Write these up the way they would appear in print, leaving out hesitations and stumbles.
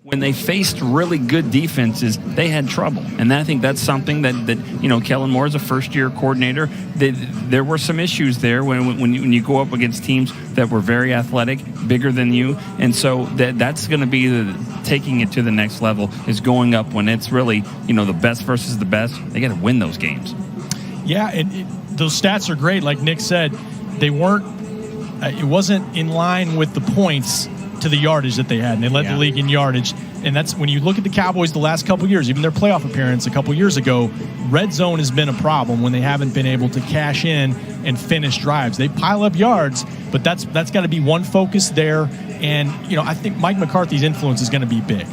when they faced really good defenses, they had trouble. And I think that's something that Kellen Moore is a first-year coordinator. There were some issues there when you go up against teams that were very athletic, bigger than you. And so that's going to be taking it to the next level, is going up when it's really, the best versus the best. They got to win those games. Yeah, those stats are great. Like Nick said, they weren't. It wasn't in line with the points to the yardage that they had, and they led the league in yardage. And that's when you look at the Cowboys the last couple years, even their playoff appearance a couple years ago, red zone has been a problem when they haven't been able to cash in and finish drives. They pile up yards, but that's got to be one focus there. And I think Mike McCarthy's influence is going to be big.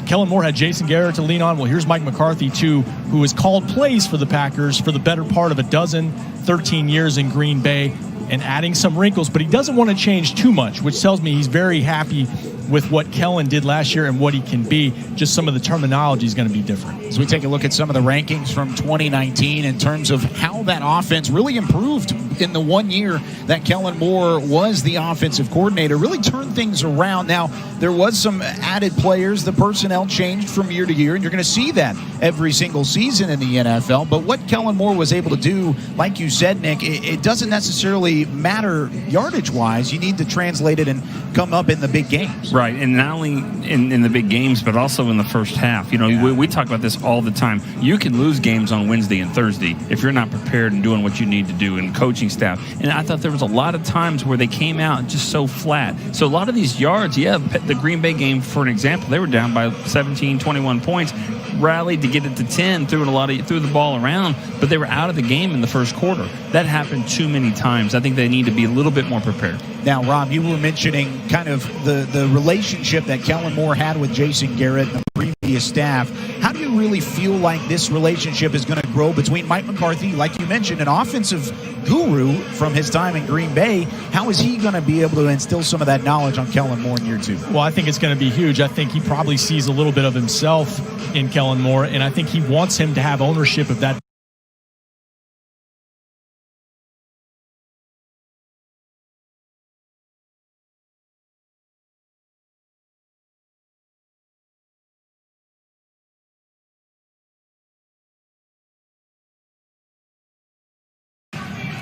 Kellen Moore had Jason Garrett to lean on. Well, here's Mike McCarthy, too, who has called plays for the Packers for the better part of 13 years in Green Bay, and adding some wrinkles, but he doesn't want to change too much, which tells me he's very happy with what Kellen did last year and what he can be. Just some of the terminology is going to be different. As we take a look at some of the rankings from 2019 in terms of how that offense really improved in the 1 year that Kellen Moore was the offensive coordinator, really turned things around. Now, there was some added players. The personnel changed from year to year, and you're going to see that every single season in the NFL. But what Kellen Moore was able to do, like you said, Nick, it doesn't necessarily matter yardage-wise. You need to translate it and come up in the big games. Right, and not only in the big games, but also in the first half. We talk about this all the time. You can lose games on Wednesday and Thursday if you're not prepared and doing what you need to do, and coaching staff. And I thought there was a lot of times where they came out just so flat. So a lot of these yards, the Green Bay game, for an example, they were down by 17, 21 points, rallied to get it to 10, threw the ball around, but they were out of the game in the first quarter. That happened too many times. I think they need to be a little bit more prepared. Now, Rob, you were mentioning kind of the relationship that Kellen Moore had with Jason Garrett and the previous staff. How do you really feel like this relationship is going to grow between Mike McCarthy, like you mentioned, an offensive guru from his time in Green Bay? How is he going to be able to instill some of that knowledge on Kellen Moore in year two? Well, I think it's going to be huge. I think he probably sees a little bit of himself in Kellen Moore, and I think he wants him to have ownership of that.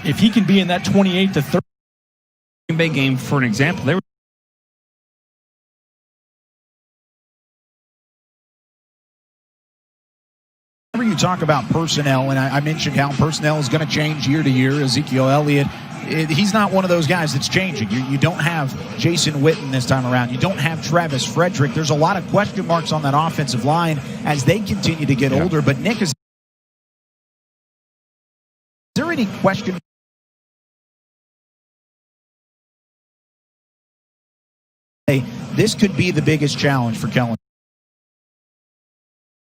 If he can be in that 28 to 30 Green Bay game, for an example, they were. Whenever you talk about personnel, and I mentioned how personnel is going to change year to year, Ezekiel Elliott, he's not one of those guys that's changing. You don't have Jason Witten this time around. You don't have Travis Frederick. There's a lot of question marks on that offensive line as they continue to get older. But Nick, is there any question? This could be the biggest challenge for Kellen.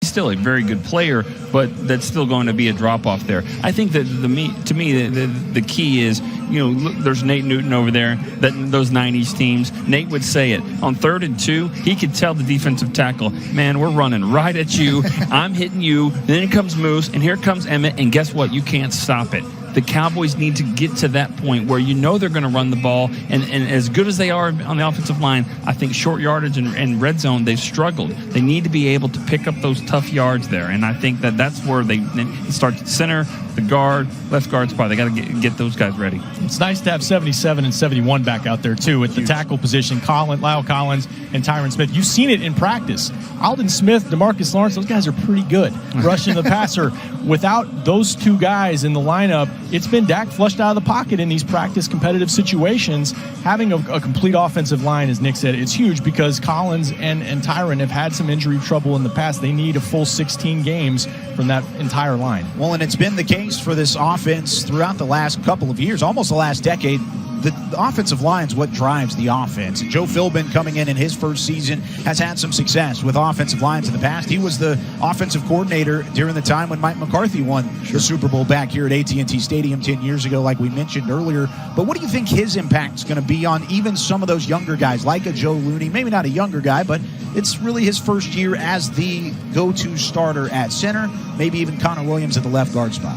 He's still a very good player, but that's still going to be a drop-off there. I think that the key is, look, there's Nate Newton over there, those 90s teams. Nate would say it. On 3rd and 2, he could tell the defensive tackle, man, we're running right at you. I'm hitting you. Then it comes Moose, and here comes Emmett, and guess what? You can't stop it. The Cowboys need to get to that point where they're going to run the ball, and as good as they are on the offensive line, I think short yardage and red zone, they've struggled. They need to be able to pick up those tough yards there, and I think that's where they start at center, the guard, left guard spot. They got to get those guys ready. It's nice to have 77 and 71 back out there, too, at the tackle position. Lyle Collins and Tyron Smith. You've seen it in practice. Aldon Smith, DeMarcus Lawrence, those guys are pretty good rushing the passer. Without those two guys in the lineup, it's been Dak flushed out of the pocket in these practice competitive situations. Having a complete offensive line, as Nick said, it's huge because Collins and Tyron have had some injury trouble in the past. They need a full 16 games from that entire line. Well, and it's been the case for this offense throughout the last couple of years, almost the last decade. The offensive line is what drives the offense. And Joe Philbin, coming in his first season, has had some success with offensive lines in the past. He was the offensive coordinator during the time when Mike McCarthy won the Super Bowl back here at AT&T Stadium 10 years ago, like we mentioned earlier. But what do you think his impact is going to be on even some of those younger guys, like a Joe Looney? Maybe not a younger guy, but it's really his first year as the go-to starter at center, maybe even Connor Williams at the left guard spot.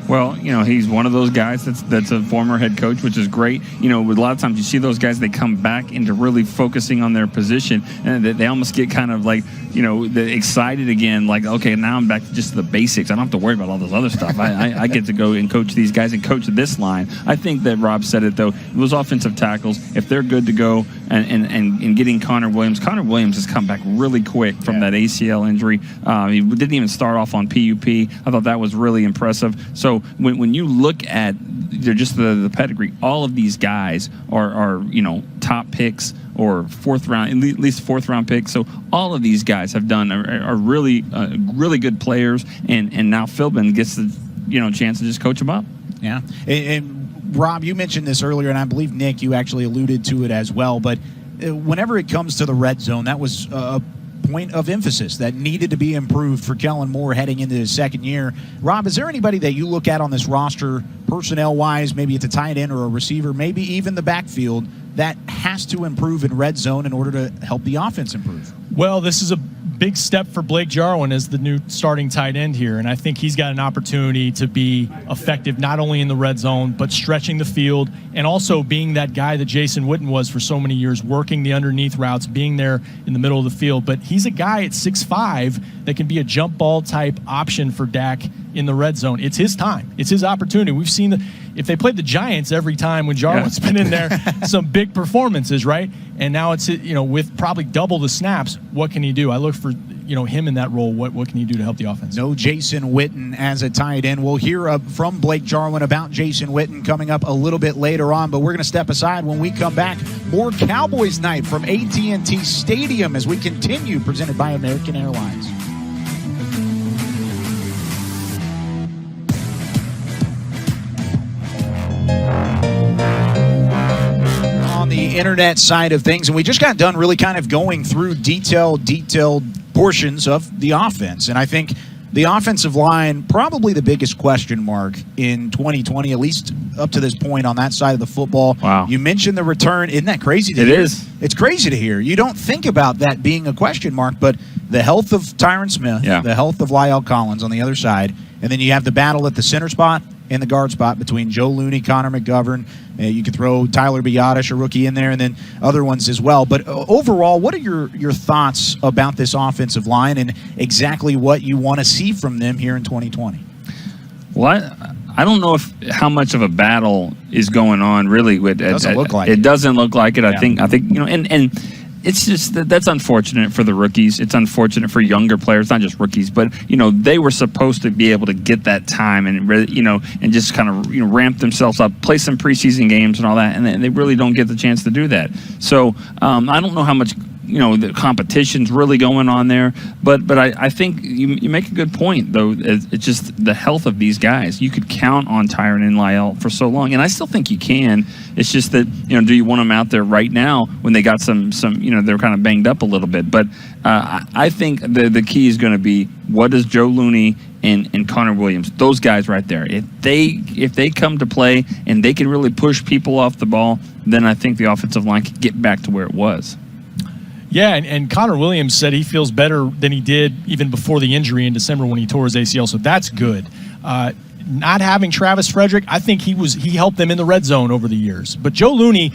Well, he's one of those guys that's a former head coach, which is great. A lot of times you see those guys, they come back into really focusing on their position, and they almost get kind of like, excited again, like, okay, now I'm back to just the basics. I don't have to worry about all this other stuff. I get to go and coach these guys and coach this line. I think that Rob said it, though. Those offensive tackles, if they're good to go, and getting Connor Williams has come back really quick from that ACL injury. He didn't even start off on PUP. I thought that was really impressive. So when you look at just the pedigree, all of these guys are top picks or at least fourth round picks. So all of these guys have done are really really good players, and now Philbin gets the chance to just coach them up. Yeah, and Rob, you mentioned this earlier, and I believe Nick, you actually alluded to it as well. But whenever it comes to the red zone, that was a point of emphasis that needed to be improved for Kellen Moore heading into his second year. Rob, is there anybody that you look at on this roster, personnel-wise, maybe it's a tight end or a receiver, maybe even the backfield, that has to improve in red zone in order to help the offense improve? Well, this is a big step for Blake Jarwin as the new starting tight end here, and I think he's got an opportunity to be effective not only in the red zone but stretching the field and also being that guy that Jason Witten was for so many years, working the underneath routes, being there in the middle of the field. But he's a guy at 6'5" that can be a jump ball type option for Dak in the red zone. It's his time. It's his opportunity. We've seen if they played the Giants every time when Jarwin's been in there, some big performances, right? And now it's, with probably double the snaps, what can he do? I look for, him in that role. What can he do to help the offense? No Jason Witten as a tight end. We'll hear from Blake Jarwin about Jason Witten coming up a little bit later on, but we're going to step aside. When we come back, more Cowboys night from AT&T Stadium as we continue, presented by American Airlines. The internet side of things, and we just got done really kind of going through detailed portions of the offense, and I think the offensive line, probably the biggest question mark in 2020, at least up to this point on that side of the football. Wow. You mentioned the return. Isn't that crazy to hear? It is. It's crazy to hear. You don't think about that being a question mark, but the health of Tyron Smith, the health of Lyle Collins on the other side, and then you have the battle at the center spot and the guard spot between Joe Looney, Connor McGovern. You could throw Tyler Biadasz, a rookie, in there, and then other ones as well. But overall, what are your thoughts about this offensive line and exactly what you want to see from them here in 2020? Well, I don't know how much of a battle is going on really. It doesn't look like it. It doesn't look like it. Yeah. I think and it's just that's unfortunate for the rookies. It's unfortunate for younger players, not just rookies, but they were supposed to be able to get that time and and just kind of ramp themselves up, play some preseason games and all that, and they really don't get the chance to do that. So I don't know how much the competition's really going on there, but I think you make a good point though. It's just the health of these guys. You could count on Tyron and Lyle for so long, and I still think you can. It's just that do you want them out there right now when they got some they're kind of banged up a little bit. But I think the key is going to be, what does Joe Looney and Connor Williams, those guys right there, if they come to play and they can really push people off the ball, then I think the offensive line can get back to where it was. Yeah, and Connor Williams said he feels better than he did even before the injury in December when he tore his ACL, so that's good. Not having Travis Frederick, I think he helped them in the red zone over the years. But Joe Looney,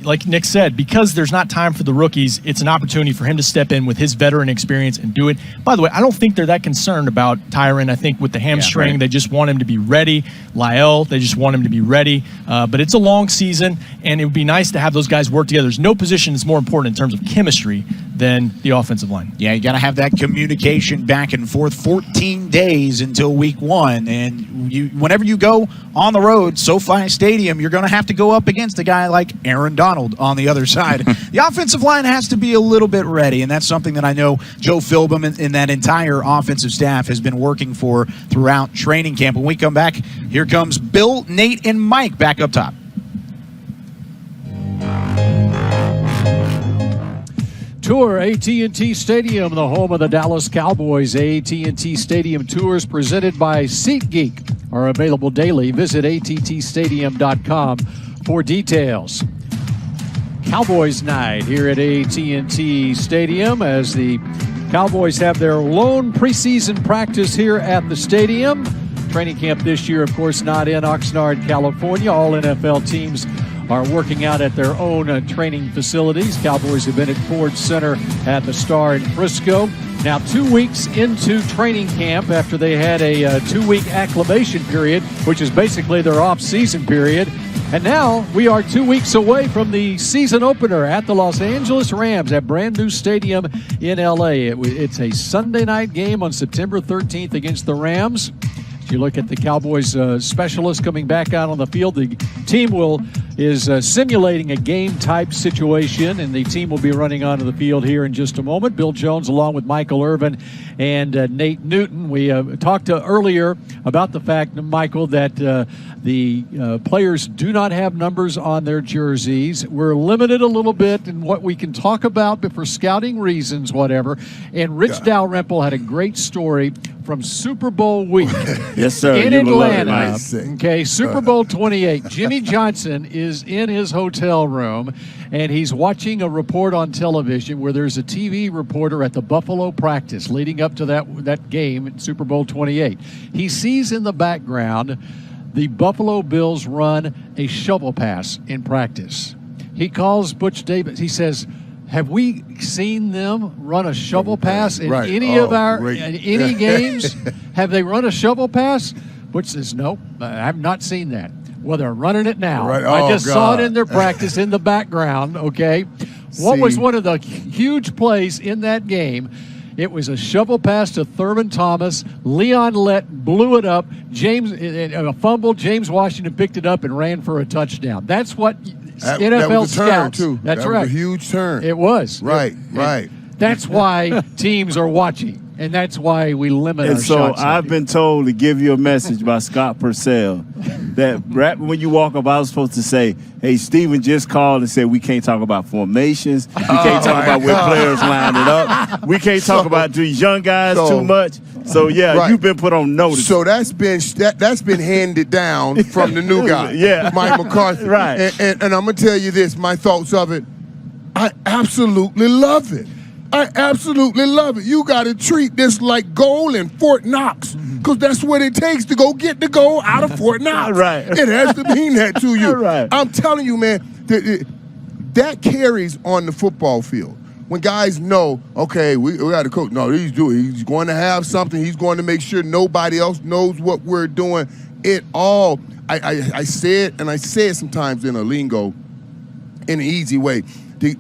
like Nick said, because there's not time for the rookies, it's an opportunity for him to step in with his veteran experience and do it. By the way, I don't think they're that concerned about Tyron. I think with the hamstring, they just want him to be ready. Lyle, they just want him to be ready. But it's a long season, and it would be nice to have those guys work together. There's no position that's more important in terms of chemistry than the offensive line. Yeah, you got to have that communication back and forth. 14 days until week 1, and whenever you go on the road, SoFi Stadium, you're going to have to go up against a guy like Aaron Donald on the other side. The offensive line has to be a little bit ready, and that's something that I know Joe Philbin and that entire offensive staff has been working for throughout training camp. When we come back, here comes Bill, Nate, and Mike back up top. Tour AT&T Stadium, the home of the Dallas Cowboys. AT&T Stadium tours presented by SeatGeek are available daily. Visit attstadium.com for details. Cowboys night here at AT&T Stadium as the Cowboys have their lone preseason practice here at the stadium. Training camp this year, of course, not in Oxnard, California. All NFL teams are working out at their own training facilities. Cowboys have been at Ford Center at the Star in Frisco. Now 2 weeks into training camp after they had a 2-week acclimation period, which is basically their off-season period. And now we are 2 weeks away from the season opener at the Los Angeles Rams at brand new stadium in L.A. It's a Sunday night game on September 13th against the Rams. If you look at the Cowboys specialists coming back out on the field, the team is simulating a game-type situation, and the team will be running onto the field here in just a moment. Bill Jones along with Michael Irvin and Nate Newton. We talked earlier about the fact, Michael, that the players do not have numbers on their jerseys. We're limited a little bit in what we can talk about, but for scouting reasons, whatever. And Rich Dalrymple had a great story from Super Bowl week. Yes, sir. In You will love it. Atlanta. Okay, Super Bowl 28. Jimmy Johnson is in his hotel room, and he's watching a report on television where there's a TV reporter at the Buffalo practice leading up to that game in Super Bowl 28. He sees in the background the Buffalo Bills run a shovel pass in practice. He calls Butch Davis. He says, have we seen them run a shovel pass in any of our in any games? Have they run a shovel pass? Butch says, no, I have not seen that. Well, they're running it now. Right. I just saw it in their practice in the background, okay? What was one of the huge plays in that game? It was a shovel pass to Thurman Thomas. Leon Lett blew it up. A fumble. James Washington picked it up and ran for a touchdown. That's what NFL that was a turn, scouts. too. That's that right. Was a huge turn. It was. Right. That's why teams are watching, and that's why we limit our And so shots. I've been told to give you a message by Scott Purcell that right when you walk up, I was supposed to say, hey, Steven just called and said we can't talk about formations. We can't talk about where players line it up. We can't talk about these young guys too much. So, you've been put on notice. So that's been handed down from the new guy, Mike McCarthy. Right. And I'm going to tell you this, my thoughts of it, I absolutely love it. I absolutely love it. You got to treat this like goal in Fort Knox, because that's what it takes to go get the goal out of Fort Knox. Right. It has to mean that to you. Right. I'm telling you, man, that carries on the football field. When guys know, okay, we got to coach. No, he's going to have something. He's going to make sure nobody else knows what we're doing. It all, I say it, and I say it sometimes in a lingo, in an easy way,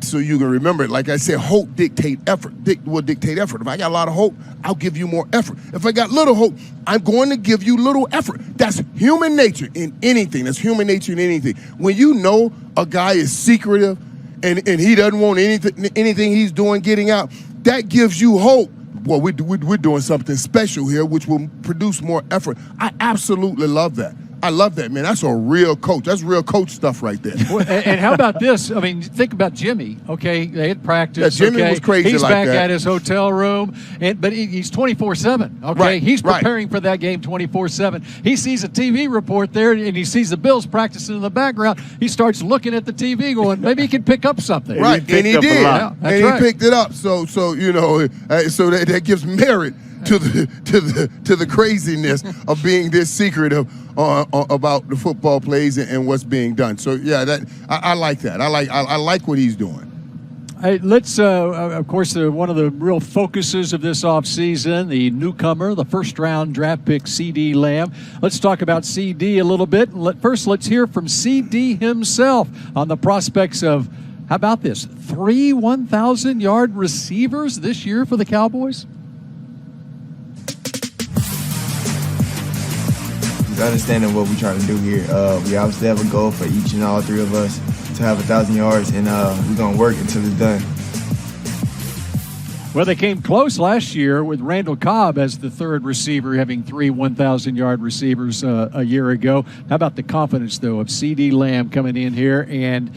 so you can remember it. Like I said, hope dictate effort. Will dictate effort. If I got a lot of hope, I'll give you more effort. If I got little hope, I'm going to give you little effort. That's human nature in anything. That's human nature in anything. When you know a guy is secretive and he doesn't want anything he's doing getting out, that gives you hope. Well, we're doing something special here, which will produce more effort. I absolutely love that. I love that, man. That's a real coach. That's real coach stuff right there. And how about this? I mean, think about Jimmy. Okay, they had practice. Yeah, Jimmy was crazy. He's like back that. at his hotel room, but he's 24/7. Okay, Right, he's preparing for that game 24/7. He sees a TV report there, and he sees the Bills practicing in the background. He starts looking at the TV, going, maybe he can pick up something. Right, and he did. Yeah, and he picked it up. So you know, so that gives merit to the craziness of being this secretive about the football plays and what's being done. So yeah, I like that. I like what he's doing. Let's, of course, one of the real focuses of this offseason, the newcomer, the first-round draft pick, C.D. Lamb. Let's talk about C.D. a little bit. First, let's hear from C.D. himself on the prospects of, how about this, 3 1,000-yard receivers this year for the Cowboys? Understanding what we're trying to do here. We obviously have a goal for each and all three of us to have 1,000 yards, and we're going to work until it's done. Well, they came close last year with Randall Cobb as the third receiver, having 3 1,000-yard receivers a year ago. How about the confidence, though, of C.D. Lamb coming in here, and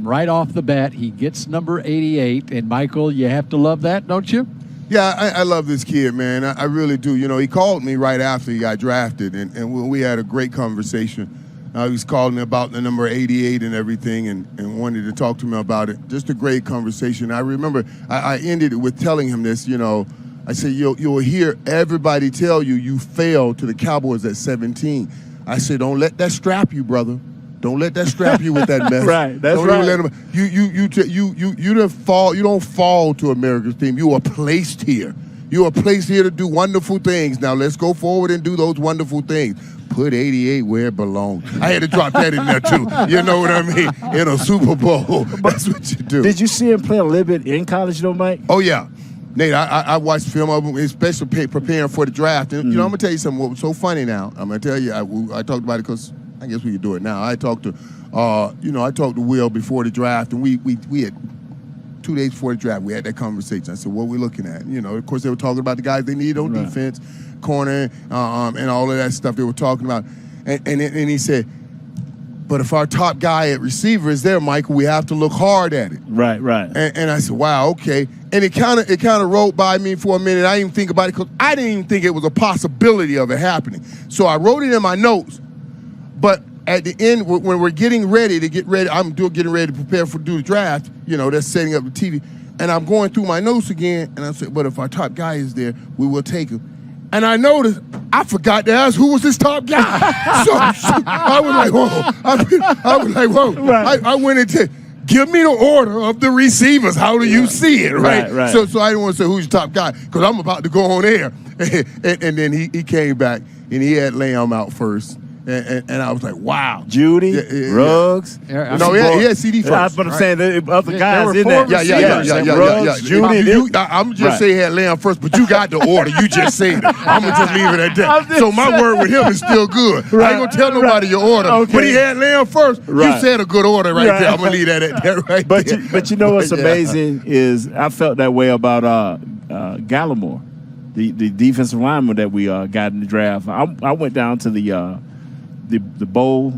right off the bat, he gets number 88. And, Michael, you have to love that, don't you? Yeah, I love this kid, man. I really do. You know, he called me right after he got drafted, and we had a great conversation. He was calling me about the number 88 and everything and wanted to talk to me about it. Just a great conversation. I remember I ended it with telling him this, you know, I said, you'll hear everybody tell you failed to the Cowboys at 17. I said, don't let that strap you, brother. Don't let that strap you with that mess. Right, that's don't right. Even let them, you don't fall. You don't fall to America's team. You are placed here. You are placed here to do wonderful things. Now let's go forward and do those wonderful things. Put 88 where it belongs. I had to drop that in there too. You know what I mean? In a Super Bowl, that's what you do. Did you see him play a little bit in college though, Mike? Oh yeah. Nate, I watched film of him, especially preparing for the draft. And, you know, I'm going to tell you something. What was so funny now, I'm going to tell you, I talked about it because I guess we could do it now. I talked to, I talked to Will before the draft, and we had 2 days before the draft, we had that conversation. I said, what are we looking at? You know, of course, they were talking about the guys they need on defense, corner, and all of that stuff they were talking about. And he said, but if our top guy at receiver is there, Michael, we have to look hard at it. Right. And I said, wow, okay. And it kind of rolled by me for a minute. I didn't even think about it because I didn't even think it was a possibility of it happening. So I wrote it in my notes. But at the end, when we're getting ready, I'm getting ready to prepare to do the draft. You know, that's setting up the TV. And I'm going through my notes again, and I said, but if our top guy is there, we will take him. And I noticed I forgot to ask who was this top guy. so I was like, whoa. I was like, whoa. Right. I went into, give me the order of the receivers. How do you see it, right? So I didn't want to say who's your top guy because I'm about to go on air. and then he came back, and he had Lamb out first. And I was like, wow. Judy, Ruggs. He had CD first. But I'm saying the other guys in there. Yeah. Ruggs, Judy. I'm just saying he had Lamb first, but you got the order. You just said it. I'm going to just leave it at that. So my word with him is still good. I ain't going to tell nobody your order. Okay. But he had Lamb first. You said a good order right there. I'm going to leave that at that right there. But you know what's amazing is I felt that way about Gallimore, the defensive lineman that we got in the draft. I went down to the bowl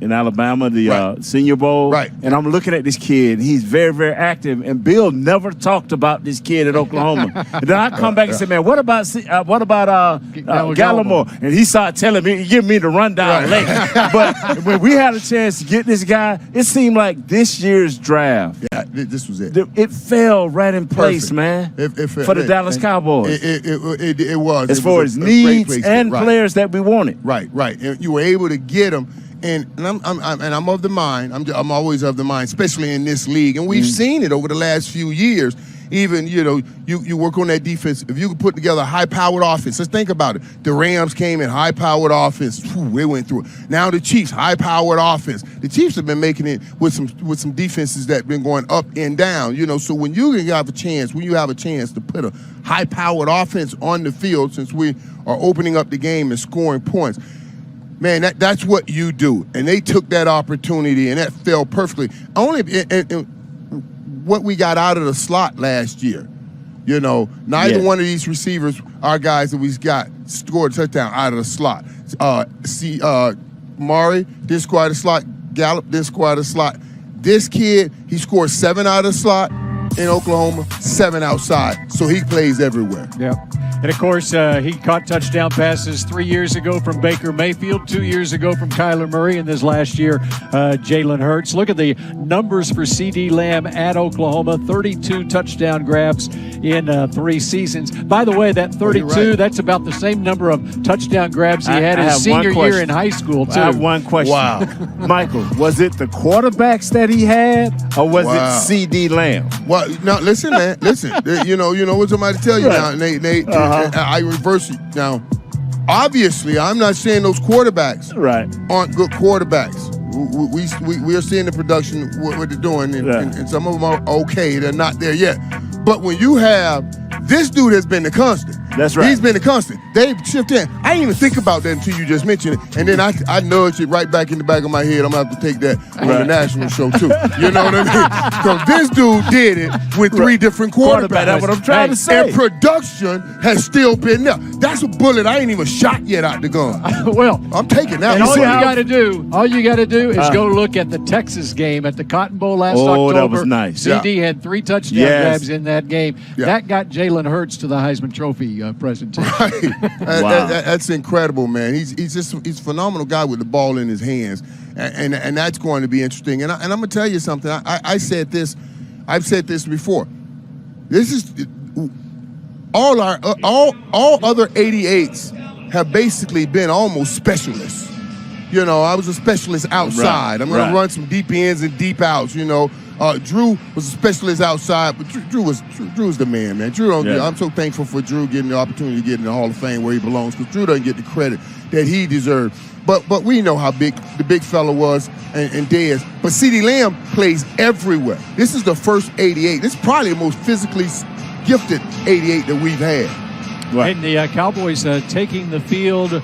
in Alabama, the Senior Bowl. Right. And I'm looking at this kid. He's very, very active. And Bill never talked about this kid at Oklahoma. And then I come back and say, man, what about Gallimore? And he started telling me, giving me the rundown later. But when we had a chance to get this guy, it seemed like this year's draft. Yeah, this was it. It fell right in place, man, for the Dallas Cowboys. It was. As far as needs and players that we wanted. Right. And you were able to get them, and I'm of the mind. I'm always of the mind, especially in this league, and we've seen it over the last few years. Even you work on that defense. If you can put together a high-powered offense, let's think about it. The Rams came in high-powered offense. They went through it. Now the Chiefs, high-powered offense. The Chiefs have been making it with some defenses that have been going up and down. So when you have a chance to put a high-powered offense on the field, since we are opening up the game and scoring points. Man, that's what you do. And they took that opportunity, and that fell perfectly. What we got out of the slot last year, neither one of these receivers, our guys that we got, scored a touchdown out of the slot. Murray didn't score out of the slot. Gallup didn't score out of the slot. This kid, he scored 7 out of the slot in Oklahoma, 7 outside. So he plays everywhere. Yeah. And, of course, he caught touchdown passes 3 years ago from Baker Mayfield, 2 years ago from Kyler Murray, and this last year, Jalen Hurts. Look at the numbers for C.D. Lamb at Oklahoma, 32 touchdown grabs in 3 seasons. By the way, that 32, that's about the same number of touchdown grabs he had his senior year in high school, too. I have one question. Wow. Michael, was it the quarterbacks that he had, or was it C.D. Lamb? Well, now, listen, man. Listen. You know what somebody tell you now, Nate. I reverse it now. Obviously, I'm not saying those quarterbacks aren't good quarterbacks. We are seeing the production, what they're doing, and some of them are okay. They're not there yet. But when you have, this dude has been the constant. That's right. He's been the constant. They've shifted in. I didn't even think about that until you just mentioned it. And then I nudged it right back in the back of my head. I'm going to have to take that on the national show, too. You know what I mean? Because this dude did it with 3 different quarterbacks. That's what I'm trying to say. And production has still been there. That's a bullet I ain't even shot yet out the gun. Well, I'm taking that. And all you got to do is go look at the Texas game at the Cotton Bowl last October. That was nice. CD had 3 touchdown grabs in that game. Yeah. That got Jalen Hurts to the Heisman Trophy presentation. Right. Wow. That's incredible, man. He's a phenomenal guy with the ball in his hands, and that's going to be interesting. And I'm gonna tell you something. I've said this before. This is all other 88s have basically been almost specialists. I was a specialist outside. I'm going to run some deep ins and deep outs. Drew was a specialist outside, but Drew's the man. I'm so thankful for Drew getting the opportunity to get in the Hall of Fame where he belongs, because Drew doesn't get the credit that he deserved. But we know how big the big fella was and Dez. But CeeDee Lamb plays everywhere. This is the first 88. This is probably the most physically gifted 88 that we've had. Right. And the Cowboys taking the field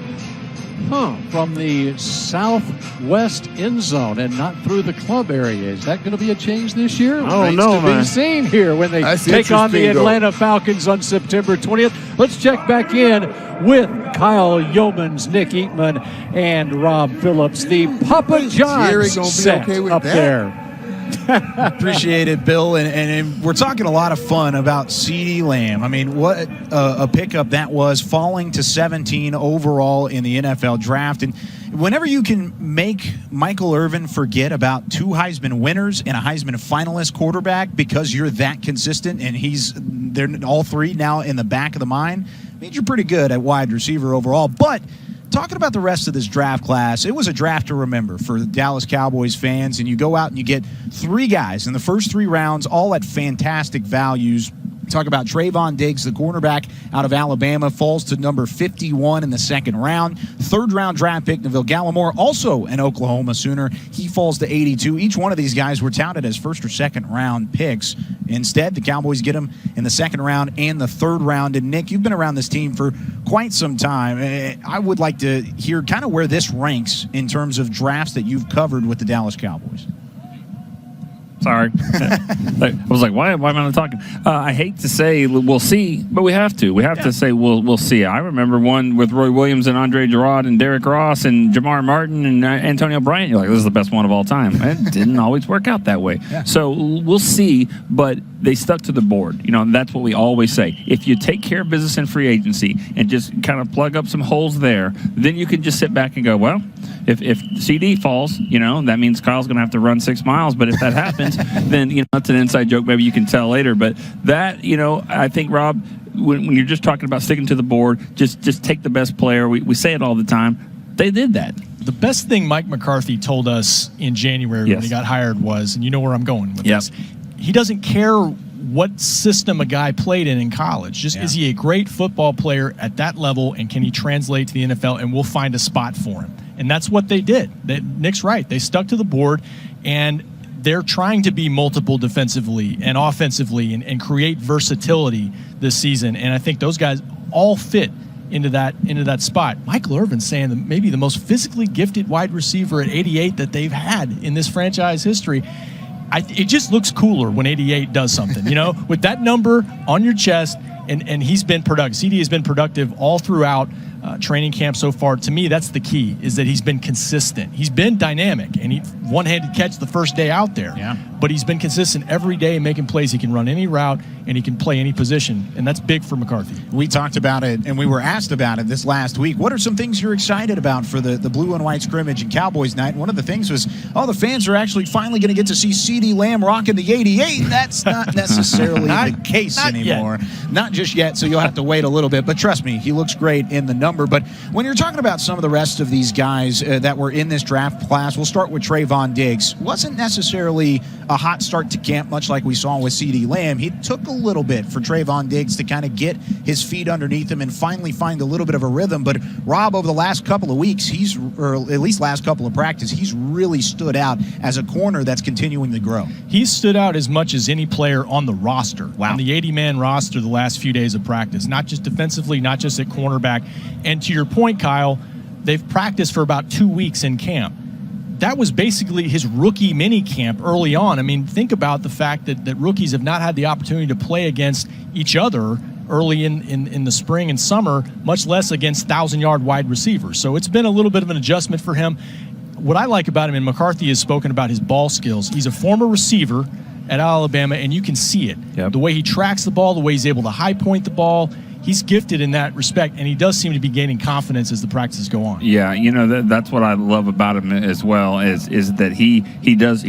from the southwest end zone and not through the club area. Is that going to be a change this year? I don't know, man. Be seen here when they That's take on the interesting, Atlanta Falcons on September 20th. Let's check back in with Kyle Yeomans, Nick Eatman, and Rob Phillips. The Papa John's gonna be set okay with up that? there. Appreciate it, Bill. And we're talking a lot of fun about CeeDee Lamb. I mean, what a pickup that was, falling to 17 overall in the NFL draft. And whenever you can make Michael Irvin forget about 2 Heisman winners and a Heisman finalist quarterback because you're that consistent, and they're all 3 now in the back of the mind, means you're pretty good at wide receiver overall. But talking about the rest of this draft class, it was a draft to remember for the Dallas Cowboys fans, and you go out and you get 3 guys in the first 3 rounds, all at fantastic values. Talk about Trayvon Diggs, the cornerback out of Alabama, falls to number 51 in the second round. 3rd round draft pick, Neville Gallimore, also an Oklahoma Sooner. He falls to 82. Each one of these guys were touted as 1st or 2nd round picks. Instead, the Cowboys get them in the 2nd round and the 3rd round. And Nick, you've been around this team for quite some time. I would like to hear kind of where this ranks in terms of drafts that you've covered with the Dallas Cowboys. Sorry. I was like, why am I not talking? I hate to say we'll see, but we have to. We have to say we'll see. I remember one with Roy Williams and Andre Gerard and Derek Ross and Jamar Martin and Antonio Bryant. You're like, this is the best one of all time. It didn't always work out that way. Yeah. So we'll see, but they stuck to the board. That's what we always say. If you take care of business in free agency and just kind of plug up some holes there, then you can just sit back and go, well, if CD falls, that means Kyle's going to have to run 6 miles. But if that happens, then, that's an inside joke. Maybe you can tell later. But that, I think, Rob, when you're just talking about sticking to the board, just take the best player. We say it all the time. They did that. The best thing Mike McCarthy told us in January when he got hired was, and you know where I'm going with this, he doesn't care what system a guy played in college. Just is he a great football player at that level, and can he translate to the NFL, and we'll find a spot for him. And that's what they did. Nick's right. They stuck to the board, and they're trying to be multiple defensively and offensively and create versatility this season. And I think those guys all fit into that spot. Michael Irvin's saying that maybe the most physically gifted wide receiver at 88 that they've had in this franchise history. It just looks cooler when 88 does something, with that number on your chest, and he's been productive. CD has been productive all throughout training camp so far. To me, that's the key, is that he's been consistent. He's been dynamic, and he one-handed catch the first day out there. Yeah. But he's been consistent every day making plays. He can run any route, and he can play any position, and that's big for McCarthy. We talked about it, and we were asked about it this last week. What are some things you're excited about for the blue and white scrimmage and Cowboys night? And one of the things was, the fans are actually finally going to get to see CeeDee Lamb rocking the 88. That's not necessarily the case anymore. Not just yet, so you'll have to wait a little bit. But trust me, he looks great in the number. But when you're talking about some of the rest of these guys that were in this draft class, we'll start with Trayvon Diggs. Wasn't necessarily a hot start to camp, much like we saw with CeeDee Lamb. He took a little bit for Trayvon Diggs to kind of get his feet underneath him and finally find a little bit of a rhythm. But Rob, over the last couple of weeks, or at least last couple of practice, he's really stood out as a corner that's continuing to grow. He's stood out as much as any player on the roster, on the 80-man roster the last few days of practice, not just defensively, not just at cornerback. And to your point, Kyle, they've practiced for about 2 weeks in camp. That was basically his rookie mini camp early on. I mean, think about the fact that rookies have not had the opportunity to play against each other early in the spring and summer, much less against 1,000-yard wide receivers. So it's been a little bit of an adjustment for him. What I like about him, and McCarthy has spoken about his ball skills, he's a former receiver at Alabama, and you can see it. Yep. The way he tracks the ball, the way he's able to high point the ball, he's gifted in that respect, and he does seem to be gaining confidence as the practices go on. Yeah, that's what I love about him as well is that he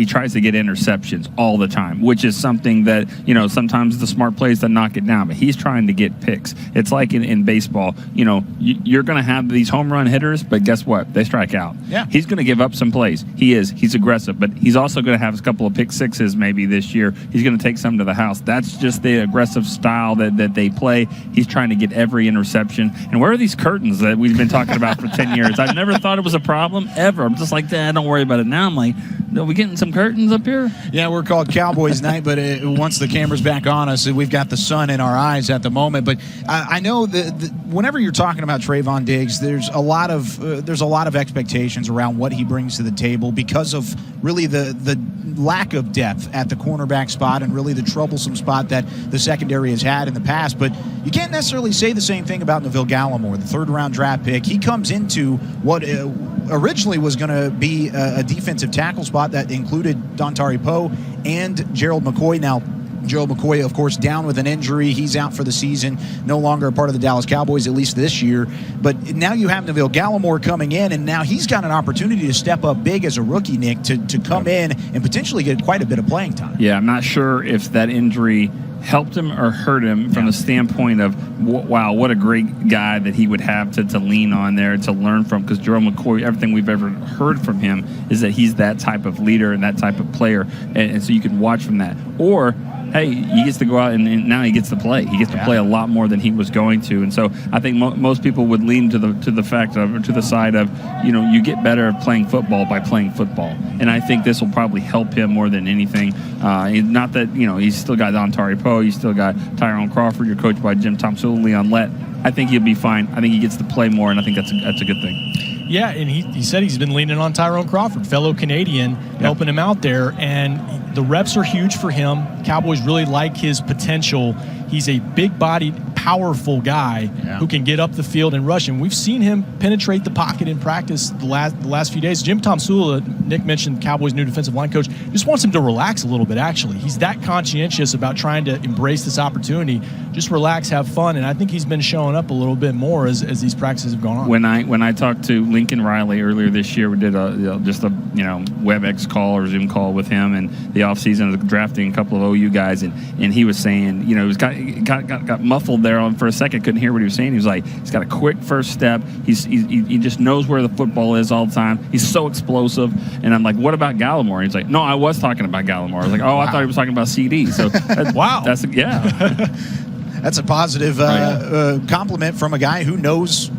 tries to get interceptions all the time, which is something that sometimes the smart plays that knock it down, but he's trying to get picks. It's like in baseball, you're going to have these home run hitters, but guess what? They strike out. Yeah, he's going to give up some plays. He's aggressive, but he's also going to have a couple of pick sixes maybe this year. He's going to take some to the house. That's just the aggressive style that they play. He's trying to get every interception. And where are these curtains that we've been talking about for 10 years? I've never thought it was a problem ever. I'm just like, don't worry about it. Now I'm like, are we getting some curtains up here? Yeah, we're called Cowboys Night, but once the camera's back on us, we've got the sun in our eyes at the moment. But I know that whenever you're talking about Trayvon Diggs, there's a lot of expectations around what he brings to the table because of really the lack of depth at the cornerback spot and really the troublesome spot that the secondary has had in the past. But you can't necessarily say the same thing about Neville Gallimore, the third-round draft pick. He comes into what originally was going to be a defensive tackle spot that included Dontari Poe and Gerald McCoy. Now, Gerald McCoy, of course, down with an injury. He's out for the season, no longer a part of the Dallas Cowboys, at least this year. But now you have Neville Gallimore coming in, and now he's got an opportunity to step up big as a rookie, Nick, to come in and potentially get quite a bit of playing time. Yeah, I'm not sure if that injury helped him or hurt him from the standpoint of, wow, what a great guy that he would have to lean on there, to learn from, because Gerald McCoy, everything we've ever heard from him is that he's that type of leader and that type of player, and so you can watch from that. Or, hey, he gets to go out and now he gets to play. He gets to play a lot more than he was going to, and so I think most people would lean to the fact of, or to the side of, you get better at playing football by playing football, and I think this will probably help him more than anything. Not that he's still got Dontari Poe, he's still got Tyrone Crawford. You're coached by Jim Tomsula, Leon Lett. I think he'll be fine. I think he gets to play more, and I think that's a good thing. Yeah, and he said he's been leaning on Tyrone Crawford, fellow Canadian, helping him out there, and the reps are huge for him. Cowboys really like his potential. He's a big-bodied, powerful guy who can get up the field and rush. And we've seen him penetrate the pocket in practice the last few days. Jim Tomsula, Nick mentioned, Cowboys' new defensive line coach, just wants him to relax a little bit, actually. He's that conscientious about trying to embrace this opportunity. Just relax, have fun, and I think he's been showing up a little bit more as these practices have gone on. When I talked to Lincoln Riley earlier this year, we did just a WebEx call or Zoom call with him in the offseason of drafting a couple of OU guys, and he was saying, he was got muffled there for a second, couldn't hear what he was saying. He was like, he's got a quick first step. He just knows where the football is all the time. He's so explosive. And I'm like, what about Gallimore? And he's like, no, I was talking about Gallimore. I was like, I thought he was talking about CD. So wow, that's that's a positive compliment from a guy who knows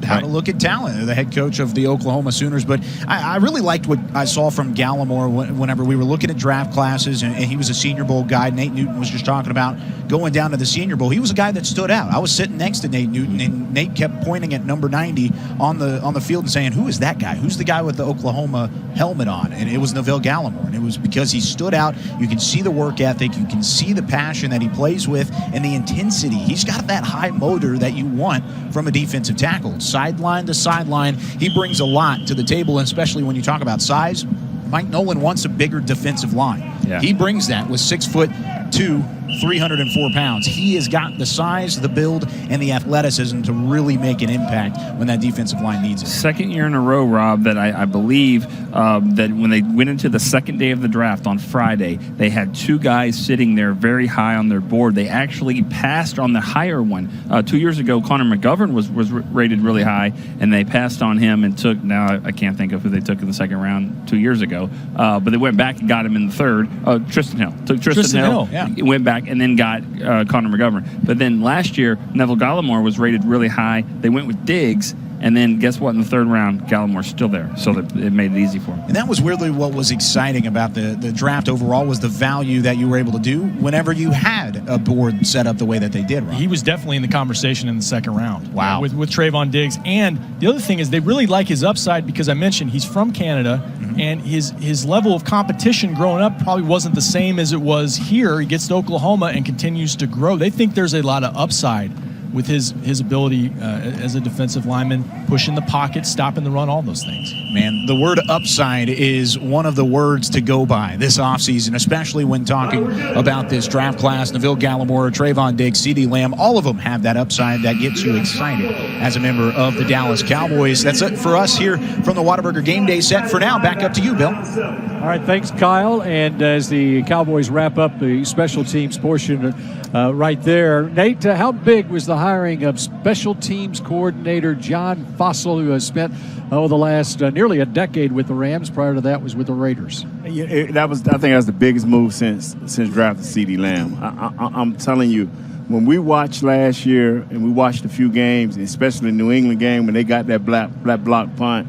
how to look at talent, the head coach of the Oklahoma Sooners. But I really liked what I saw from Gallimore whenever we were looking at draft classes, and he was a Senior Bowl guy. Nate Newton was just talking about going down to the Senior Bowl. He was a guy that stood out. I was sitting next to Nate Newton, and Nate kept pointing at number 90 on the field and saying, who is that guy? Who's the guy with the Oklahoma helmet on? And it was Neville Gallimore, and it was because he stood out. You can see the work ethic. You can see the passion that he plays with and the intensity. He's got that high motor that you want from a defensive tackle. Sideline to sideline, he brings a lot to the table, and especially when you talk about size. Mike Nolan wants a bigger defensive line. Yeah. He brings that with 6'2", 304 pounds. He has got the size, the build, and the athleticism to really make an impact when that defensive line needs it. Second year in a row, Rob, that I believe that when they went into the second day of the draft on Friday, they had two guys sitting there very high on their board. They actually passed on the higher one. 2 years ago, Connor McGovern was rated really high, and they passed on him and took, now I can't think of who they took in the second round 2 years ago, but they went back and got him in the third. Tristan Hill. Took Tristan Hill. Yeah. Went back and then got Connor McGovern. But then last year, Neville Gallimore was rated really high. They went with Diggs, and then guess what? In the third round, Gallimore's still there, so it made it easy for him. And that was weirdly what was exciting about the draft overall, was the value that you were able to do whenever you had a board set up the way that they did, right? He was definitely in the conversation in the second round. Wow. With Trayvon Diggs. And the other thing is they really like his upside because I mentioned he's from Canada, and his level of competition growing up probably wasn't the same as it was here. He gets to Oklahoma and continues to grow. They think there's a lot of upside with his ability as a defensive lineman, pushing the pocket, stopping the run, all those things. Man, the word upside is one of the words to go by this offseason, especially when talking about this draft class. Neville Gallimore, Trayvon Diggs, CeeDee Lamb, all of them have that upside that gets you excited as a member of the Dallas Cowboys. That's it for us here from the Whataburger Game Day set. For now, back up to you, Bill. All right, thanks, Kyle. And as the Cowboys wrap up the special teams portion right there, Nate, how big was the hiring of special teams coordinator John Fossil, who has spent the last nearly a decade with the Rams? Prior to that was with the Raiders. I think that was the biggest move since drafting CeeDee Lamb. I'm telling you, when we watched last year and we watched a few games, especially the New England game when they got that black block punt,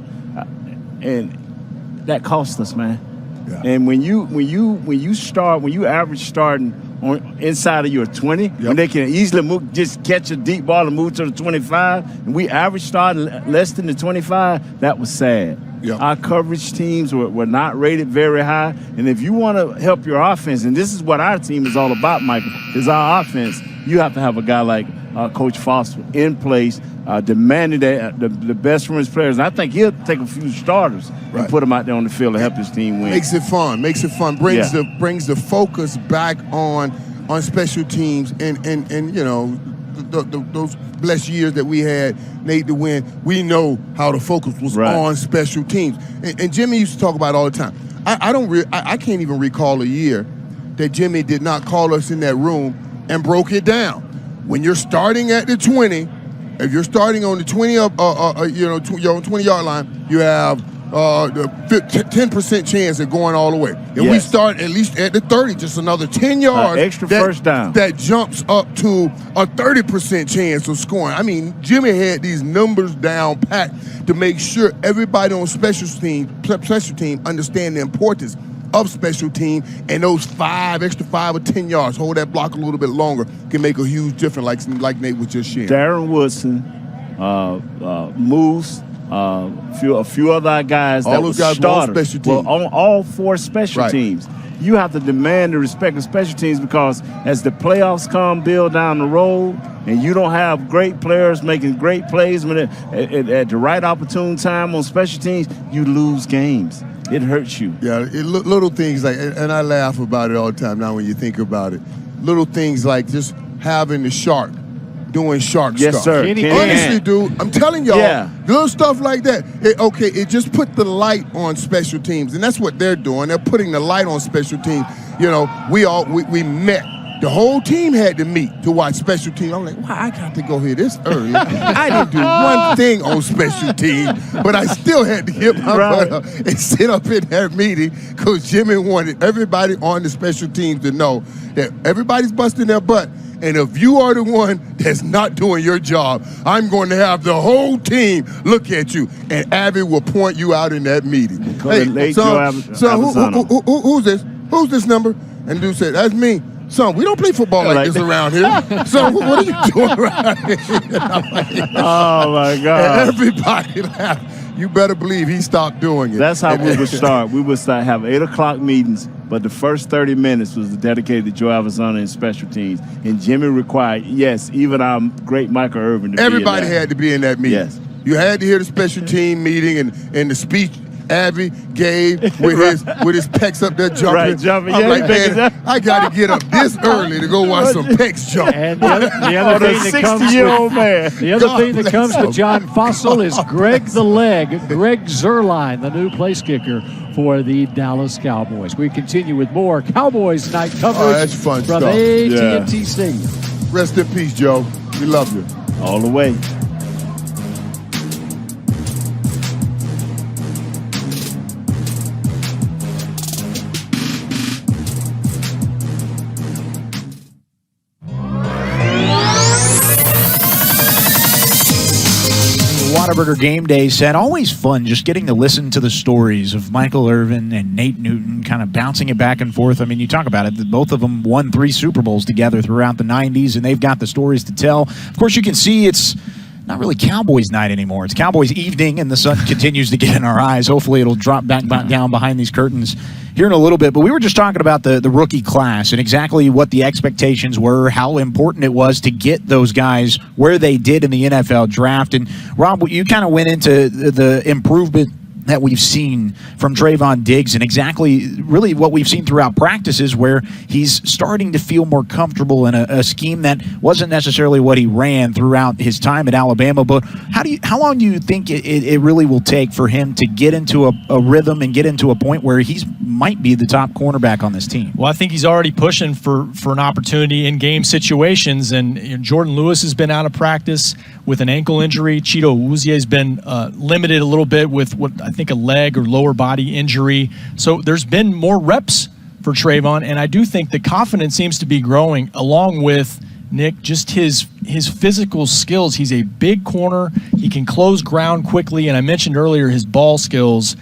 and that cost us, man. Yeah. And when you average starting on inside of your 20, when they can easily just catch a deep ball and move to the 25, and we average starting less than the 25, that was sad. Yep. Our coverage teams were not rated very high, and if you want to help your offense, and this is what our team is all about, Michael, is our offense, you have to have a guy like Coach Foster in place, demanding that the best from his players. And I think he'll take a few starters and put them out there on the field to help his team win. Makes it fun. Brings the focus back on special teams and you know those blessed years that we had, Nate, to win. We know how the focus was on special teams. And Jimmy used to talk about it all the time. I can't even recall a year that Jimmy did not call us in that room and broke it down. When you're starting at the 20, if you're starting on the 20 you're on 20-yard line, you have the 10% chance of going all the way. If we start at least at the 30, just another 10 yards, extra first down, that jumps up to a 30% chance of scoring. I mean, Jimmy had these numbers down packed to make sure everybody on special team understand the importance of special team, and those extra 5 or 10 yards, hold that block a little bit longer, can make a huge difference, like Nate was just sharing. Darren Woodson, Moose, a few other guys that were starters. On all 4 special teams. You have to demand the respect of special teams, because as the playoffs build down the road, and you don't have great players making great plays when at the right opportune time on special teams, you lose games. It hurts you. Yeah, little things like, and I laugh about it all the time now when you think about it. Little things like just having the shark, doing shark stuff. Yes, sir. Honestly, dude, I'm telling y'all, little stuff like that. It just put the light on special teams, and that's what they're doing. They're putting the light on special teams. You know, we met. The whole team had to meet to watch special teams. I'm like, why I got to go here this early? I didn't do one thing on special teams, but I still had to get my butt up and sit up in that meeting, because Jimmy wanted everybody on the special teams to know that everybody's busting their butt. And if you are the one that's not doing your job, I'm going to have the whole team look at you, and Abby will point you out in that meeting. Hey, who's this? Who's this number? And dude said, that's me. Son, we don't play football like this around here. So what are you doing around here? Oh, my God. And everybody laughed. You better believe he stopped doing it. That's how we would start. We would have 8 o'clock meetings, but the first 30 minutes was dedicated to Joe Arizona and special teams. And Jimmy required, even our great Michael Irvin to everybody had to be in that meeting. Yes. You had to hear the special team meeting and the speech Abby gave with his pecs up there jumping. I'm like, man, I got to get up this early to go watch some pecs jump. And the other thing that comes with John Fossil is Greg Zuerlein, the new place kicker for the Dallas Cowboys. We continue with more Cowboys night coverage that's fun from stuff. AT&T Stadium. Rest in peace, Joe. We love you. All the way. Whataburger Game Day set. Always fun just getting to listen to the stories of Michael Irvin and Nate Newton, kind of bouncing it back and forth. I mean, you talk about it. Both of them won 3 Super Bowls together throughout the 90s, and they've got the stories to tell. Of course, you can see it's not really Cowboys night anymore. It's Cowboys evening, and the sun continues to get in our eyes. Hopefully it'll drop back down behind these curtains here in a little bit. But we were just talking about the rookie class and exactly what the expectations were, how important it was to get those guys where they did in the NFL draft. And, Rob, you kind of went into the improvement that we've seen from Trayvon Diggs and exactly really what we've seen throughout practices where he's starting to feel more comfortable in a scheme that wasn't necessarily what he ran throughout his time at Alabama. But how long do you think it really will take for him to get into a rhythm and get into a point where he might be the top cornerback on this team? Well, I think he's already pushing for an opportunity in game situations, and Jordan Lewis has been out of practice with an ankle injury. Cheeto Awuzie has been limited a little bit with what I think a leg or lower body injury. So there's been more reps for Trayvon, and I do think the confidence seems to be growing along with Nick, just his physical skills. He's a big corner. He can close ground quickly, and I mentioned earlier his ball skills.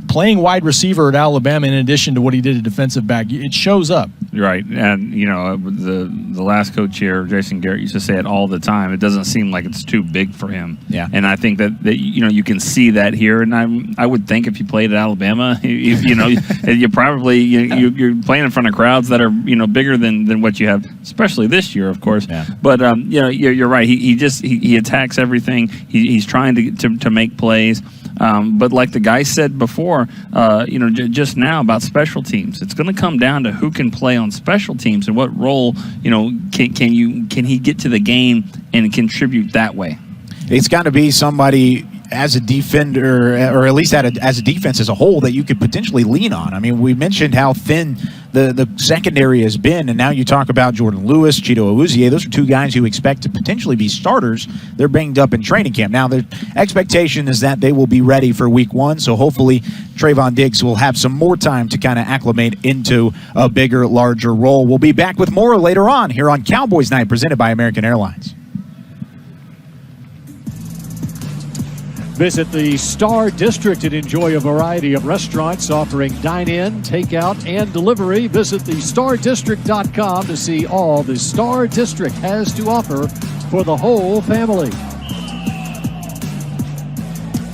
Playing wide receiver at Alabama, in addition to what he did at defensive back, it shows up. Right, and the last coach here, Jason Garrett, used to say it all the time. It doesn't seem like it's too big for him. Yeah, and I think that you can see that here. And I would think if you played at Alabama, you probably you're playing in front of crowds that are bigger than what you have, especially this year, of course. Yeah. But you're right. He attacks everything. He's trying to make plays. But like the guy said before, just now about special teams, it's going to come down to who can play on special teams and what role, can he get to the game and contribute that way. It's got to be somebody as a defender, or at least as a defense as a whole, that you could potentially lean on. I mean, we mentioned how thin the secondary has been, and now you talk about Jordan Lewis, Cheeto Awuzie. Those are two guys who expect to potentially be starters. They're banged up in training camp. Now, the expectation is that they will be ready for week one, so hopefully Trayvon Diggs will have some more time to kind of acclimate into a bigger, larger role. We'll be back with more later on here on Cowboys Night, presented by American Airlines. Visit the Star District and enjoy a variety of restaurants offering dine-in, takeout, and delivery. Visit thestardistrict.com to see all the Star District has to offer for the whole family.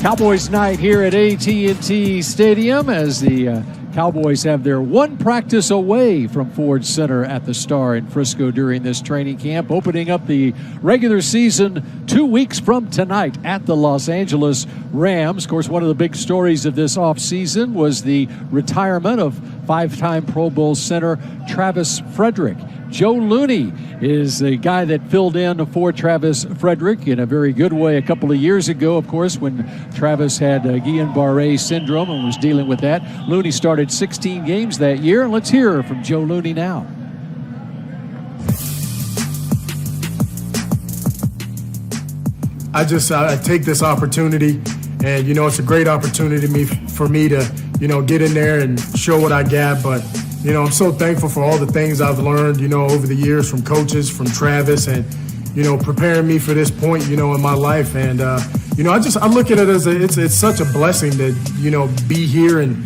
Cowboys night here at AT&T Stadium as the Cowboys have their one practice away from Ford Center at the Star in Frisco during this training camp, opening up the regular season 2 weeks from tonight at the Los Angeles Rams. Of course, one of the big stories of this offseason was the retirement of five-time Pro Bowl center Travis Frederick. Joe Looney is the guy that filled in for Travis Frederick in a very good way a couple of years ago, of course, when Travis had Guillain-Barré syndrome and was dealing with that. Looney started 16 games that year, and let's hear from Joe Looney now. I take this opportunity, and it's a great opportunity for me to get in there and show what I got. But I'm so thankful for all the things I've learned over the years from coaches, from Travis, and preparing me for this point in my life. And I look at it as it's such a blessing to be here and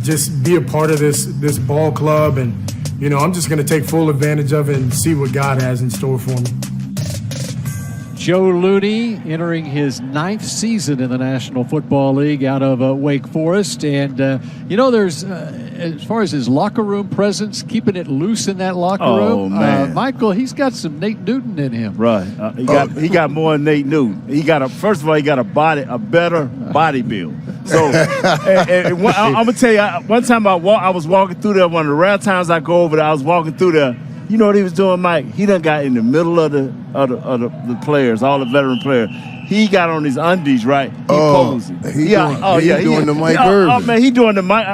just be a part of this ball club. And I'm just going to take full advantage of it and see what God has in store for me. Joe Looney entering his 9th season in the National Football League out of Wake Forest. And, there's, as far as his locker room presence, keeping it loose in that locker room, man. Michael, he's got some Nate Newton in him. Right. He got more than Nate Newton. First of all, he got a better body build. So, I'm going to tell you, one time I was walking through there, one of the rare times I go over there, I was walking through there. You know what he was doing, Mike? He done got in the middle of the players, all the veteran players. He got on his undies, right? He posing. He doing the Mike Irvin. Oh, man, he doing the Mike.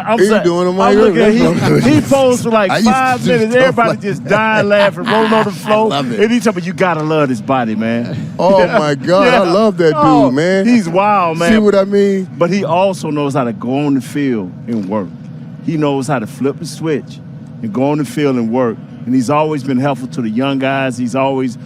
Doing the Mike Irvin. He posed for like 5 minutes. Everybody just dying, laughing, rolling on the floor. I love it. And he told me, you got to love this body, man. Oh, my God. I love that dude, man. He's wild, man. See what I mean? But he also knows how to go on the field and work. He knows how to flip a switch and go on the field and work. And he's always been helpful to the young guys. He's always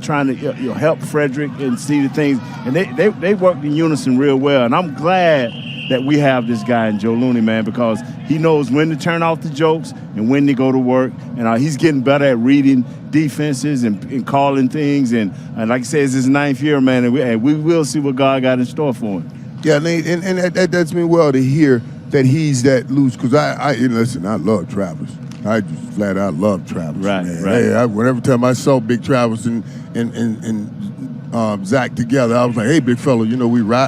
trying to help Frederick and see the things. And they work in unison real well. And I'm glad that we have this guy in Joe Looney, man, because he knows when to turn off the jokes and when to go to work. And he's getting better at reading defenses and calling things. And like I said, it's his 9th year, man, and we will see what God got in store for him. Yeah, and that does me well to hear that he's that loose, because listen, I love Travis. I just flat out love Travis. Right, man. right. Hey, whenever time I saw Big Travis and Zach together, I was like, hey, big fella,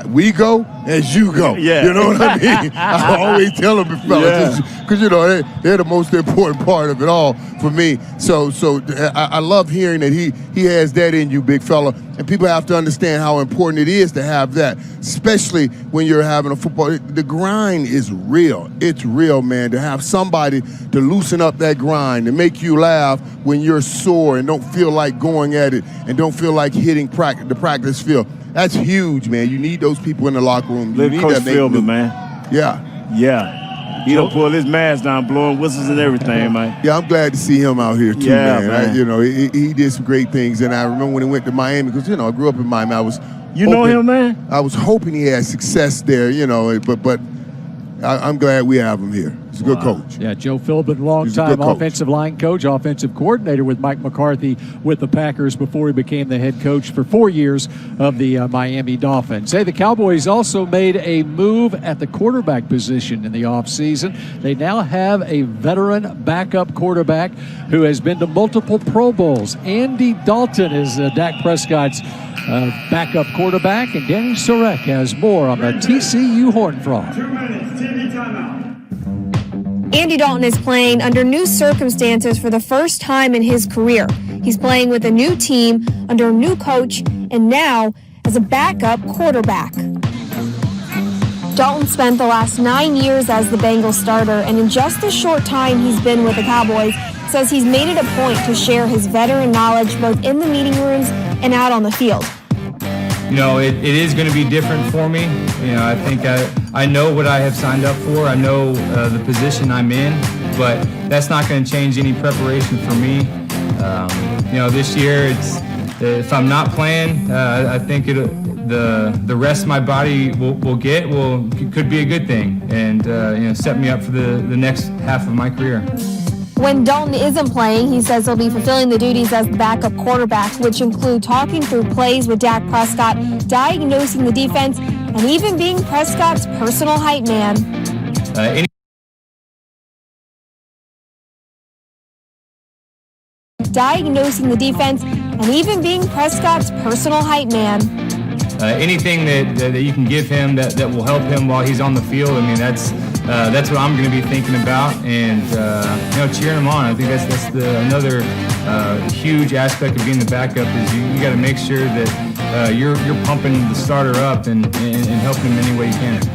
we go as you go. Yeah. You know what I mean? I always tell them, big fella, because, they're the most important part of it all for me. So I love hearing that he has that in you, big fella. And people have to understand how important it is to have that, especially when you're having a football. The grind is real. It's real, man, to have somebody to loosen up that grind and make you laugh when you're sore and don't feel like going at it and don't feel like hitting the practice field. That's huge, man. You need those people in the locker room. You need Coach that Philbin, man. Yeah. He don't pull his mask down, blowing whistles and everything, man. Yeah, I'm glad to see him out here, too, man. He did some great things. And I remember when he went to Miami, because, I grew up in Miami. You know him, man? I was hoping he had success there, but I'm glad we have him here. He's a good coach. Yeah, Joe Philbin, longtime offensive line coach, offensive coordinator with Mike McCarthy with the Packers before he became the head coach for 4 years of the Miami Dolphins. Hey, the Cowboys also made a move at the quarterback position in the offseason. They now have a veteran backup quarterback who has been to multiple Pro Bowls. Andy Dalton is Dak Prescott's backup quarterback, and Danny Sorek has more on the TCU Horned Frog. 2 minutes, TV timeout. Andy Dalton is playing under new circumstances for the first time in his career. He's playing with a new team, under a new coach, and now as a backup quarterback. Dalton spent the last 9 years as the Bengals starter, and in just the short time he's been with the Cowboys, says he's made it a point to share his veteran knowledge both in the meeting rooms and out on the field. It is going to be different for me. I think I know what I have signed up for. I know the position I'm in, but that's not going to change any preparation for me. This year, if I'm not playing, I think the rest of my body could be a good thing and set me up for the next half of my career. When Dalton isn't playing, he says he'll be fulfilling the duties as the backup quarterback, which include talking through plays with Dak Prescott, diagnosing the defense, and even being Prescott's personal hype man. Diagnosing the defense, and even being Prescott's personal hype man. Anything that you can give him that will help him while he's on the field, that's what I'm going to be thinking about, and cheering him on. I think that's another huge aspect of being the backup is you got to make sure that you're pumping the starter up and helping him any way you can.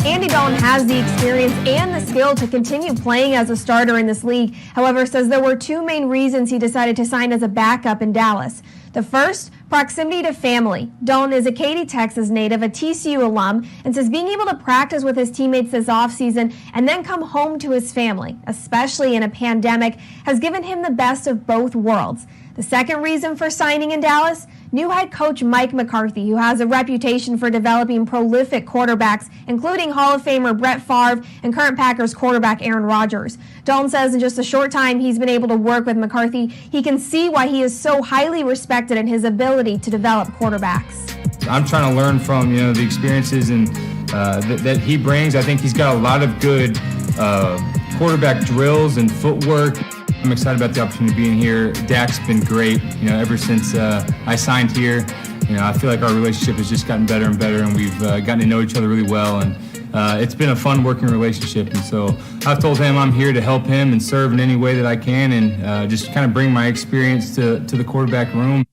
Andy Dalton has the experience and the skill to continue playing as a starter in this league. However, says there were two main reasons he decided to sign as a backup in Dallas. The first, proximity to family. Dalton is a Katy, Texas native, a TCU alum, and says being able to practice with his teammates this offseason and then come home to his family, especially in a pandemic, has given him the best of both worlds. The second reason for signing in Dallas, new head coach Mike McCarthy, who has a reputation for developing prolific quarterbacks, including Hall of Famer Brett Favre and current Packers quarterback Aaron Rodgers. Dalton says in just a short time he's been able to work with McCarthy, he can see why he is so highly respected in his ability to develop quarterbacks. I'm trying to learn from the experiences and that he brings. I think he's got a lot of good quarterback drills and footwork. I'm excited about the opportunity of being here. Dak's been great, ever since I signed here. I feel like our relationship has just gotten better and better, and we've gotten to know each other really well. And it's been a fun working relationship. And so I've told him I'm here to help him and serve in any way that I can, and just kind of bring my experience to the quarterback room.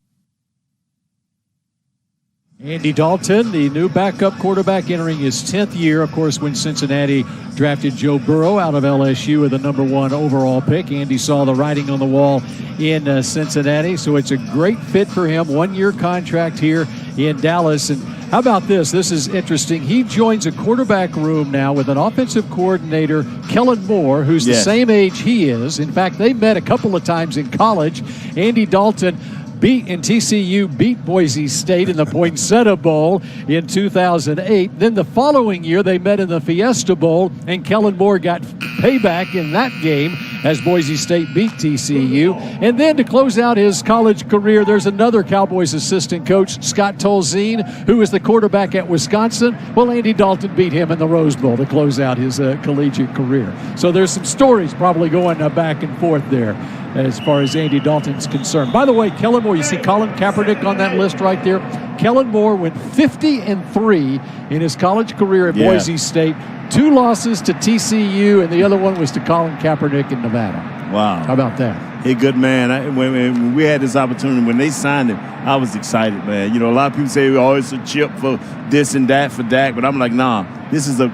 Andy Dalton, the new backup quarterback entering his 10th year. Of course, when Cincinnati drafted Joe Burrow out of LSU with the #1 overall pick, Andy saw the writing on the wall in Cincinnati. So it's a great fit for him. 1-year contract here in Dallas. And how about this? This is interesting. He joins a quarterback room now with an offensive coordinator, Kellen Moore, who's the same age he is. In fact, they met a couple of times in college. Andy Dalton TCU beat Boise State in the Poinsettia Bowl in 2008. Then the following year, they met in the Fiesta Bowl, and Kellen Moore got payback in that game as Boise State beat TCU. And then to close out his college career, there's another Cowboys assistant coach, Scott Tolzien, who is the quarterback at Wisconsin. Well, Andy Dalton beat him in the Rose Bowl to close out his collegiate career. So there's some stories probably going back and forth there as far as Andy Dalton's concerned. By the way, Kellen Moore, you see Colin Kaepernick on that list right there. Kellen Moore went 50-3 in his college career at Boise State. 2 losses to TCU, and the other one was to Colin Kaepernick in Nevada. Wow. How about that? Hey, good man. When we had this opportunity, when they signed him, I was excited, man. You know, a lot of people say, oh, it's a chip for this and that for Dak, but I'm like, nah. This is a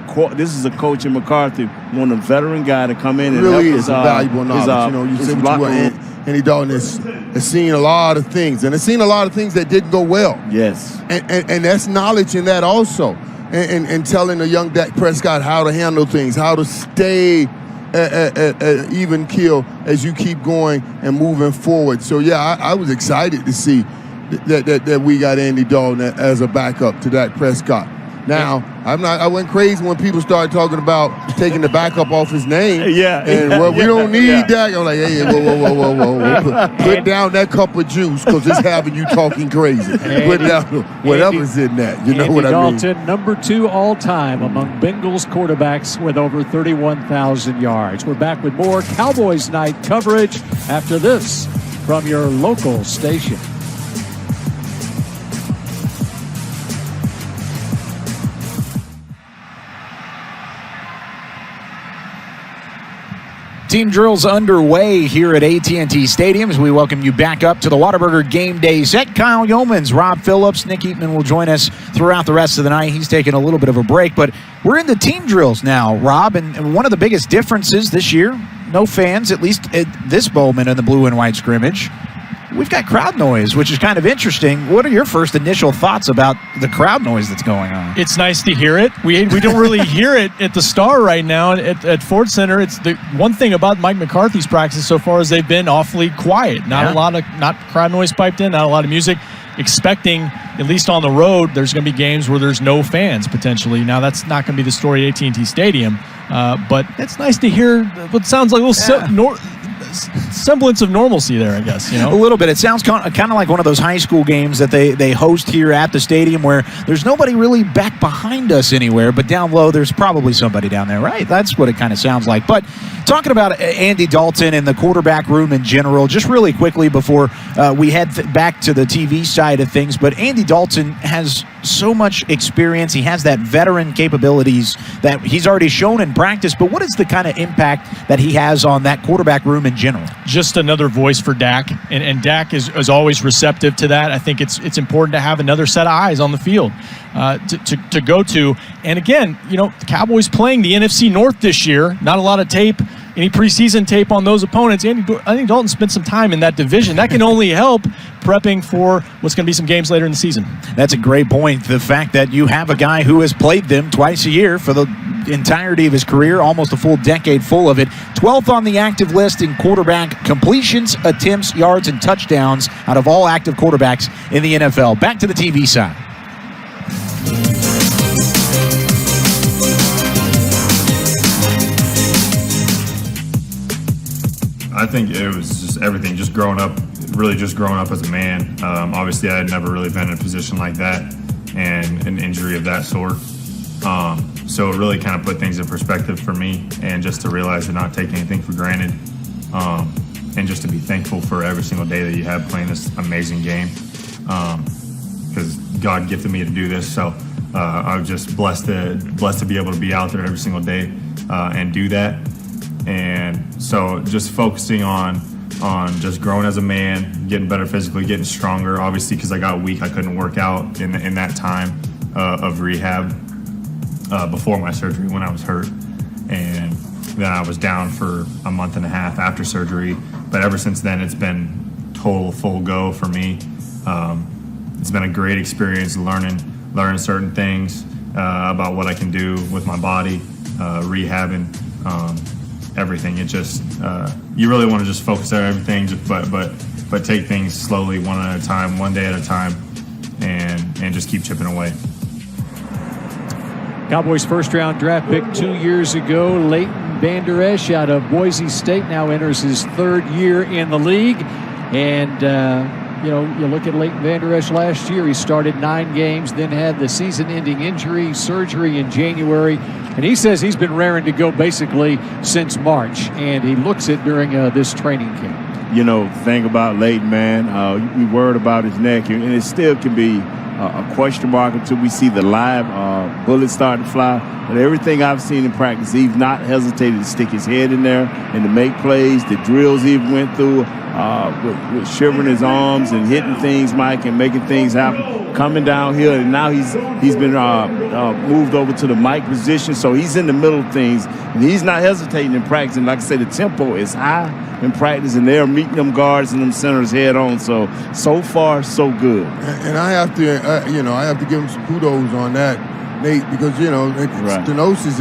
coach in McCarthy, one of the veteran guy to come in and really help is valuable knowledge. You said Andy Dalton has seen a lot of things, and has seen a lot of things that didn't go well. Yes. And that's knowledge in that also. And telling a young Dak Prescott how to handle things, how to stay at even keel as you keep going and moving forward. So, yeah, I was excited to see that we got Andy Dalton as a backup to Dak Prescott. Now, I went crazy when people started talking about taking the backup off his name. And we don't need Dak. I'm like, hey, whoa. Put down that cup of juice because it's having you talking crazy. Put down whatever's in that. You know what I mean? Andy Dalton, number 2 all-time among Bengals quarterbacks with over 31,000 yards. We're back with more Cowboys Night coverage after this from your local station. Team drills underway here at AT&T Stadium as we welcome you back up to the Whataburger Game Day set. Kyle Yeomans, Rob Phillips, Nick Eatman will join us throughout the rest of the night. He's taking a little bit of a break, but we're in the team drills now, Rob, and one of the biggest differences this year, no fans, at least at this moment in the blue and white scrimmage. We've got crowd noise, which is kind of interesting. What are your first initial thoughts about the crowd noise that's going on? It's nice to hear it. We don't really hear it at the Star right now at Ford Center. It's the one thing about Mike McCarthy's practice so far is they've been awfully quiet. Not crowd noise piped in, not a lot of music. Expecting, at least on the road, there's going to be games where there's no fans potentially. Now, that's not going to be the story at AT&T Stadium, but it's nice to hear what sounds like a little semblance of normalcy there, I guess. You know, a little bit. It sounds kind of like one of those high school games that they host here at the stadium where there's nobody really back behind us anywhere, but down low there's probably somebody down there, right? That's what it kind of sounds like. But talking about Andy Dalton and the quarterback room in general, just really quickly before we head back to the TV side of things, but Andy Dalton has so much experience. He has that veteran capabilities that he's already shown in practice, but what is the kind of impact that he has on that quarterback room in general? Just another voice for Dak, and Dak is always receptive to that. I think it's important to have another set of eyes on the field to go to. And again, you know, the Cowboys playing the NFC North this year, not a lot of tape, any preseason tape on those opponents. I think Dalton spent some time in that division. That can only help prepping for what's going to be some games later in the season. That's a great point. The fact that you have a guy who has played them twice a year for the entirety of his career, almost a full decade full of it. 12th on the active list in quarterback completions, attempts, yards, and touchdowns out of all active quarterbacks in the NFL. Back to the TV side. I think it was just everything, just growing up as a man. Obviously, I had never really been in a position like that and an injury of that sort. So it really kind of put things in perspective for me, and just to realize to not take anything for granted, and just to be thankful for every single day that you have playing this amazing game, because God gifted me to do this. So I'm just blessed to be able to be out there every single day and do that. And so just focusing on just growing as a man, getting better physically, getting stronger. Obviously, because I got weak, I couldn't work out in that time of rehab before my surgery when I was hurt. And then I was down for a month and a half after surgery. But ever since then, it's been total full go for me. It's been a great experience learning certain things about what I can do with my body, rehabbing. Everything. It just you really want to just focus on everything, but take things slowly, one at a time, one day at a time, and just keep chipping away. Cowboys first-round draft pick 2 years ago, Leighton Vander Esch out of Boise State now enters his 3rd year in the league. And, you look at Leighton Vander Esch last year. He started 9 games, then had the season-ending injury, surgery in January. And he says he's been raring to go basically since March. And he looks it during this training camp. Thing about Leighton, man, we worried about his neck, and it still can be a question mark until we see the live bullets start to fly. But everything I've seen in practice, he's not hesitated to stick his head in there and to make plays. The drills he went through with shivering his arms and hitting things, Mike, and making things happen. Coming downhill, and now he's been moved over to the Mike position, so he's in the middle of things, and he's not hesitating in practice. And like I said, the tempo is high in practice, and they're meeting them guards and them centers head on. So far, so good. And I have to give him some kudos on that, Nate, because stenosis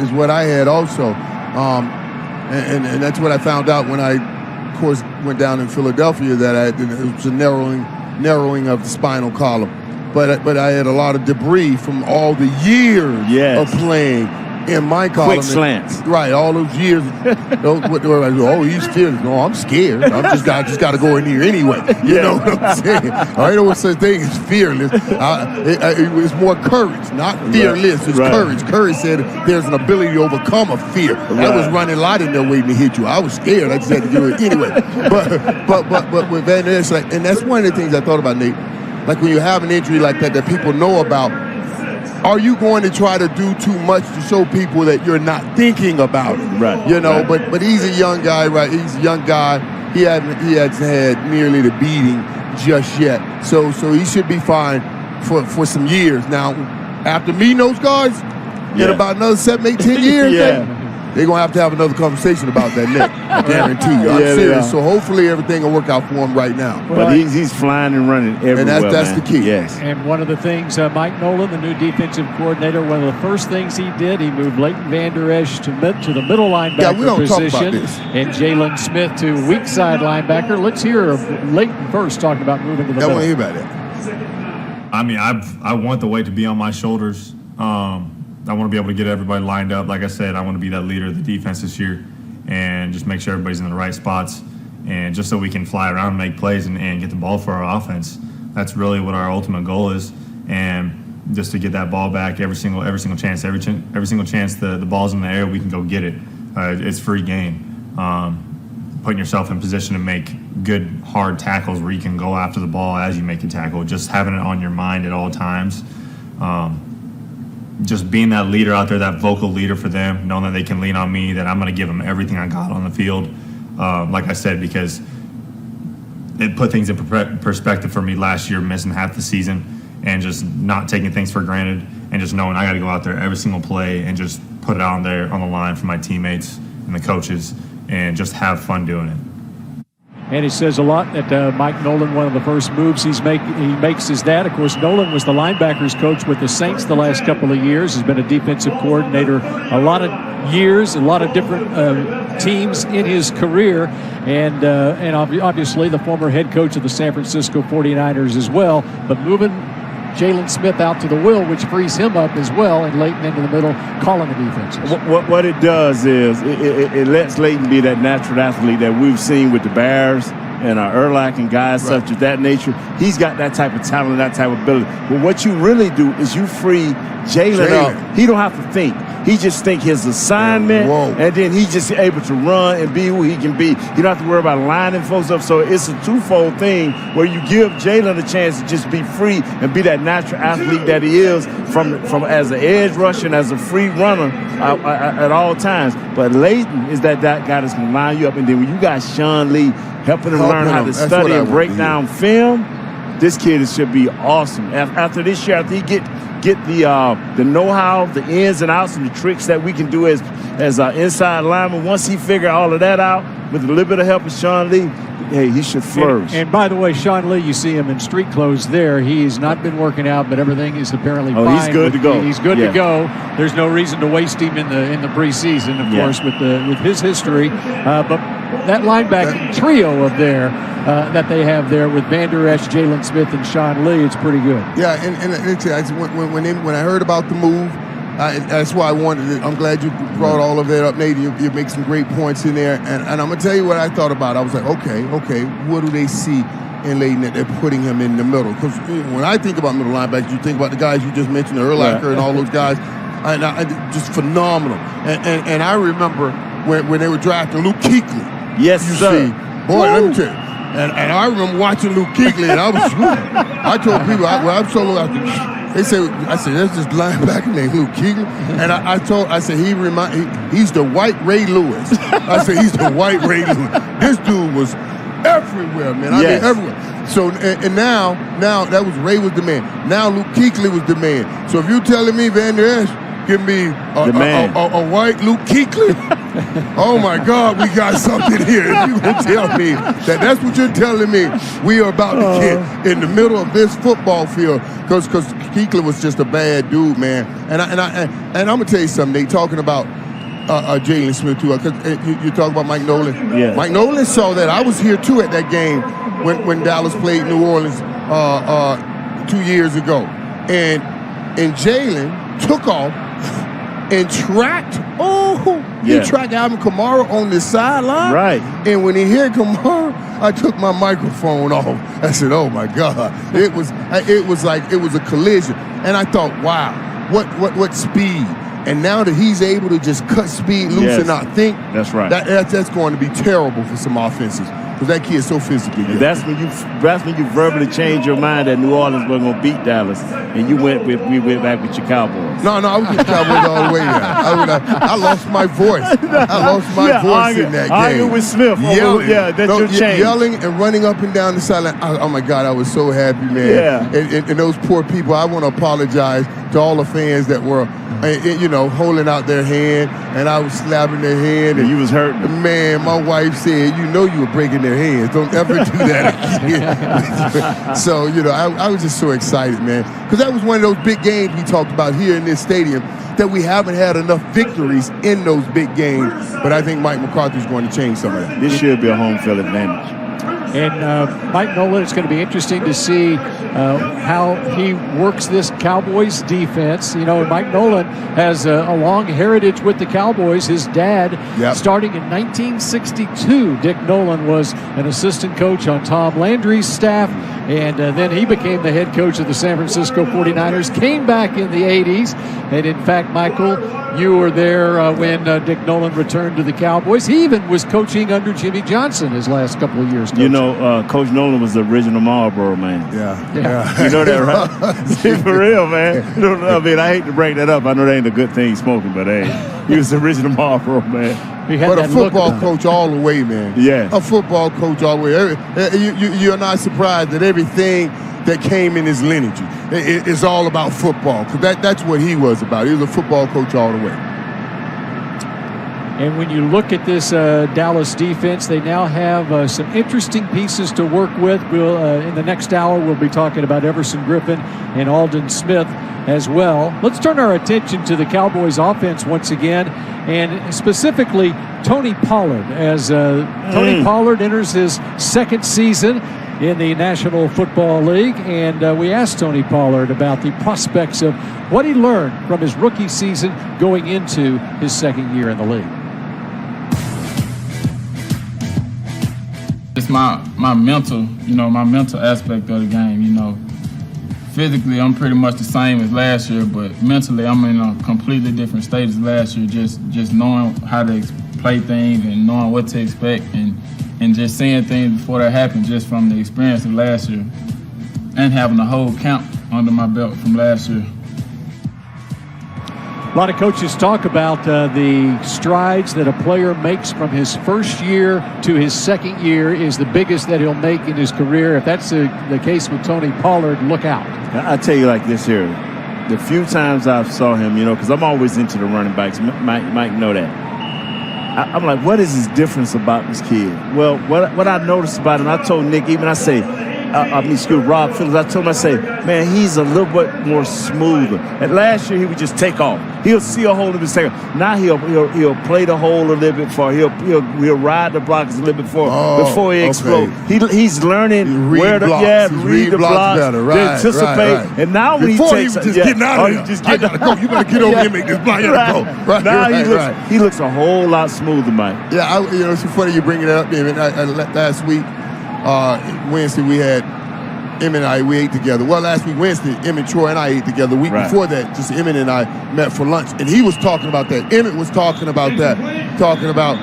is what I had also, and that's what I found out when I, of course, went down in Philadelphia, that it was a narrowing of the spinal column. But I had a lot of debris from all the years of playing in my column. Quick slants. Right, all those years. He's fearless. No, I'm scared. I just got to go in here anyway. You know what I'm saying? I know what such thing as fearless. It was more courage, not fearless. It's courage. Courage said there's an ability to overcome a fear. I was running a lot in there waiting to hit you. I was scared. I just had to do it anyway. But with Van Ness, and that's one of the things I thought about, Nate. Like when you have an injury like that people know about, are you going to try to do too much to show people that you're not thinking about it? Right. But he's a young guy, right? He's a young guy. He hasn't had nearly the beating just yet. So he should be fine for some years. Now, after meeting those guys, in about another 7, 8, 10 years, they're going to have another conversation about that neck. I guarantee you. I'm serious. So hopefully everything will work out for him right now. But he's flying and running everywhere, and that's the key. Yes. And one of the things, Mike Nolan, the new defensive coordinator, one of the first things he did, he moved Leighton Vander Esch to the middle linebacker position and Jalen Smith to weak side linebacker. Let's hear Leighton first talking about moving to the middle. I want to hear about it. I mean, I want the weight to be on my shoulders. I want to be able to get everybody lined up. Like I said, I want to be that leader of the defense this year and just make sure everybody's in the right spots, and just so we can fly around and make plays and get the ball for our offense. That's really what our ultimate goal is, and just to get that ball back every single chance. Every single chance the ball's in the air, we can go get it. It's free game. Putting yourself in position to make good, hard tackles where you can go after the ball as you make a tackle, just having it on your mind at all times. Just being that leader out there, that vocal leader for them, knowing that they can lean on me, that I'm going to give them everything I got on the field. Like I said, because it put things in perspective for me last year, missing half the season and just not taking things for granted, and just knowing I got to go out there every single play and just put it out there on the line for my teammates and the coaches and just have fun doing it. And he says a lot that Mike Nolan, one of the first moves he makes is that. Of course, Nolan was the linebackers coach with the Saints the last couple of years. Has been a defensive coordinator a lot of years, a lot of different teams in his career. And obviously the former head coach of the San Francisco 49ers as well. But moving Jalen Smith out to the will, which frees him up as well, and Leighton into the middle, calling the defenses. What it does is it lets Leighton be that natural athlete that we've seen with the Bears and Erlach and guys such as that nature. He's got that type of talent, that type of ability. But what you really do is you free Jalen up. He don't have to think. He just think his assignment, and then he's just able to run and be who he can be. You don't have to worry about lining folks up. So it's a twofold thing where you give Jalen a chance to just be free and be that natural athlete that he is from as an edge rusher and as a free runner at all times. But Leighton is that guy that's going to line you up. And then when you got Sean Lee helping him learn how to study and break down film, this kid should be awesome. After this year, after he get the know-how, the ins and outs, and the tricks that we can do as inside lineman, once he figure all of that out with a little bit of help of Sean Lee, hey, he should flourish. And by the way, Sean Lee, you see him in street clothes there. He's not been working out, but everything is apparently fine. He's good to go. He's good to go. There's no reason to waste him in the preseason, of course, with his history. But that linebacking trio of there that they have there with Vander Esch, Jalen Smith, and Sean Lee, it's pretty good. Yeah, and when I heard about the move, That's why I wanted it. I'm glad you brought all of that up, Nate. You make some great points in there. And I'm going to tell you what I thought about. I was like, okay, what do they see in Layden that they're putting him in the middle? Because when I think about middle linebackers, you think about the guys you just mentioned, Urlacher and all those guys. Just phenomenal. And I remember when they were drafting Luke Kuechly. Yes, sir. See, boy, let me tell you. And I remember watching Luke Kuechly, and I told people, I'm solo out there. I said, there's this linebacker named Luke Kuechly. And I said, he's the white Ray Lewis. I said, he's the white Ray Lewis. This dude was everywhere, man. I mean, everywhere. So, and now Ray was the man. Now Luke Kuechly was the man. So if you're telling me Van Der Esch give me a white Luke Kuechly, oh my God, we got something here. If you can tell me that's what you're telling me, we are about to get in the middle of this football field, because Kuechly was just a bad dude, man. And I'm gonna tell you something. They talking about Jalen Smith too, because you talk about Mike Nolan. Yeah. Mike Nolan saw that. I was here too at that game when Dallas played New Orleans 2 years ago, and Jalen took off and tracked. He tracked Alvin Kamara on the sideline. Right. And when he hit Kamara, I took my microphone off. I said, "Oh my God!" It was like it was a collision, and I thought, "Wow, what speed!" And now that he's able to just cut speed loose and not think, that's right. That's going to be terrible for some offenses, because that kid's so physically good. That's when you verbally changed your mind that New Orleans was going to beat Dallas, and we went back with your Cowboys. No, I was with the Cowboys all the way there. I lost my voice. I lost my voice in that game. Arguing with Smith. Yelling. That's your change. Yelling and running up and down the sideline. Oh my God, I was so happy, man. Yeah. And those poor people, I want to apologize to all the fans that were, holding out their hand, and I was slapping their hand. And you was hurt. Man, my wife said, you were breaking their hands. Don't ever do that again. So, I was just so excited, man. Because that was one of those big games we talked about here in this stadium, that we haven't had enough victories in those big games. But I think Mike McCarthy's going to change some of that. This should be a home field advantage. And Mike Nolan, it's going to be interesting to see how he works this Cowboys defense. Mike Nolan has a long heritage with the Cowboys. His dad, starting in 1962, Dick Nolan was an assistant coach on Tom Landry's staff, and then he became the head coach of the San Francisco 49ers, came back in the 80s, and in fact, Michael, you were there when Dick Nolan returned to the Cowboys. He even was coaching under Jimmy Johnson his last couple of years. Coach Nolan was the original Marlboro man. Yeah. You know that, right? See, for real, man. I mean, I hate to break that up. I know that ain't a good thing smoking, but hey, he was the original Marlboro man. But a football coach all the way, man. Yeah. A football coach all the way. You're not surprised that everything that came in his lineage is all about football, because that's what he was about. He was a football coach all the way. And when you look at this Dallas defense, they now have some interesting pieces to work with. In the next hour, we'll be talking about Everson Griffin and Aldon Smith as well. Let's turn our attention to the Cowboys offense once again, and specifically Tony Pollard, as Tony Pollard enters his second season in the National Football League, and we asked Tony Pollard about the prospects of what he learned from his rookie season going into his second year in the league. It's my mental, my mental aspect of the game, Physically, I'm pretty much the same as last year, but mentally, I'm in a completely different state as last year, just knowing how to play things and knowing what to expect and just seeing things before they happen, just from the experience of last year and having a whole camp under my belt from last year. A lot of coaches talk about the strides that a player makes from his first year to his second year is the biggest that he'll make in his career. If that's the case with Tony Pollard, look out. I tell you like this here, the few times I saw him, because I'm always into the running backs. Mike know that. I'm like, what is his difference about this kid? Well, what I noticed about him, I told Nick, I say, Rob Phillips, I told him, I say, man, he's a little bit more smoother. And last year, he would just take off. He'll see a hole in his take off. Now he'll play the hole a little bit far. He'll ride the blocks a little bit before he explodes. He's learning where to read the blocks, better, to anticipate. Right. And now when before he takes, he was just getting out of there. I gotta go. You better get over here and make this block. Right. Now he looks a whole lot smoother, Mike. Yeah, it's funny you bring it up, David. Last week, Wednesday, we had Emmett and I, we ate together. Well, last week, Wednesday, Emmett, Troy, and I ate together. The week before that, just Emmett and I met for lunch. And he was talking about that. Emmett was talking about that. Talking about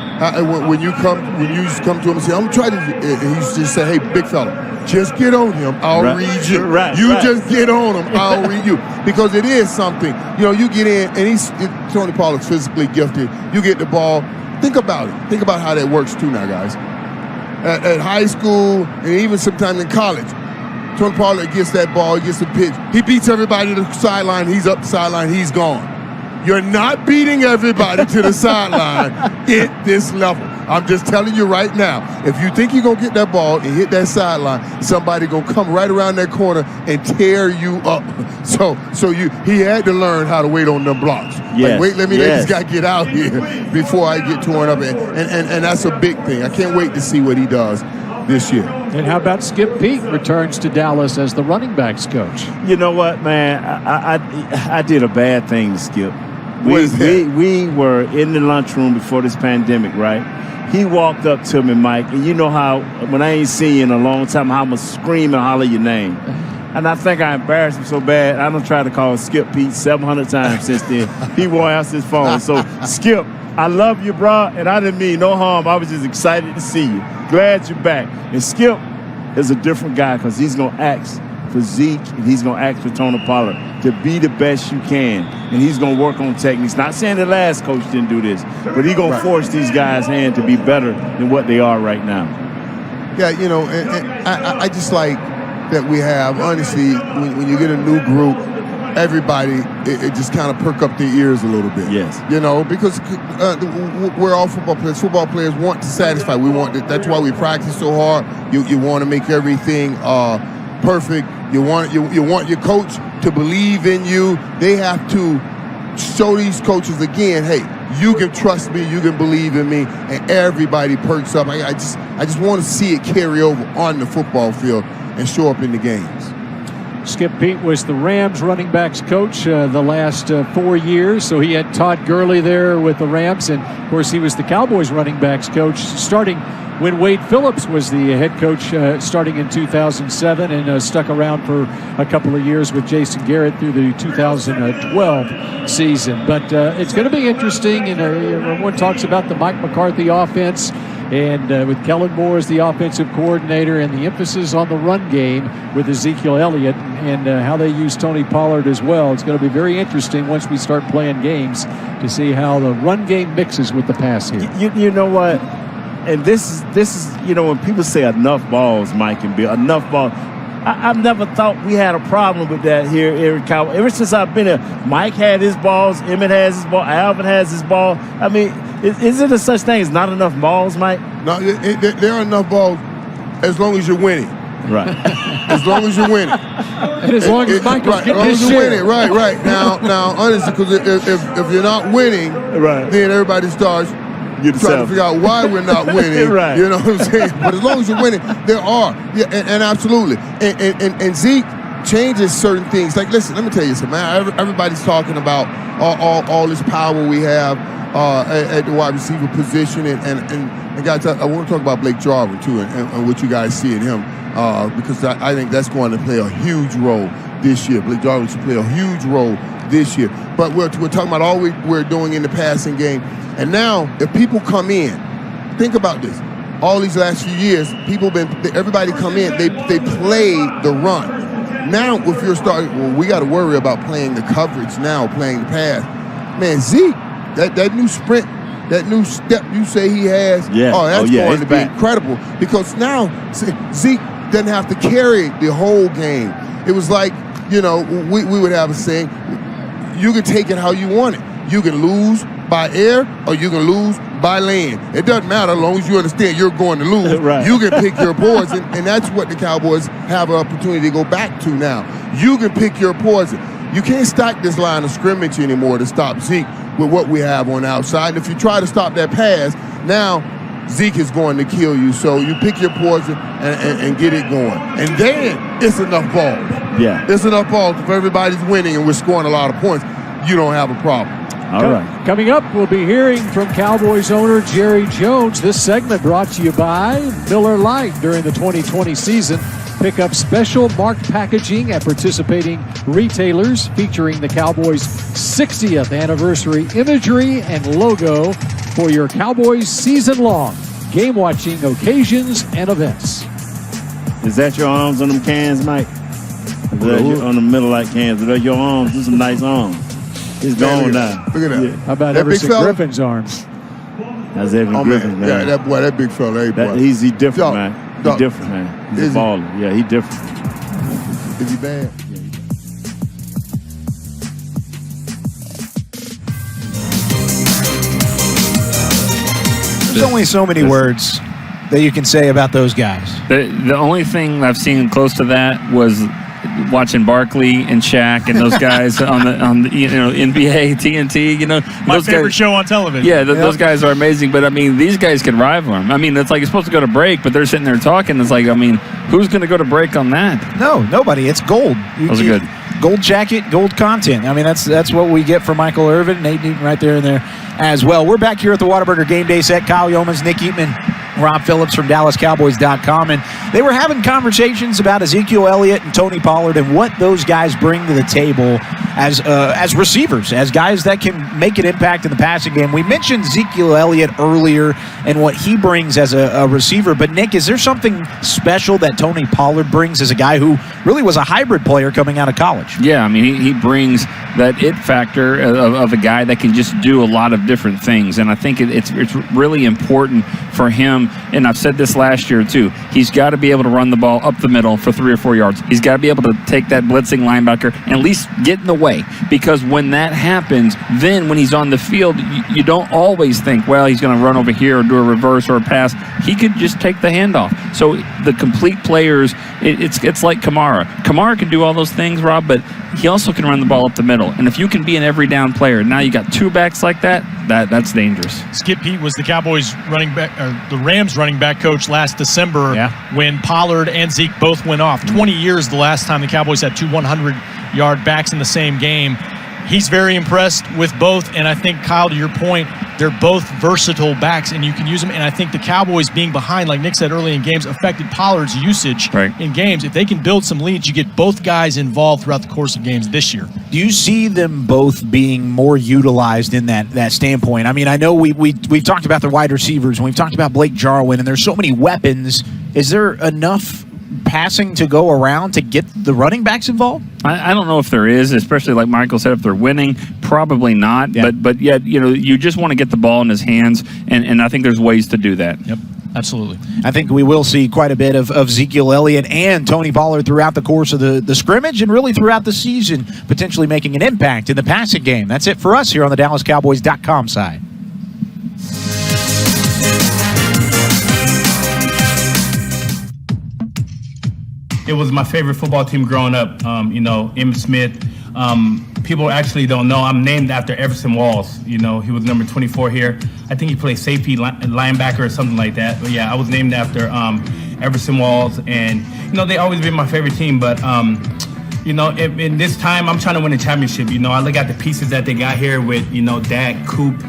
when you come to him and say, I'm trying to, and he just said, hey, big fella, just get on him. I'll read you. Just get on him. I'll read you. Because it is something. You get in, and Tony Pollard's physically gifted. You get the ball. Think about it. Think about how that works too now, guys. At high school and even sometimes in college, Tony Pollard gets that ball, he gets the pitch. He beats everybody to the sideline. He's up the sideline. He's gone. You're not beating everybody to the sideline at this level. I'm just telling you right now, if you think you're going to get that ball and hit that sideline, somebody going to come right around that corner and tear you up. So he had to learn how to wait on them blocks. Yes. Like, let this guy get out here before I get torn up. And that's a big thing. I can't wait to see what he does this year. And how about Skip Peete returns to Dallas as the running backs coach? You know what, man? I did a bad thing to Skip. We were in the lunchroom before this pandemic, right? He walked up to me, Mike, and you know how when I ain't seen you in a long time, how I'm going to scream and holler your name. And I think I embarrassed him so bad, I done tried to call Skip Peete 700 times since then. He won't answer his phone. So, Skip, I love you, bro, and I didn't mean no harm. I was just excited to see you. Glad you're back. And Skip is a different guy because he's going to ask for Zeke and he's going to ask for Tony Pollard to be the best you can. And he's going to work on techniques. Not saying the last coach didn't do this, but he's going to force these guys' hand to be better than what they are right now. Yeah, and I just like that we have, honestly, when you get a new group, everybody, it just kind of perk up their ears a little bit. Yes. Because we're all football players. Football players want to satisfy. That's why we practice so hard. You want to make everything perfect. You want your coach to believe in you. They have to show these coaches again, hey, you can trust me, you can believe in me, and everybody perks up. I just want to see it carry over on the football field and show up in the games. Skip Peete was the Rams running backs coach the last 4 years, so he had Todd Gurley there with the Rams, and of course he was the Cowboys running backs coach starting when Wade Phillips was the head coach starting in 2007 and stuck around for a couple of years with Jason Garrett through the 2012 season. But it's going to be interesting, and everyone talks about the Mike McCarthy offense, and with Kellen Moore as the offensive coordinator and the emphasis on the run game with Ezekiel Elliott and how they use Tony Pollard as well. It's going to be very interesting once we start playing games to see how the run game mixes with the pass here. You know what? And this is when people say enough balls, Mike and Bill, enough balls. I've never thought we had a problem with that here in Cowboys. Ever since I've been here, Mike had his balls, Emmett has his ball, Alvin has his ball. I mean, is it a such thing as not enough balls, Mike? No, there are enough balls as long as you're winning. Right. As long as you're winning. And as long as Michael's right, getting as long his as you're share. winning. Right. Now, honestly, because if you're not winning, then everybody starts trying to figure out why we're not winning. Right. You know what I'm saying? But as long as you're winning, there are. Yeah, and absolutely. And Zeke changes certain things. Like, listen, let me tell you something, man. Everybody's talking about all this power we have at the wide receiver position. And guys, I want to talk about Blake Jarwin, too, and what you guys see in him. Because I think that's going to play a huge role this year. Blake Jarwin should play a huge role this year. But we're talking about all we're doing in the passing game. And now, if people come in, think about this. All these last few years, everybody come in, they play the run. Now, if you're starting, we got to worry about playing the coverage now, playing the pass. Man, Zeke, that new sprint, that new step you say he has, that's going to be incredible. Because now, Zeke doesn't have to carry the whole game. It was like, we would have a saying, you can take it how you want it. You can lose by air or you can lose by land. It doesn't matter as long as you understand you're going to lose. Right. You can pick your poison, and that's what the Cowboys have an opportunity to go back to now. You can pick your poison. You can't stack this line of scrimmage anymore to stop Zeke with what we have on the outside. And if you try to stop that pass, now Zeke is going to kill you. So you pick your poison and get it going. And then it's enough balls. Yeah. It's enough balls. If everybody's winning and we're scoring a lot of points, you don't have a problem. All right. Coming up, we'll be hearing from Cowboys owner Jerry Jones. This segment brought to you by Miller Lite. During the 2020 season, pick up special marked packaging at participating retailers featuring the Cowboys' 60th anniversary imagery and logo for your Cowboys season-long game-watching occasions and events. Is that your arms on them cans, Mike? Is that on the Miller Lite cans? Are that your arms? Those are some nice arms. It's gone now. Look at that. Yeah. How about That big Everson fella? Griffin's arms? That's Evan Griffin, man. Yeah, that boy, that big fella, hey, boy. He's different, Dog, man. dog. He's different, man. He's Is a he? baller. Yeah, he's different. Is he bad? There's only so many words that you can say about those guys. The only thing I've seen close to that was watching Barkley and Shaq and those guys on the NBA, TNT. My those favorite guys, show on television. Yeah, those guys are amazing. But I mean, these guys can rival them. I mean, it's like you're supposed to go to break, but they're sitting there talking. It's like, I mean, who's going to go to break on that? No, nobody. It's gold. Those are good. Gold jacket, gold content. I mean, that's what we get from Michael Irvin, Nate Newton right there and there as well. We're back here at the Whataburger Game Day set. Kyle Yeomans, Nick Eatman, Rob Phillips from DallasCowboys.com. And they were having conversations about Ezekiel Elliott and Tony Pollard and what those guys bring to the table as receivers, as guys that can make an impact in the passing game. We mentioned Ezekiel Elliott earlier and what he brings as a receiver. But, Nick, is there something special that Tony Pollard brings as a guy who really was a hybrid player coming out of college? Yeah, I mean, he brings that it factor of a guy that can just do a lot of different things. And I think it's really important for him, and I've said this last year too, he's got to be able to run the ball up the middle for 3 or 4 yards. He's got to be able to take that blitzing linebacker and at least get in the way. Because when that happens, then when he's on the field, you don't always think, well, he's going to run over here or do a reverse or a pass. He could just take the handoff. So the complete players, it's like Kamara. Kamara can do all those things, Rob, but he also can run the ball up the middle. And if you can be an every down player, now you got 2 backs like that's dangerous. Skip Pete was the Cowboys running back, or the Rams running back coach last December when Pollard and Zeke both went off. 20 years the last time the Cowboys had 2 100-yard backs in the same game. He's very impressed with both, and I think, Kyle, to your point, they're both versatile backs, and you can use them. And I think the Cowboys being behind, like Nick said early in games, affected Pollard's usage in games. If they can build some leads, you get both guys involved throughout the course of games this year. Do you see them both being more utilized in that standpoint? I mean, I know we've talked about the wide receivers, and we've talked about Blake Jarwin, and there's so many weapons. Is there enough passing to go around to get the running backs involved? I don't know if there is, especially like Michael said, if they're winning, probably not. Yeah. But yet, you just want to get the ball in his hands, and I think there's ways to do that. Yep, absolutely. I think we will see quite a bit of Ezekiel Elliott and Tony Pollard throughout the course of the scrimmage and really throughout the season, potentially making an impact in the passing game. That's it for us here on the DallasCowboys.com side. It was my favorite football team growing up. Emmitt Smith. People actually don't know I'm named after Everson Walls. He was number 24 here. I think he played safety, linebacker, or something like that. But yeah, I was named after Everson Walls, and they always been my favorite team. But in this time, I'm trying to win a championship. I look at the pieces that they got here with Dak, Coop,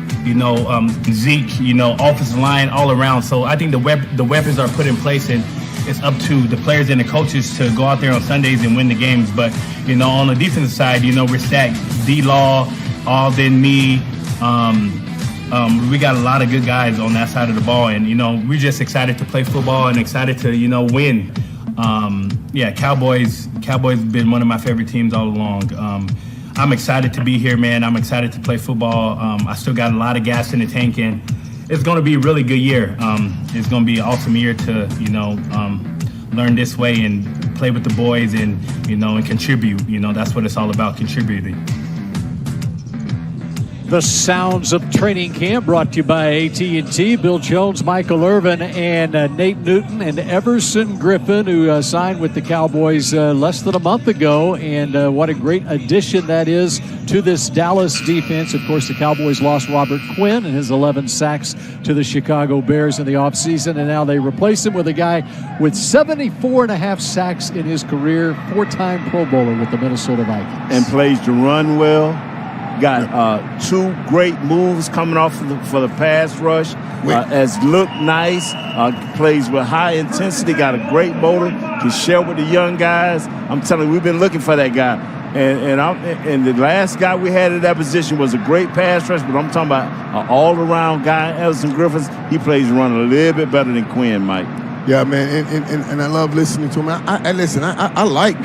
Zeke, offensive line all around. So I think the weapons are put in place, and it's up to the players and the coaches to go out there on Sundays and win the games. But, on the defensive side, we're stacked. D-Law, Alden, me. We got a lot of good guys on that side of the ball. And, we're just excited to play football and excited to, win. Cowboys been one of my favorite teams all along. I'm excited to be here, man. I'm excited to play football. I still got a lot of gas in the tank, and it's going to be a really good year. It's going to be an awesome year to, learn this way and play with the boys and, and contribute. That's what it's all about, contributing. The sounds of training camp brought to you by AT&T. Bill Jones, Michael Irvin, and Nate Newton, and Everson Griffin, who signed with the Cowboys less than a month ago. And what a great addition that is to this Dallas defense. Of course, the Cowboys lost Robert Quinn and his 11 sacks to the Chicago Bears in the offseason. And now they replace him with a guy with 74.5 sacks in his career, 4-time Pro Bowler with the Minnesota Vikings. And plays to run well. Got 2 great moves coming off for the pass rush. Has looked nice. Plays with high intensity. Got a great motor. Can share with the young guys. I'm telling you, we've been looking for that guy. And the last guy we had at that position was a great pass rush, but I'm talking about an all-around guy, Everson Griffin. He plays and run a little bit better than Quinn, Mike. Yeah, man, and I love listening to him. I like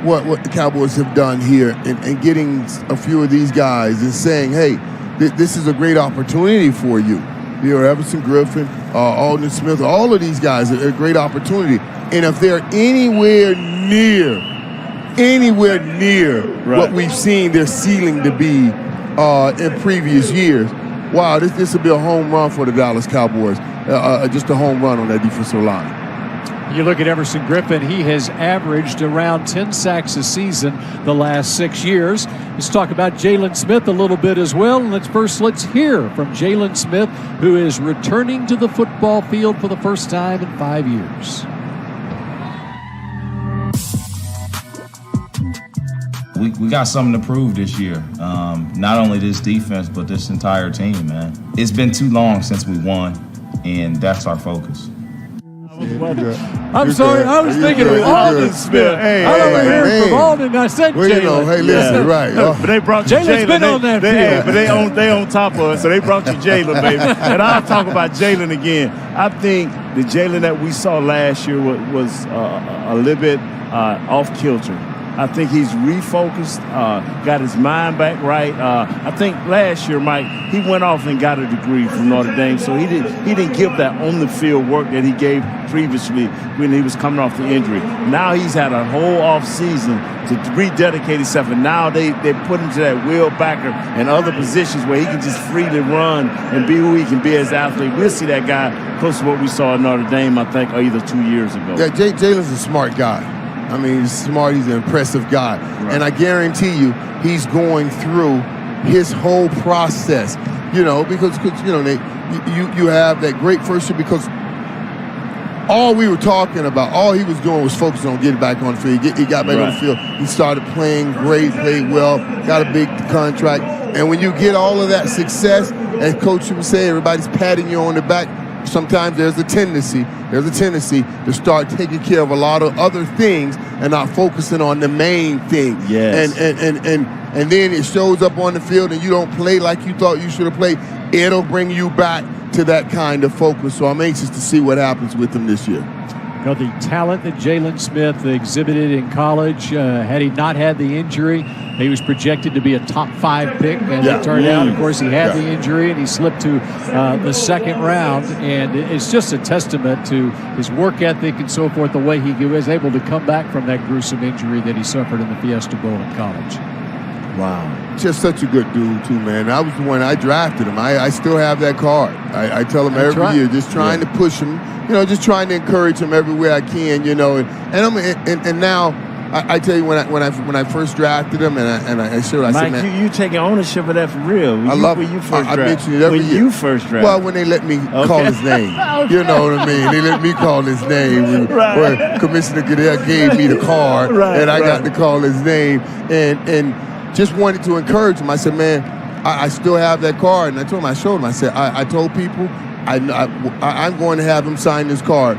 what the Cowboys have done here and getting a few of these guys and saying, hey, this is a great opportunity for you. You know, Everson Griffin, Alden Smith, all of these guys are a great opportunity. And if they're anywhere near what we've seen their ceiling to be in previous years, wow, this will be a home run for the Dallas Cowboys. Just a home run on that defensive line. You look at Everson Griffin, he has averaged around 10 sacks a season the last 6 years. Let's talk about Jalen Smith a little bit as well. And let's hear from Jalen Smith, who is returning to the football field for the first time in 5 years. We got something to prove this year. Not only this defense, but this entire team, man. It's been too long since we won, and that's our focus. I'm sorry, I was thinking of Alden Smith. Hey, I don't hear from Alden. I said well, Jalen. You know, hey, listen, right. But they brought you Jalen's been on that field. But they on top of us, so they brought you Jalen, baby. And I'll talk about Jalen again. I think the Jalen that we saw last year was a little bit off kilter. I think he's refocused, got his mind back right. I think last year, Mike, he went off and got a degree from Notre Dame, so he didn't give that on-the-field work that he gave previously when he was coming off the injury. Now he's had a whole off-season to rededicate himself, and now they put him to that wheel backer and other positions where he can just freely run and be who he can be as an athlete. We'll see that guy close to what we saw at Notre Dame, I think, either 2 years ago. Yeah, Jalen's a smart guy. I mean, he's smart. He's an impressive guy. Right. And I guarantee you he's going through his whole process, you know, because you know, you have that great first year because all we were talking about, all he was doing was focusing on getting back on the field. He got back on the field. He started playing great, played well, got a big contract. And when you get all of that success, as Coach would say, everybody's patting you on the back. Sometimes there's a tendency to start taking care of a lot of other things and not focusing on the main thing. Yes. And then it shows up on the field and you don't play like you thought you should have played. It'll bring you back to that kind of focus. So I'm anxious to see what happens with him this year. You know, the talent that Jalen Smith exhibited in college, had he not had the injury, he was projected to be a top 5 pick, and it turned out, of course, he had the injury, and he slipped to the second round. And it's just a testament to his work ethic and so forth, the way he was able to come back from that gruesome injury that he suffered in the Fiesta Bowl in college. Wow. Just such a good dude, too, man. I was the one, I drafted him. I still have that card. I tell him every year, just trying to push him, you know, just trying to encourage him everywhere I can, you know. And now, I tell you, when I first drafted him, and I showed, I said, Mike, man, you taking ownership of that for real. I love when you first I mention it every year. When you first drafted. Well, when they let me call his name. You know what I mean? They let me call his name. Where Commissioner Goodell gave me the card, and I got to call his name. And just wanted to encourage him. I said, man, I still have that card. And I told him, I showed him. I said, I told people I'm going to have him sign this card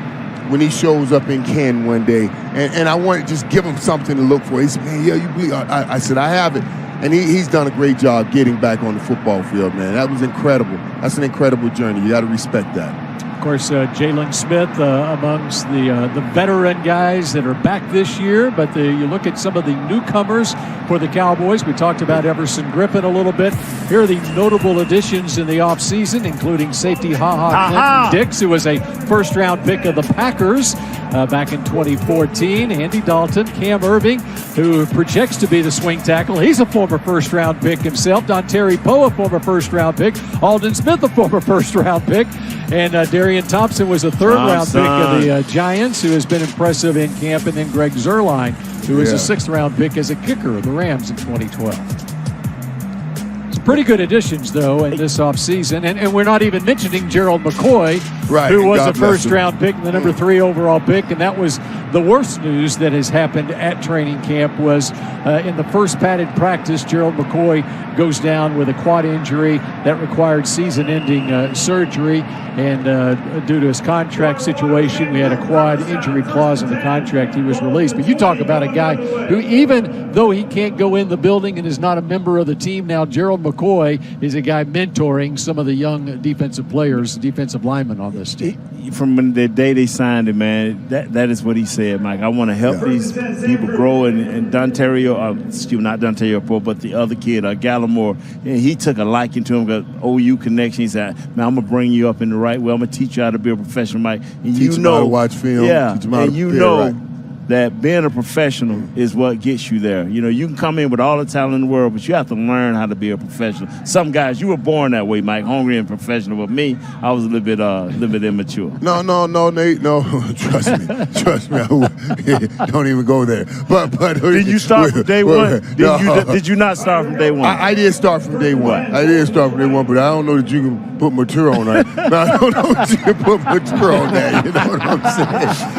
when he shows up in Canton one day. And I want to just give him something to look for. He said, man, yeah, you believe? I said, I have it. And he's done a great job getting back on the football field, man. That was incredible. That's an incredible journey. You got to respect that. Of course, Jalen Smith amongst the veteran guys that are back this year. But you look at some of the newcomers for the Cowboys. We talked about Everson Griffin a little bit. Here are the notable additions in the offseason, including safety Clinton Dix, who was a first-round pick of the Packers back in 2014. Andy Dalton, Cam Irving, who projects to be the swing tackle. He's a former first-round pick himself. Dontari Poe, a former first-round pick. Alden Smith, a former first-round pick. And Darian Thompson was a third-round pick of the Giants, who has been impressive in camp. And then Greg Zuerlein, who was a sixth-round pick as a kicker of the Rams in 2012. Pretty good additions, though, in this offseason. And we're not even mentioning Gerald McCoy, who was a first-round pick and the number 3 overall pick. And that was the worst news that has happened at training camp was in the first padded practice, Gerald McCoy goes down with a quad injury that required season-ending surgery. And due to his contract situation, we had a quad injury clause in the contract. He was released. But you talk about a guy who, even though he can't go in the building and is not a member of the team now, Gerald McCoy is a guy mentoring some of the young defensive players, defensive linemen on this team. From the day they signed him, man, that is what he said, Mike. I want to help these people grow. And not Dontario Poe, but the other kid, Gallimore, and he took a liking to him, got OU connection. He said, man, I'm going to bring you up in the right way. I'm going to teach you how to be a professional, Mike. And teach him how to watch film. Yeah, teach him how and to you prepare, know right. that being a professional is what gets you there. You know, you can come in with all the talent in the world, but you have to learn how to be a professional. Some guys, you were born that way, Mike, hungry and professional. But me, I was a little bit immature. No, Nate, no. Trust me. Don't even go there. But did you start from day one? Did you not start from day one? I did start from day one. I did start from day one, but I don't know that you can put mature on that. No, I don't know that you can put mature on that. You know what I'm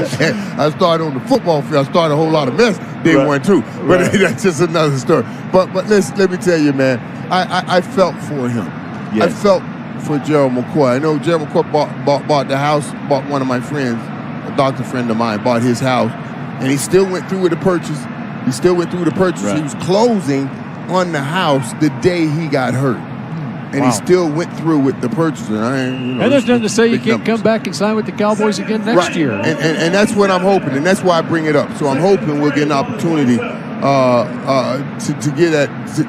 saying? I started on the football field. I started a whole lot of mess day one too. But that's just another story. But let me tell you, man, I felt for him. Yes. I felt for Gerald McCoy. I know Gerald McCoy bought the house, bought one of my friends, a doctor friend of mine, bought his house, and he still went through with the purchase. Right. He was closing on the house the day he got hurt. And he still went through with the purchase. And there's nothing to say you can't come back and sign with the Cowboys again next year. And that's what I'm hoping, and that's why I bring it up. So I'm hoping we'll get an opportunity to get that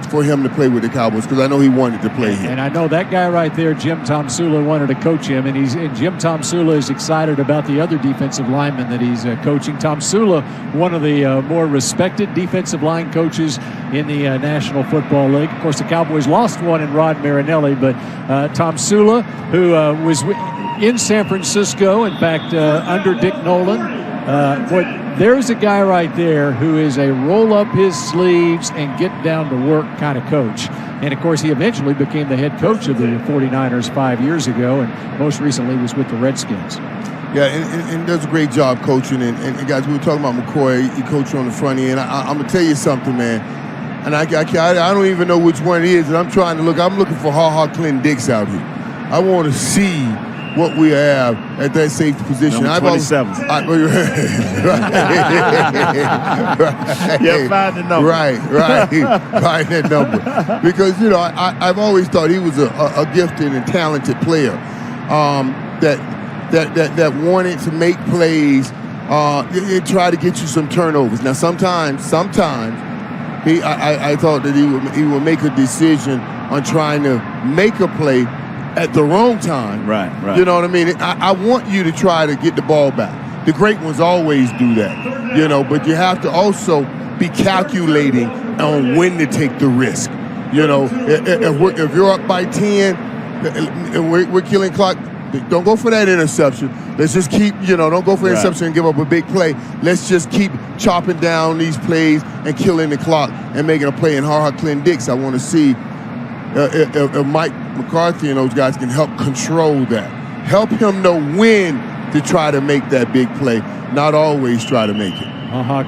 for him to play with the Cowboys, because I know he wanted to play here. And I know that guy right there, Jim Tomsula, wanted to coach him, and Jim Tomsula is excited about the other defensive lineman that he's coaching. Tomsula, one of the more respected defensive line coaches in the National Football League. Of course, the Cowboys lost one in Rod Marinelli, but Tomsula, who was in San Francisco, in fact, under Dick Nolan, there's a guy right there who is a roll up his sleeves and get down to work kind of coach. And, of course, he eventually became the head coach of the 49ers 5 years ago, and most recently was with the Redskins. Yeah, and does a great job coaching. And guys, we were talking about McCoy. He coached on the front end. I'm going to tell you something, man. And I don't even know which one it is. And I'm looking for Clinton Dix out here. I want to see what we have at that safety position. Number 27. Yeah, find the number. Right. Find that number. Because, I've always thought he was a gifted and talented player that wanted to make plays and try to get you some turnovers. Now, sometimes I thought that he would make a decision on trying to make a play at the wrong time. Right. You know what I mean? I want you to try to get the ball back. The great ones always do that, but you have to also be calculating on when to take the risk. If you're up by 10 and we're killing clock, don't go for that interception. Let's just keep, don't go for the interception and give up a big play. Let's just keep chopping down these plays and killing the clock and making a play. And Clinton Dix, I want to see if Mike McCarthy and those guys can help control that. Help him know when to try to make that big play, not always try to make it.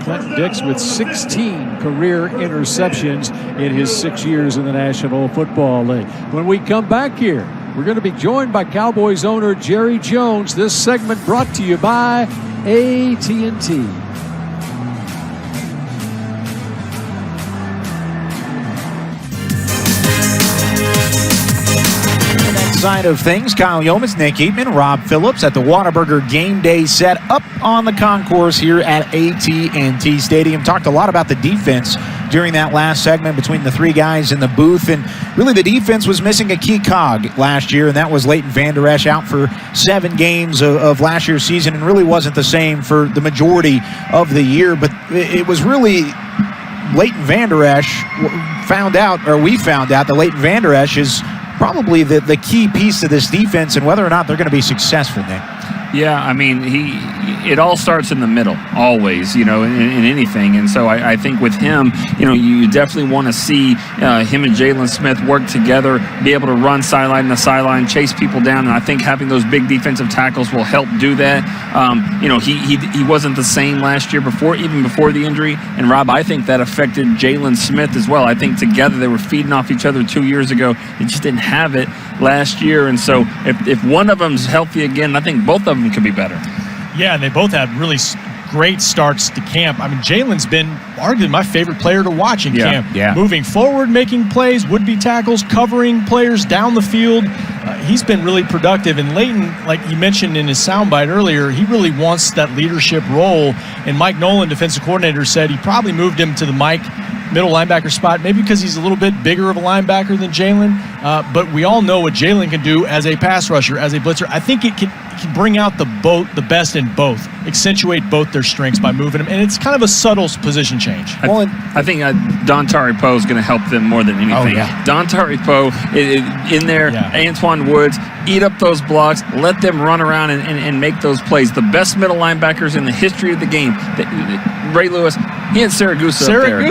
Clinton Dix with 16 career interceptions in his 6 years in the National Football League. When we come back here, we're going to be joined by Cowboys owner Jerry Jones. This segment brought to you by AT&T. side of things, Kyle Yeomans, Nick Eatman, Rob Phillips at the Whataburger Game Day set up on the concourse here at AT&T Stadium. Talked a lot about the defense during that last segment between the three guys in the booth, and really the defense was missing a key cog last year, and that was Leighton Vander Esch, out for 7 games of last year's season, and really wasn't the same for the majority of the year. But it was really Leighton Vander Esch we found out that Leighton Vander Esch is probably the key piece to this defense and whether or not they're going to be successful, Nick. Yeah, I mean, it all starts in the middle, always, in anything. And so I think with him, you definitely want to see him and Jalen Smith work together, be able to run sideline to sideline, chase people down. And I think having those big defensive tackles will help do that. He wasn't the same last year even before the injury. And Rob, I think that affected Jalen Smith as well. I think together they were feeding off each other 2 years ago. They just didn't have it last year. And so if one of them's healthy again, I think both of them could be better. Yeah, and they both had really great starts to camp. I mean, Jalen's been arguably my favorite player to watch in camp. Yeah. Moving forward, making plays, would-be tackles, covering players down the field. He's been really productive. And Leighton, like you mentioned in his soundbite earlier, he really wants that leadership role. And Mike Nolan, defensive coordinator, said he probably moved him to the middle linebacker spot, maybe because he's a little bit bigger of a linebacker than Jalen. But we all know what Jalen can do as a pass rusher, as a blitzer. I think it can bring out the best in both, accentuate both their strengths by moving them, and it's kind of a subtle position change. I think Dontari Poe is going to help them more than anything. Oh, yeah. Dontari Poe in there, Antoine Woods, eat up those blocks, let them run around and make those plays. The best middle linebackers in the history of the game. Ray Lewis, he had Saragusa up there.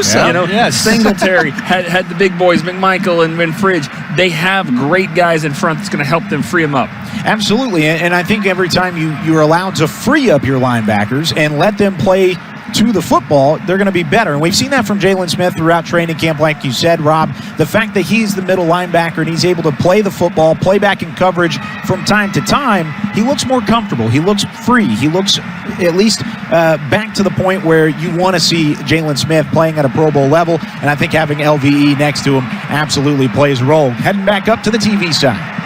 Yes. Singletary had the big boys, McMichael and Fridge. They have great guys in front that's going to help them free them up. Absolutely, and I think every time you're allowed to free up your linebackers and let them play to the football, they're going to be better. And we've seen that from Jalen Smith throughout training camp, like you said, Rob. The fact that he's the middle linebacker and he's able to play the football, play back in coverage from time to time, he looks more comfortable. He looks free. He looks at least back to the point where you want to see Jalen Smith playing at a Pro Bowl level. And I think having LVE next to him absolutely plays a role. Heading back up to the TV side.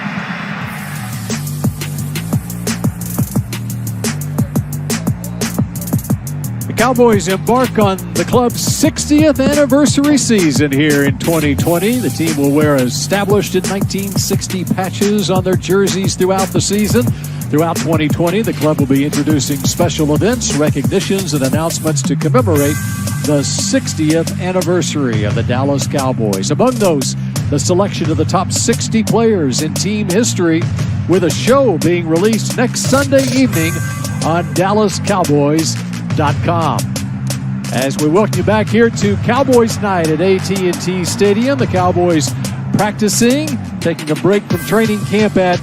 Cowboys embark on the club's 60th anniversary season here in 2020. The team will wear established in 1960 patches on their jerseys throughout the season. Throughout 2020, the club will be introducing special events, recognitions, and announcements to commemorate the 60th anniversary of the Dallas Cowboys. Among those, the selection of the top 60 players in team history, with a show being released next Sunday evening on DallasCowboys.com. As we welcome you back here to Cowboys Night at AT&T Stadium, the Cowboys practicing, taking a break from training camp at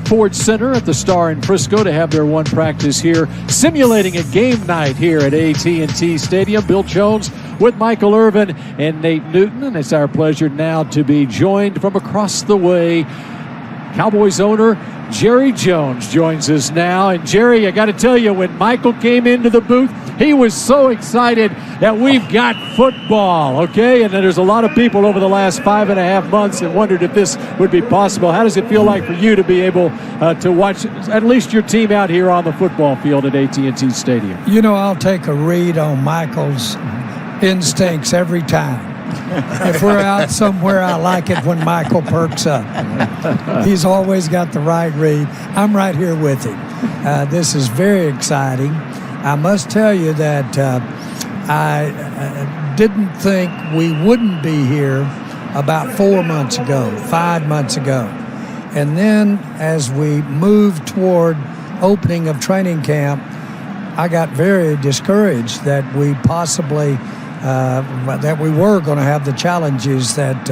Ford Center at the Star in Frisco to have their one practice here, simulating a game night here at AT&T Stadium. Bill Jones with Michael Irvin and Nate Newton, and it's our pleasure now to be joined from across the way. Cowboys owner Jerry Jones joins us now. And Jerry, I got to tell you, when Michael came into the booth, he was so excited that we've got football, okay? And there's a lot of people over the last 5.5 months that wondered if this would be possible. How does it feel like for you to be able to watch at least your team out here on the football field at AT&T Stadium? I'll take a read on Michael's instincts every time. If we're out somewhere, I like it when Michael perks up. He's always got the right read. I'm right here with him. This is very exciting. I must tell you that I didn't think we wouldn't be here about 5 months ago. And then as we moved toward opening of training camp, I got very discouraged that we possibly that we were going to have the challenges that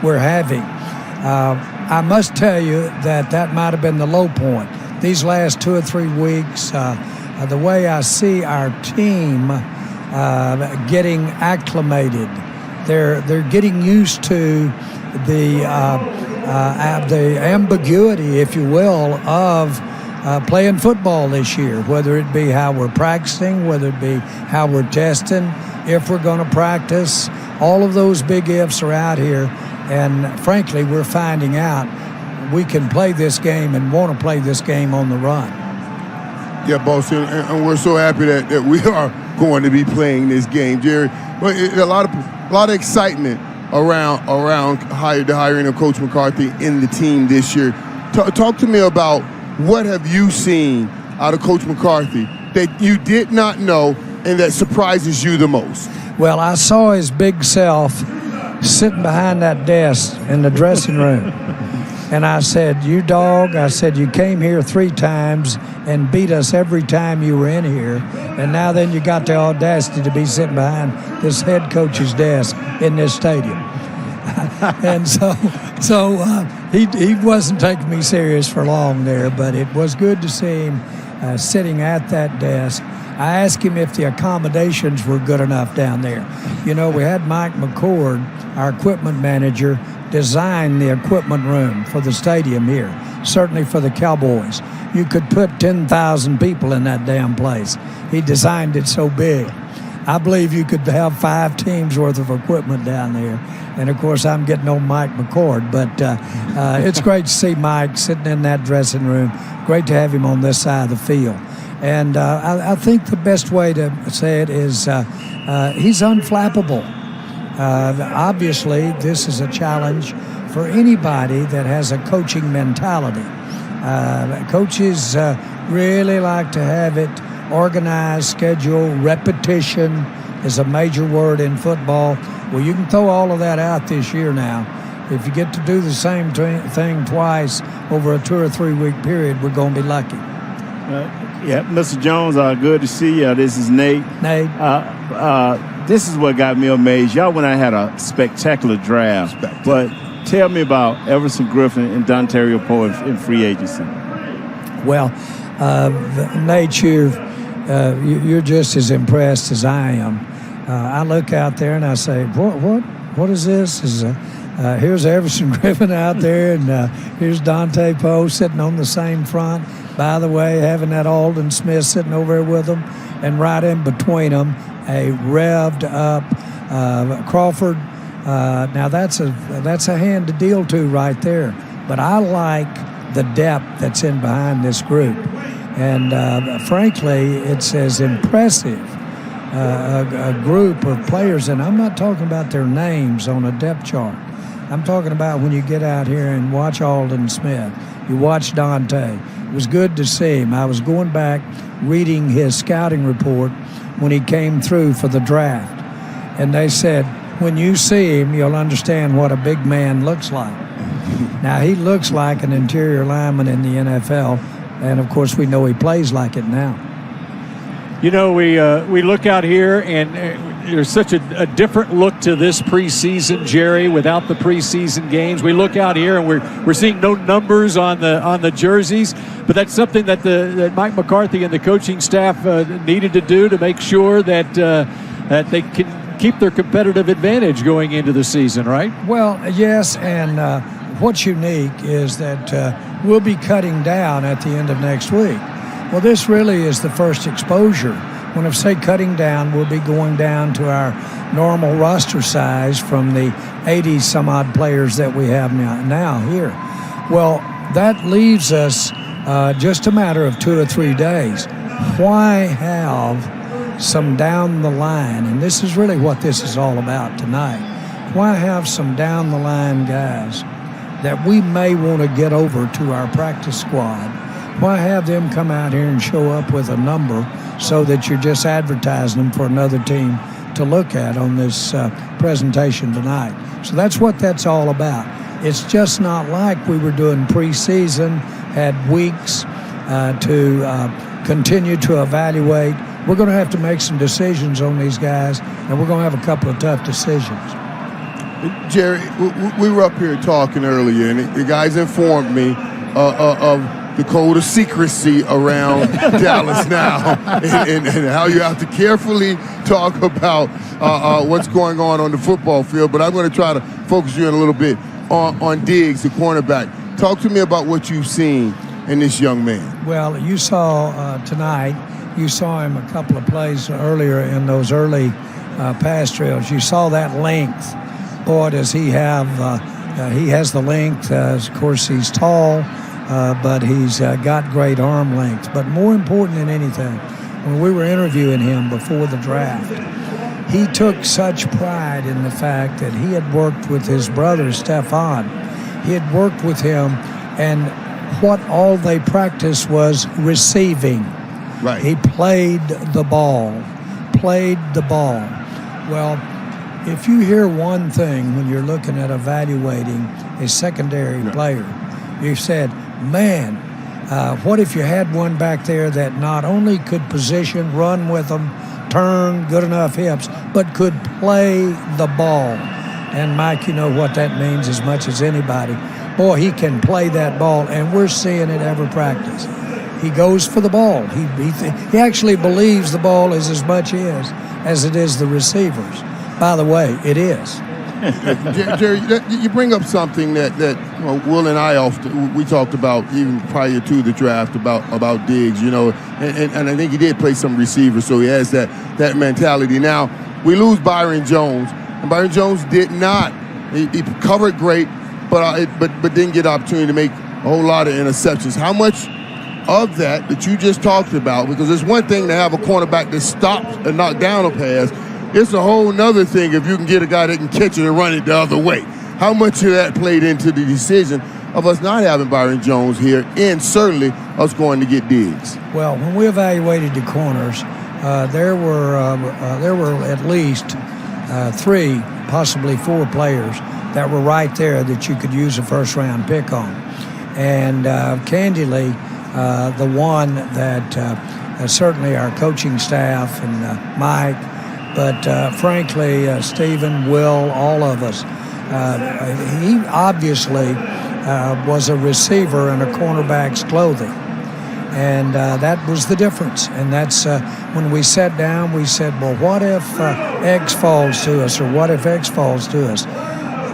we're having. I must tell you that might have been the low point. These last 2 or 3 weeks, the way I see our team getting acclimated, they're getting used to the ambiguity, if you will, of playing football this year, whether it be how we're practicing, whether it be how we're testing, if we're going to practice. All of those big ifs are out here, and frankly, we're finding out we can play this game and want to play this game on the run. Yeah, boss, and we're so happy that we are going to be playing this game, Jerry. But a lot of excitement around the hiring of Coach McCarthy in the team this year. Talk to me about what have you seen out of Coach McCarthy that you did not know and that surprises you the most? Well, I saw his big self sitting behind that desk in the dressing room. And I said, you dog, I said, you came here 3 times and beat us every time you were in here. And now then you got the audacity to be sitting behind this head coach's desk in this stadium. And so he wasn't taking me serious for long there, but it was good to see him sitting at that desk. I asked him if the accommodations were good enough down there. You know, we had Mike McCord, our equipment manager, design the equipment room for the stadium here, certainly for the Cowboys. You could put 10,000 people in that damn place. He designed it so big. I believe you could have 5 teams worth of equipment down there. And, of course, I'm getting on Mike McCord. But it's great to see Mike sitting in that dressing room. Great to have him on this side of the field. And I think the best way to say it is he's unflappable. Obviously, this is a challenge for anybody that has a coaching mentality. Coaches really like to have it organized, schedule, repetition is a major word in football. Well, you can throw all of that out this year now. If you get to do the same thing twice over a 2 or 3 week period, we're going to be lucky. Yeah, Mr. Jones, good to see you. This is Nate. Nate. This is what got me amazed. Y'all went out and had a spectacular draft. But tell me about Everson Griffin and Dontario Poe in free agency. Well, Nate, you're just as impressed as I am. I look out there and I say, what is this? Here's Everson Griffin out there, and here's Dante Poe sitting on the same front. By the way, having that Alden Smith sitting over there with them, and right in between them, a revved up Crawford. Now that's a hand to deal to right there. But I like the depth that's in behind this group, and frankly, it's as impressive a group of players. And I'm not talking about their names on a depth chart. I'm talking about when you get out here and watch Alden Smith, you watch Dante. It was good to see him. I was going back reading his scouting report when he came through for the draft. And they said, when you see him, you'll understand what a big man looks like. Now, he looks like an interior lineman in the NFL, and, of course, we know he plays like it now. You know, we look out here, and there's such a different look to this preseason, Jerry, without the preseason games. We look out here, and we're seeing no numbers on the jerseys, but that's something that Mike McCarthy and the coaching staff needed to do to make sure that they can keep their competitive advantage going into the season, right? Well, yes, and what's unique is that we'll be cutting down at the end of next week. Well, this really is the first exposure. When I say cutting down, we'll be going down to our normal roster size from the 80-some-odd players that we have now here. Well, that leaves us just a matter of 2 or 3 days. Why have some down the line, and this is really what this is all about tonight, why have some down-the-line guys that we may want to get over to our practice squad? Why have them come out here and show up with a number so that you're just advertising them for another team to look at on this presentation tonight? So that's what that's all about. It's just not like we were doing preseason, had weeks to continue to evaluate. We're going to have to make some decisions on these guys, and we're going to have a couple of tough decisions. Jerry, we were up here talking earlier, and the guys informed me of the code of secrecy around Dallas now, and how you have to carefully talk about what's going on the football field. But I'm going to try to focus you in a little bit on Diggs, the cornerback. Talk to me about what you've seen in this young man. Well, you saw tonight, you saw him a couple of plays earlier in those early pass drills. You saw that length. Boy, does he have He has the length. Of course, he's tall, but he's got great arm length. But more important than anything, when we were interviewing him before the draft, he took such pride in the fact that he had worked with his brother, Stefan. He had worked with him, and what all they practiced was receiving. Right. He played the ball. Well, if you hear one thing when you're looking at evaluating a secondary player, you said, man, what if you had one back there that not only could position, run with them, turn, good enough hips, but could play the ball? And Mike, you know what that means as much as anybody. Boy, he can play that ball, and we're seeing it every practice. He goes for the ball. He actually believes the ball is as much his as it is the receivers. By the way, it is. Jerry, you bring up something that Will and I we talked about even prior to the draft about Diggs, and I think he did play some receivers, so he has that mentality. Now, we lose Byron Jones, and Byron Jones did not. He covered great, but didn't get an opportunity to make a whole lot of interceptions. How much of that you just talked about, because it's one thing to have a cornerback that stops and knock down a pass. It's a whole nother thing if you can get a guy that can catch it and run it the other way. How much of that played into the decision of us not having Byron Jones here, and certainly us going to get Diggs? Well, when we evaluated the corners, there were at least 3, possibly 4 players that were right there that you could use a first-round pick on. And candidly, the one that certainly our coaching staff and Mike, but frankly, Stephen, Will, all of us, he obviously was a receiver in a cornerback's clothing. And that was the difference. And that's when we sat down, we said, well, what if X falls to us, or what if X falls to us?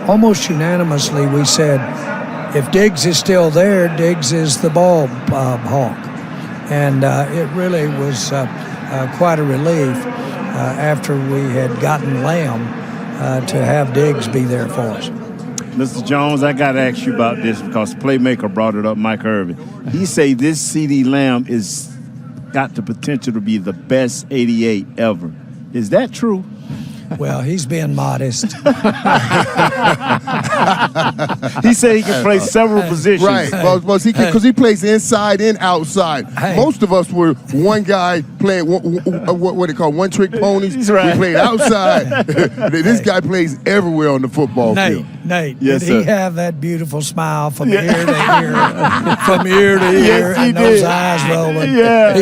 Almost unanimously, we said, if Diggs is still there, Diggs is the ball hawk. And it really was quite a relief after we had gotten Lamb to have Diggs be there for us. Mr. Jones, I got to ask you about this because Playmaker brought it up, Mike Irvin. He say this CD Lamb is got the potential to be the best 88 ever. Is that true? Well, he's being modest. He said he can play several positions. Right, because he plays inside and outside. Most of us were one guy playing what they call one-trick ponies. He's right. We played outside. This guy plays everywhere on the football field. Nate, yes, did he sir. have that beautiful smile from ear to ear, from ear to ear, Yes, and those eyes rolling? Yeah.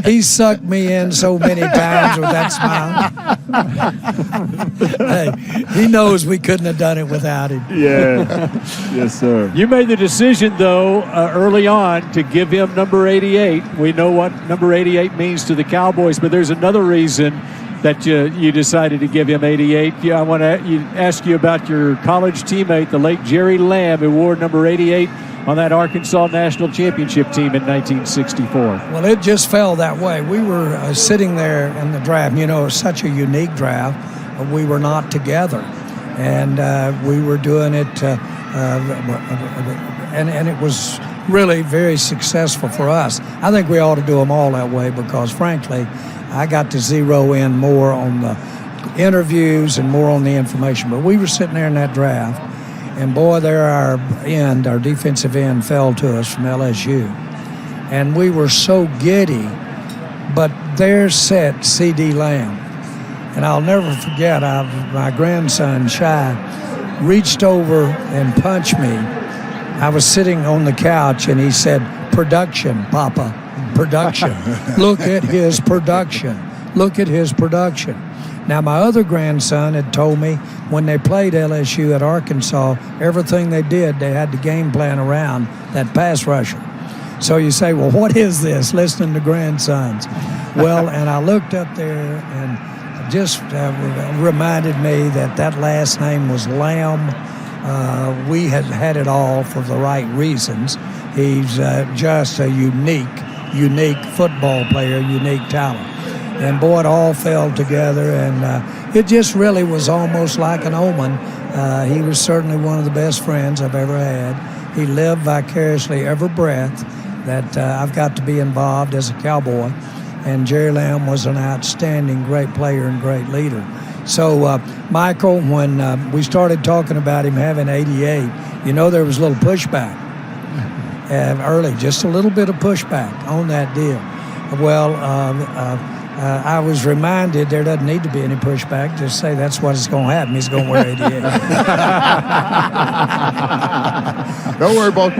He sucked me in so many times with that smile. Hey, he knows we couldn't have done it without him. Yeah. Yes, sir. You made the decision, though, early on to give him number 88. We know what number 88 means to the Cowboys, but there's another reason that you decided to give him 88. I want to ask you about your college teammate, the late Jerry Lamb, who wore number 88 on that Arkansas National Championship team in 1964. Well, it just fell that way. We were sitting there in the draft. It was such a unique draft. We were not together, and we were doing it, and it was really very successful for us. I think we ought to do them all that way because, frankly, I got to zero in more on the interviews and more on the information. But we were sitting there in that draft, and boy, there our defensive end fell to us from LSU. And we were so giddy, but there sat C.D. Lamb. And I'll never forget, my grandson, Shai, reached over and punched me. I was sitting on the couch, and he said, "Production, Papa. Production. Look at his production. Look at his production." Now, my other grandson had told me when they played LSU at Arkansas, everything they did, they had to game plan around that pass rusher. So you say, well, what is this, listening to grandsons? Well, and I looked up there and just reminded me that last name was Lamb. We had it all for the right reasons. He's just a unique football player, unique talent. And boy, it all fell together, and it just really was almost like an omen He was certainly one of the best friends I've ever had. He lived vicariously every breath that I've got to be involved as a Cowboy. And Jerry Lamb was an outstanding, great player and great leader. So, Michael, when we started talking about him having 88, there was a little pushback early, just a little bit of pushback on that deal. Well, I was reminded there doesn't need to be any pushback. Just say that's what is going to happen. He's going to wear 88. Don't worry about it.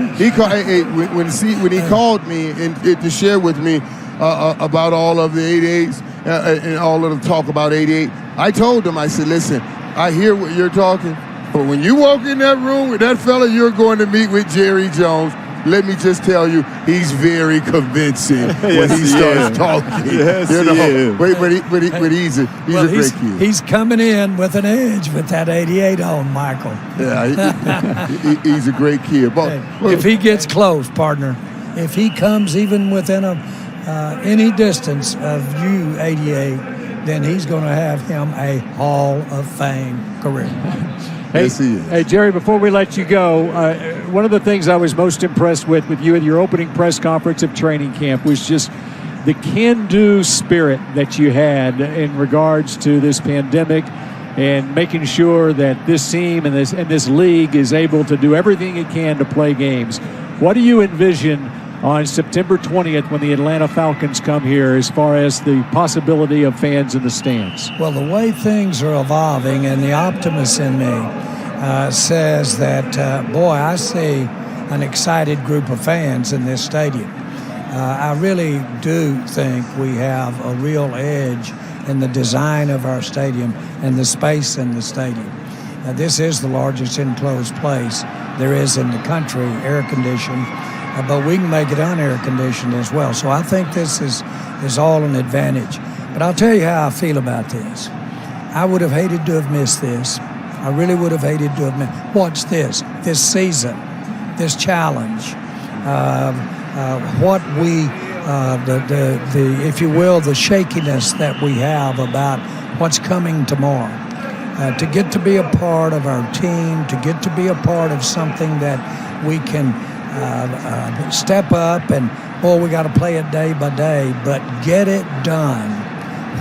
When he called me and to share with me about all of the 88s and all of the talk about 88, I told him, I said, listen, I hear what you're talking, but when you walk in that room with that fella you're going to meet with, Jerry Jones, let me just tell you, he's very convincing when he starts talking. Yes, But he's a great kid. He's coming in with an edge with that 88 on, Michael. Yeah, he's a great kid. But if he gets close, partner, if he comes even within any distance of you, 88, then he's going to have him a Hall of Fame career. Hey, Jerry, before we let you go, one of the things I was most impressed with you at your opening press conference of training camp was just the can-do spirit that you had in regards to this pandemic and making sure that this team and this league is able to do everything it can to play games. What do you envision on September 20th when the Atlanta Falcons come here as far as the possibility of fans in the stands? Well, the way things are evolving and the optimist in me says that, I see an excited group of fans in this stadium. I really do think we have a real edge in the design of our stadium and the space in the stadium. This is the largest enclosed place there is in the country, air-conditioned, but we can make it unair-conditioned as well. So I think this is all an advantage. But I'll tell you how I feel about this. I would have hated to have missed this. I really would have hated to have missed. Watch this season, this challenge, what we, if you will, the shakiness that we have about what's coming tomorrow. To get to be a part of our team, to get to be a part of something that we can step up and, we got to play it day by day, but get it done.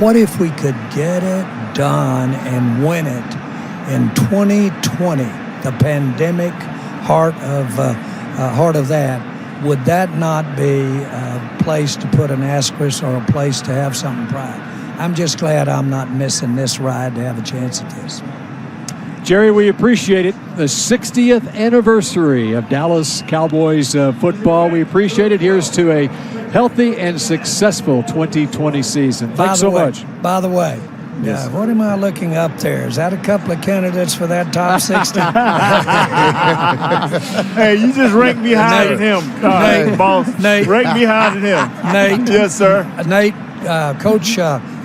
What if we could get it done and win it in 2020, the pandemic heart of that? Would that not be a place to put an asterisk or a place to have something pride? I'm just glad I'm not missing this ride to have a chance at this. Jerry, we appreciate it. The 60th anniversary of Dallas Cowboys football. We appreciate it. Here's to a healthy and successful 2020 season. Thanks so much. By the way, yes. What am I looking up there? Is that a couple of candidates for that top 60? Hey, you just rank me higher than him, Nate, boss. Nate, rank me higher than him. Nate. Yes, sir. Nate, Coach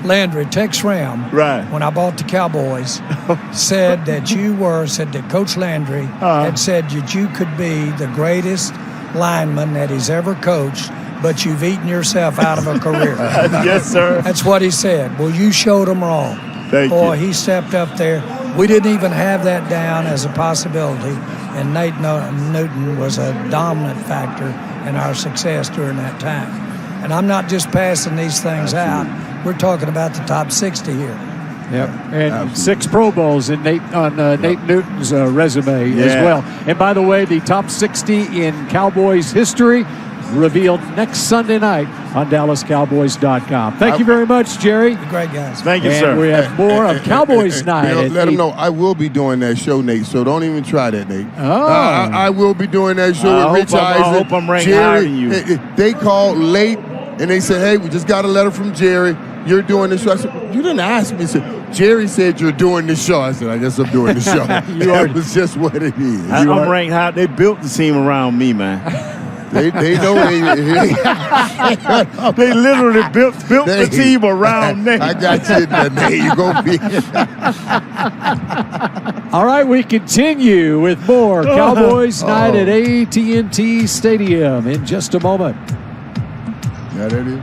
Landry, Tex Ram, right, when I bought the Cowboys, said that Coach Landry had said that you could be the greatest lineman that he's ever coached, but you've eaten yourself out of a career. Yes, sir. That's what he said. Well, you showed him wrong. Thank you. He stepped up there. We didn't even have that down as a possibility, and Nate Newton was a dominant factor in our success during that time. And I'm not just passing these things out. We're talking about the top 60 here. Yep, and 6 Pro Bowls in Nate Newton's resume as well. And by the way, the top 60 in Cowboys history revealed next Sunday night on DallasCowboys.com. Thank you very much, Jerry. You're great, guys. Thank you, and sir. We have more of Cowboys Night. Let them know I will be doing that show, Nate, so don't even try that, Nate. Oh. I will be doing that show with Rich Eisen. I hope I'm ranking higher than you. They called late, and they said, hey, we just got a letter from Jerry. You're doing the show. I said, you didn't ask me. He said, Jerry said you're doing the show. I said, I guess I'm doing the show. That was just what it is. I'm ranked high. They built the team around me, man. They know they literally built the team around me. I got you. There you go. All right, we continue with more Cowboys Night at AT&T Stadium in just a moment. Yeah, there it is.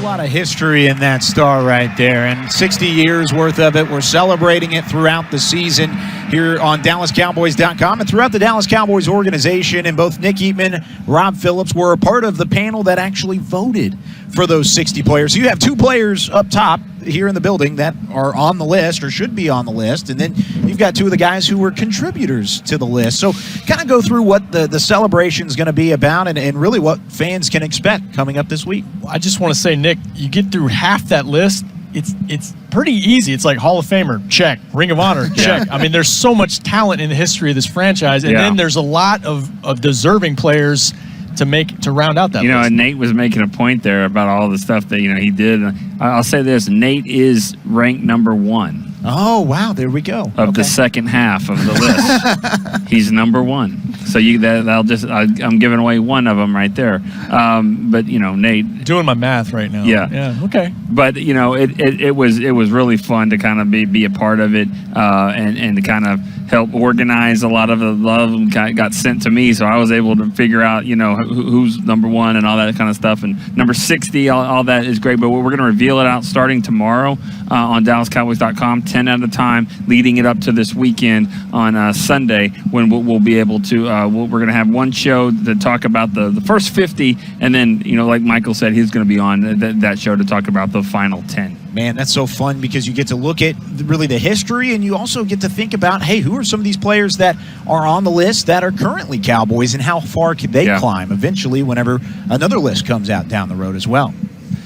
lot of history in that star right there, and 60 years worth of it. We're celebrating it throughout the season here on DallasCowboys.com and throughout the Dallas Cowboys organization. And both Nick Eatman, Rob Phillips were a part of the panel that actually voted for those 60 players. So you have 2 players up top here in the building that are on the list or should be on the list, and then you've got 2 of the guys who were contributors to the list. So kind of go through what the celebration is going to be about and really what fans can expect coming up this week. I just want to say, Nick, you get through half that list, it's pretty easy. It's like Hall of Famer, check. Ring of Honor, check. I mean, there's so much talent in the history of this franchise, and then there's a lot of deserving players to round out that list. And Nate was making a point there about all the stuff that he did. I'll say this: Nate is ranked number 1. Oh wow, there we go. Of the second half of the list, he's number 1. So I'm giving away one of them right there. But Nate, doing my math right now. Yeah. Okay. But it was really fun to kind of be a part of it and to kind of help organize. A lot of the love got sent to me, so I was able to figure out who's number 1 and all that kind of stuff. And number 60, all that is great. But we're going to reveal it out starting tomorrow on DallasCowboys.com, 10 at a time, leading it up to this weekend on Sunday when we'll be able to. We're going to have one show to talk about the first 50, and then like Michael said, he's going to be on that show to talk about the final 10. Man, that's so fun because you get to look at really the history, and you also get to think about, hey, who are some of these players that are on the list that are currently Cowboys, and how far could they climb eventually whenever another list comes out down the road as well.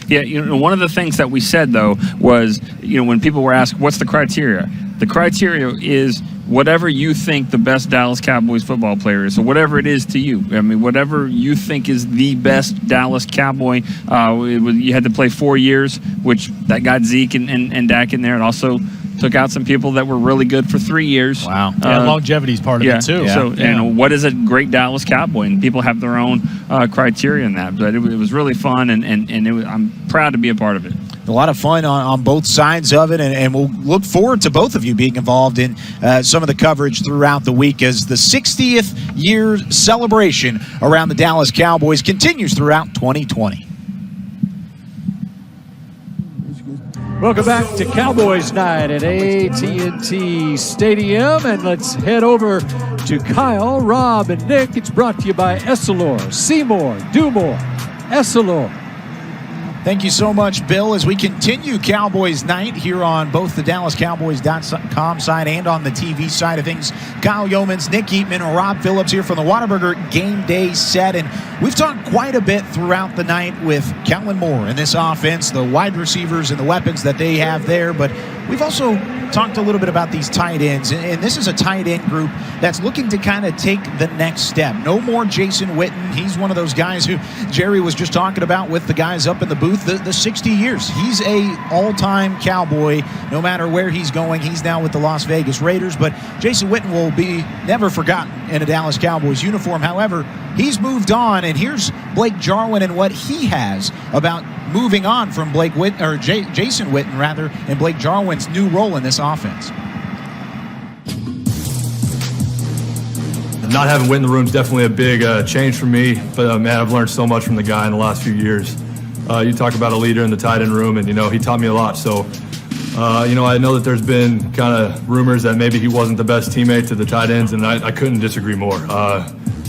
Yeah, one of the things that we said, though, was, when people were asked, what's the criteria? The criteria is whatever you think the best Dallas Cowboys football player is. So whatever it is to you. I mean, whatever you think is the best Dallas Cowboy. You had to play 4 years, which that got Zeke and Dak in there. And also took out some people that were really good for 3 years. Wow. Longevity is part of it, too. So, what is a great Dallas Cowboy? And people have their own criteria in that. But it was really fun, and I'm proud to be a part of it. A lot of fun on both sides of it, and we'll look forward to both of you being involved in some of the coverage throughout the week as the 60th year celebration around the Dallas Cowboys continues throughout 2020. Welcome back to Cowboys Night at AT&T Stadium, and let's head over to Kyle, Rob, and Nick. It's brought to you by Essilor. See more, do more. Essilor. Thank you so much, Bill, as we continue Cowboys Night here on both the DallasCowboys.com side and on the TV side of things. Kyle Yeomans, Nick Eatman, and Rob Phillips here from the Whataburger Game Day set. And we've talked quite a bit throughout the night with Kellen Moore and this offense, the wide receivers and the weapons that they have there. But we've also talked a little bit about these tight ends, and this is a tight end group that's looking to kind of take the next step. No more Jason Witten. He's one of those guys who Jerry was just talking about with the guys up in the booth, the 60 years. He's a all-time Cowboy no matter where he's going. He's now with the Las Vegas Raiders, but Jason Witten will be never forgotten in a Dallas Cowboys uniform. However, he's moved on, and here's Blake Jarwin and what he has about moving on from Jason Witten, rather, and Blake Jarwin's new role in this offense. Not having Witten in the room is definitely a big change for me, but man, I've learned so much from the guy in the last few years. You talk about a leader in the tight end room, and he taught me a lot. So, I know that there's been kind of rumors that maybe he wasn't the best teammate to the tight ends, and I couldn't disagree more.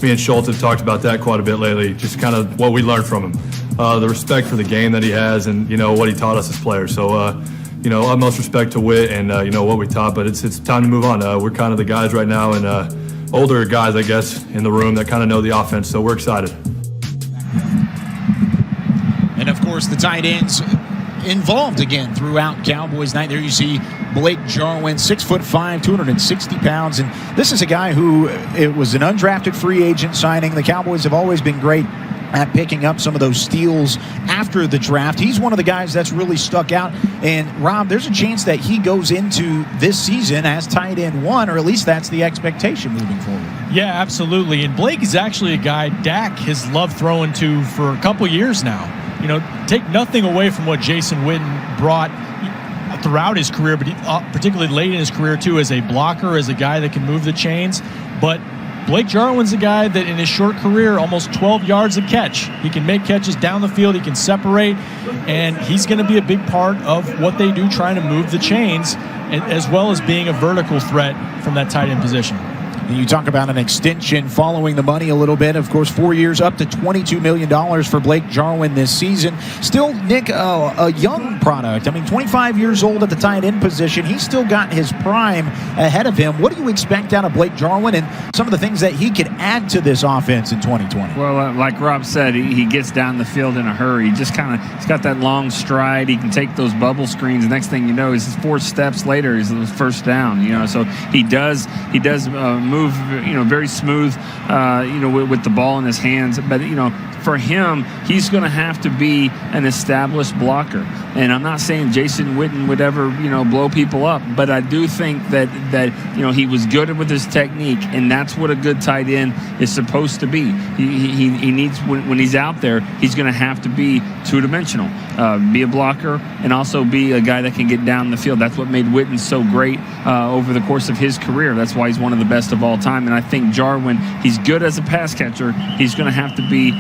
Me and Schultz have talked about that quite a bit lately, just kind of what we learned from him. The respect for the game that he has, and what he taught us as players. So, utmost respect to Witt and what we taught. But it's time to move on. We're kind of the guys right now, and older guys, I guess, in the room that kind of know the offense. So we're excited. And of course, the tight ends involved again throughout Cowboys Night. There you see Blake Jarwin, 6'5", 260 pounds, and this is a guy who it was an undrafted free agent signing. The Cowboys have always been great at picking up some of those steals after the draft. He's one of the guys that's really stuck out. And Rob, there's a chance that he goes into this season as tight end 1, or at least that's the expectation moving forward. Yeah, absolutely. And Blake is actually a guy Dak has loved throwing to for a couple years now. Take nothing away from what Jason Witten brought throughout his career, but particularly late in his career too, as a blocker, as a guy that can move the chains. But Blake Jarwin's a guy that in his short career, almost 12 yards a catch. He can make catches down the field. He can separate, and he's going to be a big part of what they do trying to move the chains, as well as being a vertical threat from that tight end position. You talk about an extension following the money a little bit. Of course, 4 years, up to $22 million for Blake Jarwin this season. Still, Nick, a young product. I mean, 25 years old at the tight end position. He's still got his prime ahead of him. What do you expect out of Blake Jarwin and some of the things that he could add to this offense in 2020? Well, like Rob said, he gets down the field in a hurry. He's got that long stride. He can take those bubble screens. The next thing you know, is 4 steps later, he's the first down. So he does move, very smooth, with the ball in his hands. But, for him, he's going to have to be an established blocker. And I'm not saying Jason Witten would ever, blow people up, but I do think that he was good with his technique, and that's what a good tight end is supposed to be. He needs, when he's out there, he's going to have to be two-dimensional, be a blocker, and also be a guy that can get down the field. That's what made Witten so great over the course of his career. That's why he's one of the best of all time. And I think Jarwin, he's good as a pass catcher. He's going to have to be.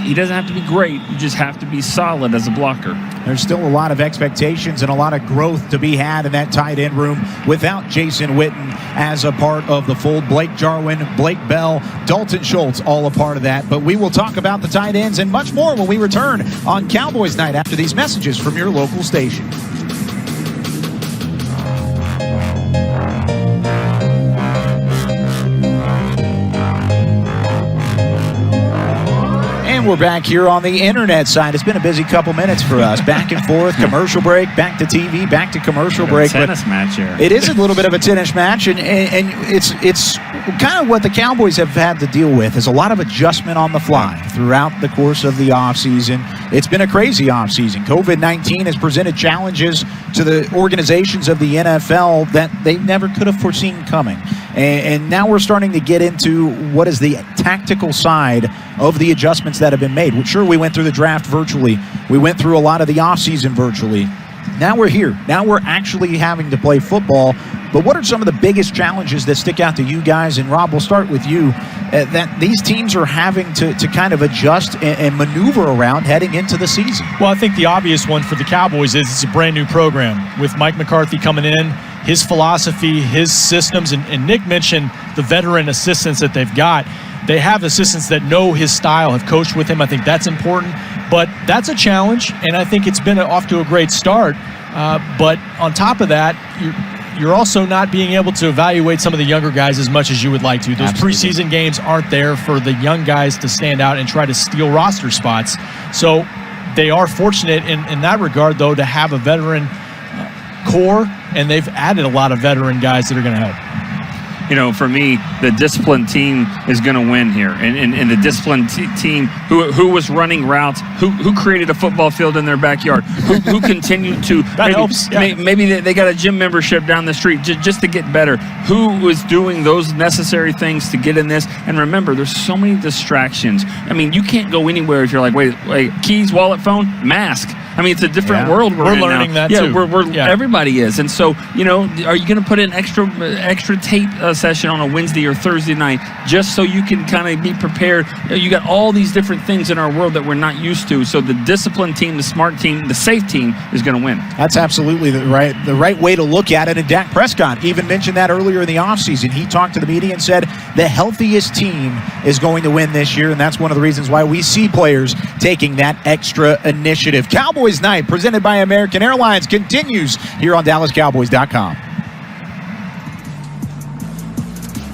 He doesn't have to be great. You just have to be solid as a blocker. There's still a lot of expectations and a lot of growth to be had in that tight end room without Jason Witten as a part of the fold. Blake Jarwin, Blake Bell, Dalton Schultz, all a part of that. But we will talk about the tight ends and much more when we return on Cowboys Night after these messages from your local station. We're back here on the internet side. It's been a busy couple minutes for us. Back and forth, commercial break, back to TV, back to commercial break. Tennis match here. It is a little bit of a tennis match, and it's kind of what the Cowboys have had to deal with is a lot of adjustment on the fly throughout the course of the offseason. It's been a crazy offseason. COVID-19 has presented challenges to the organizations of the NFL that they never could have foreseen coming. And now we're starting to get into what is the tactical side of the adjustments that have been made. Sure, we went through the draft virtually. We went through a lot of the offseason virtually. Now we're here. Now we're actually having to play football. But what are some of the biggest challenges that stick out to you guys? And Rob, we'll start with you. That these teams are having to kind of adjust and maneuver around heading into the season. Well, I think the obvious one for the Cowboys is it's a brand new program with Mike McCarthy coming in, his philosophy, his systems, and Nick mentioned the veteran assistants that they've got. They have assistants that know his style, have coached with him. I think that's important. But that's a challenge, and I think it's been off to a great start. But on top of that, you're also not being able to evaluate some of the younger guys as much as you would like to. Those preseason games aren't there for the young guys to stand out and try to steal roster spots. So they are fortunate in that regard, though, to have a veteran core, and they've added a lot of veteran guys that are going to help. For me, the disciplined team is going to win here. And the disciplined team who was running routes, who created a football field in their backyard, who continued to maybe they got a gym membership down the street just to get better. Who was doing those necessary things to get in this? And remember, there's so many distractions. I mean, you can't go anywhere if you're like, wait, keys, wallet, phone, mask. I mean, it's a different world we're in learning now. That too. Everybody is. And so, are you going to put in extra tape session on a Wednesday or Thursday night just so you can kind of be prepared? You got all these different things in our world that we're not used to. So the disciplined team, the smart team, the safe team is going to win. That's absolutely the right way to look at it. And Dak Prescott even mentioned that earlier in the offseason. He talked to the media and said the healthiest team is going to win this year, and that's one of the reasons why we see players taking that extra initiative. Cowboys Night, presented by American Airlines, continues here on DallasCowboys.com.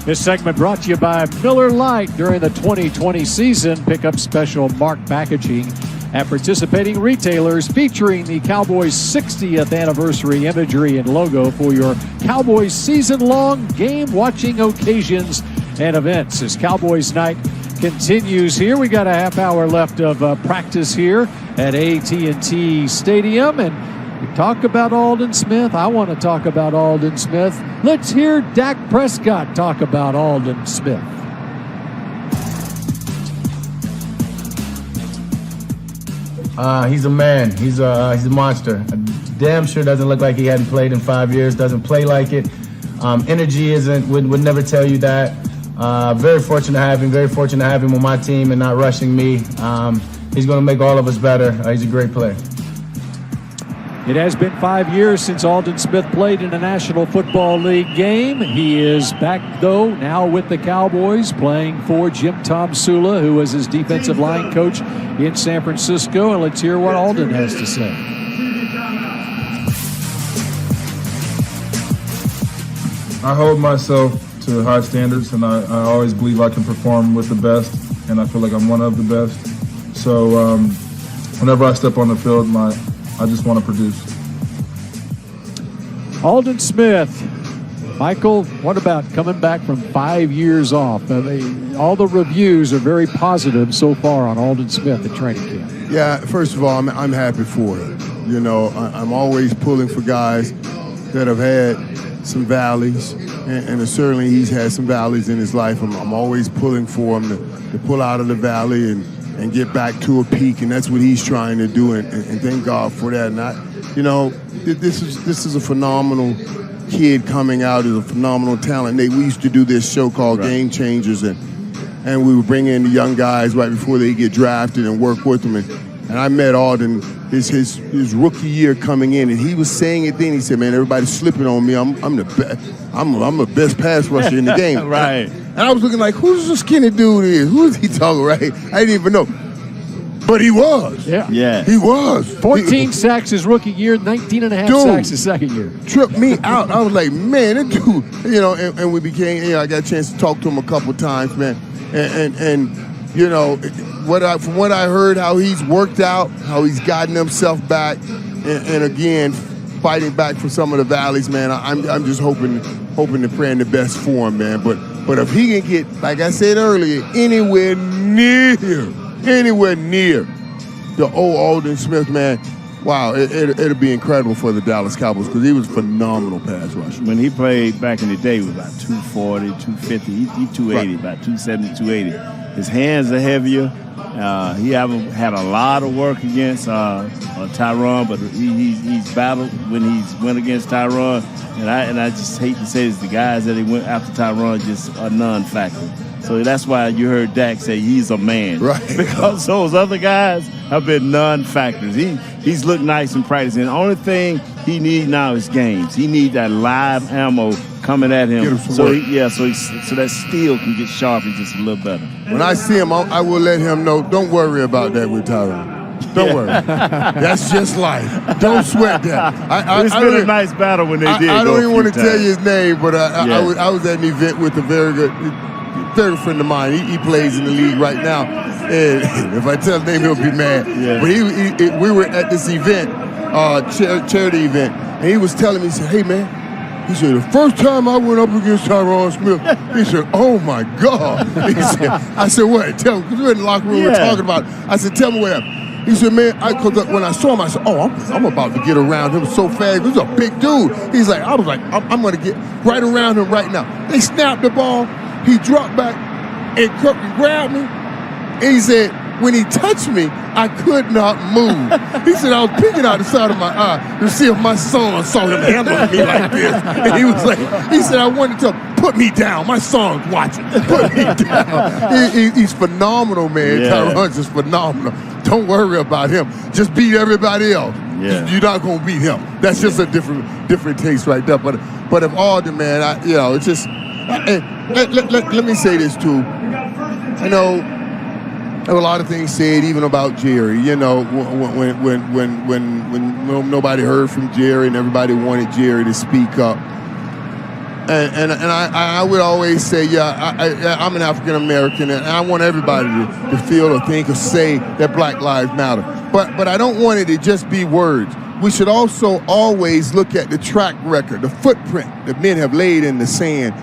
This segment brought to you by Miller Lite. During the 2020 season, pick up special marked packaging at participating retailers featuring the Cowboys 60th anniversary imagery and logo for your Cowboys season-long game-watching occasions and events. As Cowboys Night continues here, we got a half hour left of practice here at AT&T Stadium, and we talk about Aldon Smith. I want to talk about Aldon Smith. Let's hear Dak Prescott talk about Aldon Smith. He's a man. He's a monster. Damn sure doesn't look like he hadn't played in 5 years. Doesn't play like it. Energy isn't. Would never tell you that. Very fortunate to have him. Very fortunate to have him on my team and not rushing me. He's going to make all of us better. He's a great player. It has been 5 years since Aldon Smith played in a National Football League game. He is back, though, now with the Cowboys, playing for Jim Tomsula, who was his defensive line coach in San Francisco. And let's hear what Aldon has to say. I hold myself to high standards, and I always believe I can perform with the best, and I feel like I'm one of the best. So whenever I step on the field, I just want to produce. Aldon Smith. Michael, what about coming back from 5 years off? All the reviews are very positive so far on Aldon Smith at training camp. Yeah, first of all, I'm happy for him. You know, I'm always pulling for guys that have had some valleys, and certainly he's had some valleys in his life. I'm always pulling for him to pull out of the valley and get back to a peak, and that's what he's trying to do, and thank God for that. And this is a phenomenal kid coming out, is a phenomenal talent. We used to do this show called Game Changers, and we would bring in the young guys right before they get drafted and work with them. And I met Aldon his rookie year coming in, and he was saying it then. He said, "Man, everybody's slipping on me. I'm the best pass rusher in the game." Right. And I was looking like, who's the skinny dude is? Who is he talking, right? I didn't even know. But he was. Yeah. He was. 14 sacks his rookie year, 19 and a half sacks his second year. Tripped me out. I was like, man, that dude, and we became, I got a chance to talk to him a couple times, man. And from what I heard, how he's worked out, how he's gotten himself back, and again, fighting back for some of the valleys, man. I'm just hoping and praying the best for him, man. But if he can get, like I said earlier, anywhere near the old Aldon Smith, man, wow, it'll be incredible for the Dallas Cowboys because he was a phenomenal pass rusher. When he played back in the day, he was about 240, 250. He 280, about 270, 280. His hands are heavier. He haven't had a lot of work against Tyron, but he's battled when he's went against Tyron. And I just hate to say this, the guys that he went after Tyron just are non-factor. So that's why you heard Dak say he's a man. Right. Because those other guys have been non-factors. He's looked nice in practice. And the only thing he needs now is games. He needs that live ammo coming at him. So that steel can get sharpened just a little better. When I see him, I will let him know, don't worry about that with Tyron. Don't worry. That's just life. Don't sweat that. It's been a nice battle when they did. I don't even want to tell you his name, but I was at an event with a very good friend of mine. He plays in the league right now. And if I tell his name, he'll be mad. Yeah. But we were at this event, charity event, and he was telling me, he said, hey, man, he said, the first time I went up against Tyron Smith, he said, oh, my God. I said, what? Tell me, because we were in the locker room, we were talking about it. I said, tell me what happened. He said, man, because when I saw him, I said, oh, I'm about to get around him so fast. He's a big dude. He's like, I was like, I'm going to get right around him right now. They snapped the ball. He dropped back and grabbed me. And he said, when he touched me, I could not move. He said, I was peeking out the side of my eye to see if my son saw him handling me like this. And he was like, he said, I wanted to put me down. My son's watching. Put me down. He's phenomenal, man. Yeah. Tyron's just phenomenal. Don't worry about him. Just beat everybody else. Yeah. You're not going to beat him. That's just a different taste right there. But if Aldon, man, it's just, let me say this too. There were a lot of things said even about Jerry. When nobody heard from Jerry and everybody wanted Jerry to speak up. And I would always say, I'm an African American, and I want everybody to feel or think or say that Black Lives Matter. But I don't want it to just be words. We should also always look at the track record, the footprint that men have laid in the sand.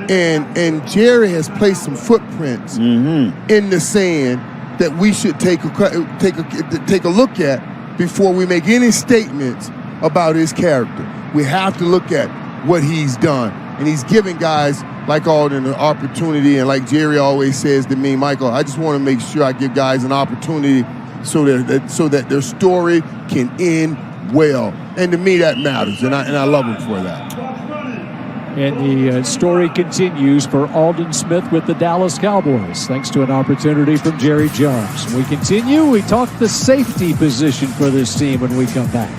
And Jerry has placed some footprints in the sand that we should take a look at before we make any statements about his character. We have to look at what he's done. And he's giving guys like Aldon an opportunity. And like Jerry always says to me, Michael, I just want to make sure I give guys an opportunity so that their story can end well. And to me, that matters. And I love him for that. And the story continues for Aldon Smith with the Dallas Cowboys, thanks to an opportunity from Jerry Jones. We continue. We talk the safety position for this team when we come back.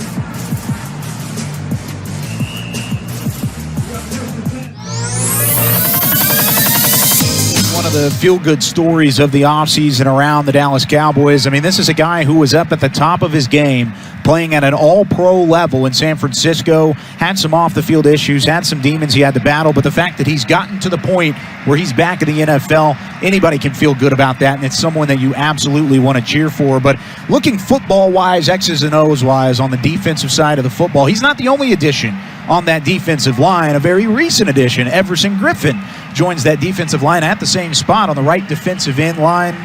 One of the feel-good stories of the offseason around the Dallas Cowboys. I mean, this is a guy who was up at the top of his game, playing at an all-pro level in San Francisco, had some off-the-field issues, had some demons he had to battle, but the fact that he's gotten to the point where he's back in the NFL, anybody can feel good about that, and it's someone that you absolutely want to cheer for. But looking football-wise, X's and O's-wise, on the defensive side of the football, he's not the only addition on that defensive line. A very recent addition, Everson Griffin, joins that defensive line at the same spot on the right defensive end line.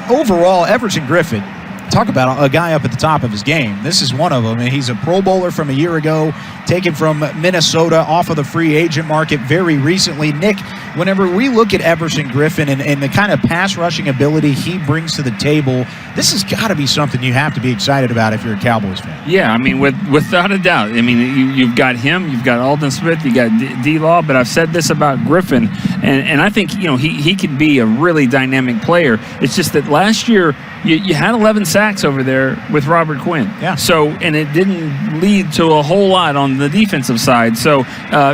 Overall, Everson Griffin, talk about a guy up at the top of his game. This is one of them. He's a Pro Bowler from a year ago, taken from Minnesota off of the free agent market very recently. Nick, whenever we look at Everson Griffin and the kind of pass rushing ability he brings to the table, this has got to be something you have to be excited about if you're a Cowboys fan. Yeah, I mean, without a doubt. I mean, you've got him, you've got Aldon Smith, you got D-Law, but I've said this about Griffin, and I think, he can be a really dynamic player. It's just that last year, you had 11 sacks over there with Robert Quinn. Yeah. So, and it didn't lead to a whole lot on the defensive side. So,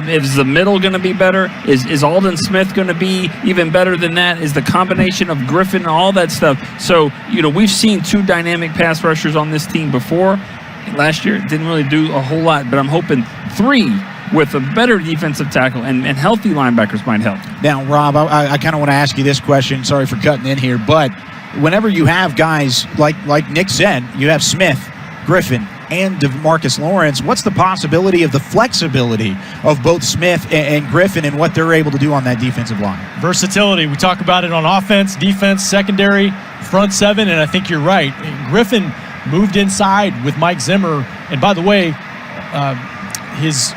is the middle going to be better? Is Aldon Smith going to be even better than that? Is the combination of Griffin and all that stuff? So, we've seen two dynamic pass rushers on this team before. Last year, it didn't really do a whole lot, but I'm hoping three with a better defensive tackle and healthy linebackers might help. Now, Rob, I kind of want to ask you this question. Sorry for cutting in here, but whenever you have guys like Nick said, you have Smith, Griffin, and DeMarcus Lawrence, what's the possibility of the flexibility of both Smith and Griffin and what they're able to do on that defensive line? Versatility. We talk about it on offense, defense, secondary, front seven, and I think you're right. Griffin moved inside with Mike Zimmer, and by the way, his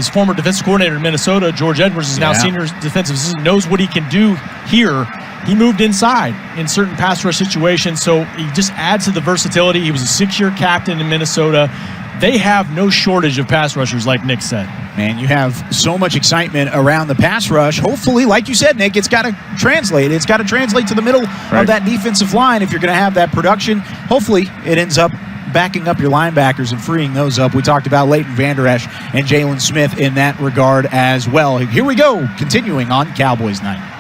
former defensive coordinator in Minnesota, George Edwards, is now senior defensive assistant, knows what he can do here. He moved inside in certain pass rush situations, so he just adds to the versatility. He was a 6-year captain in Minnesota. They have no shortage of pass rushers, like Nick said. Man, you have so much excitement around the pass rush. Hopefully, like you said, Nick, it's got to translate. It's got to translate to the middle of that defensive line if you're going to have that production. Hopefully, it ends up backing up your linebackers and freeing those up. We talked about Leighton Vander Esch and Jalen Smith in that regard as well. Here we go, continuing on Cowboys Night.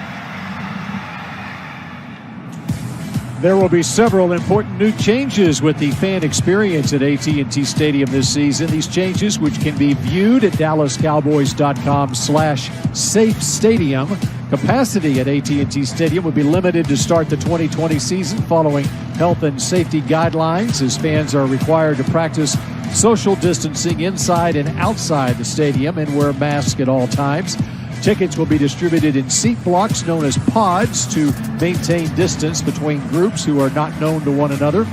There will be several important new changes with the fan experience at AT&T Stadium this season. These changes, which can be viewed at dallascowboys.com/SafeStadium. Capacity at AT&T Stadium will be limited to start the 2020 season following health and safety guidelines, as fans are required to practice social distancing inside and outside the stadium and wear masks at all times. Tickets will be distributed in seat blocks known as pods to maintain distance between groups who are not known to one another.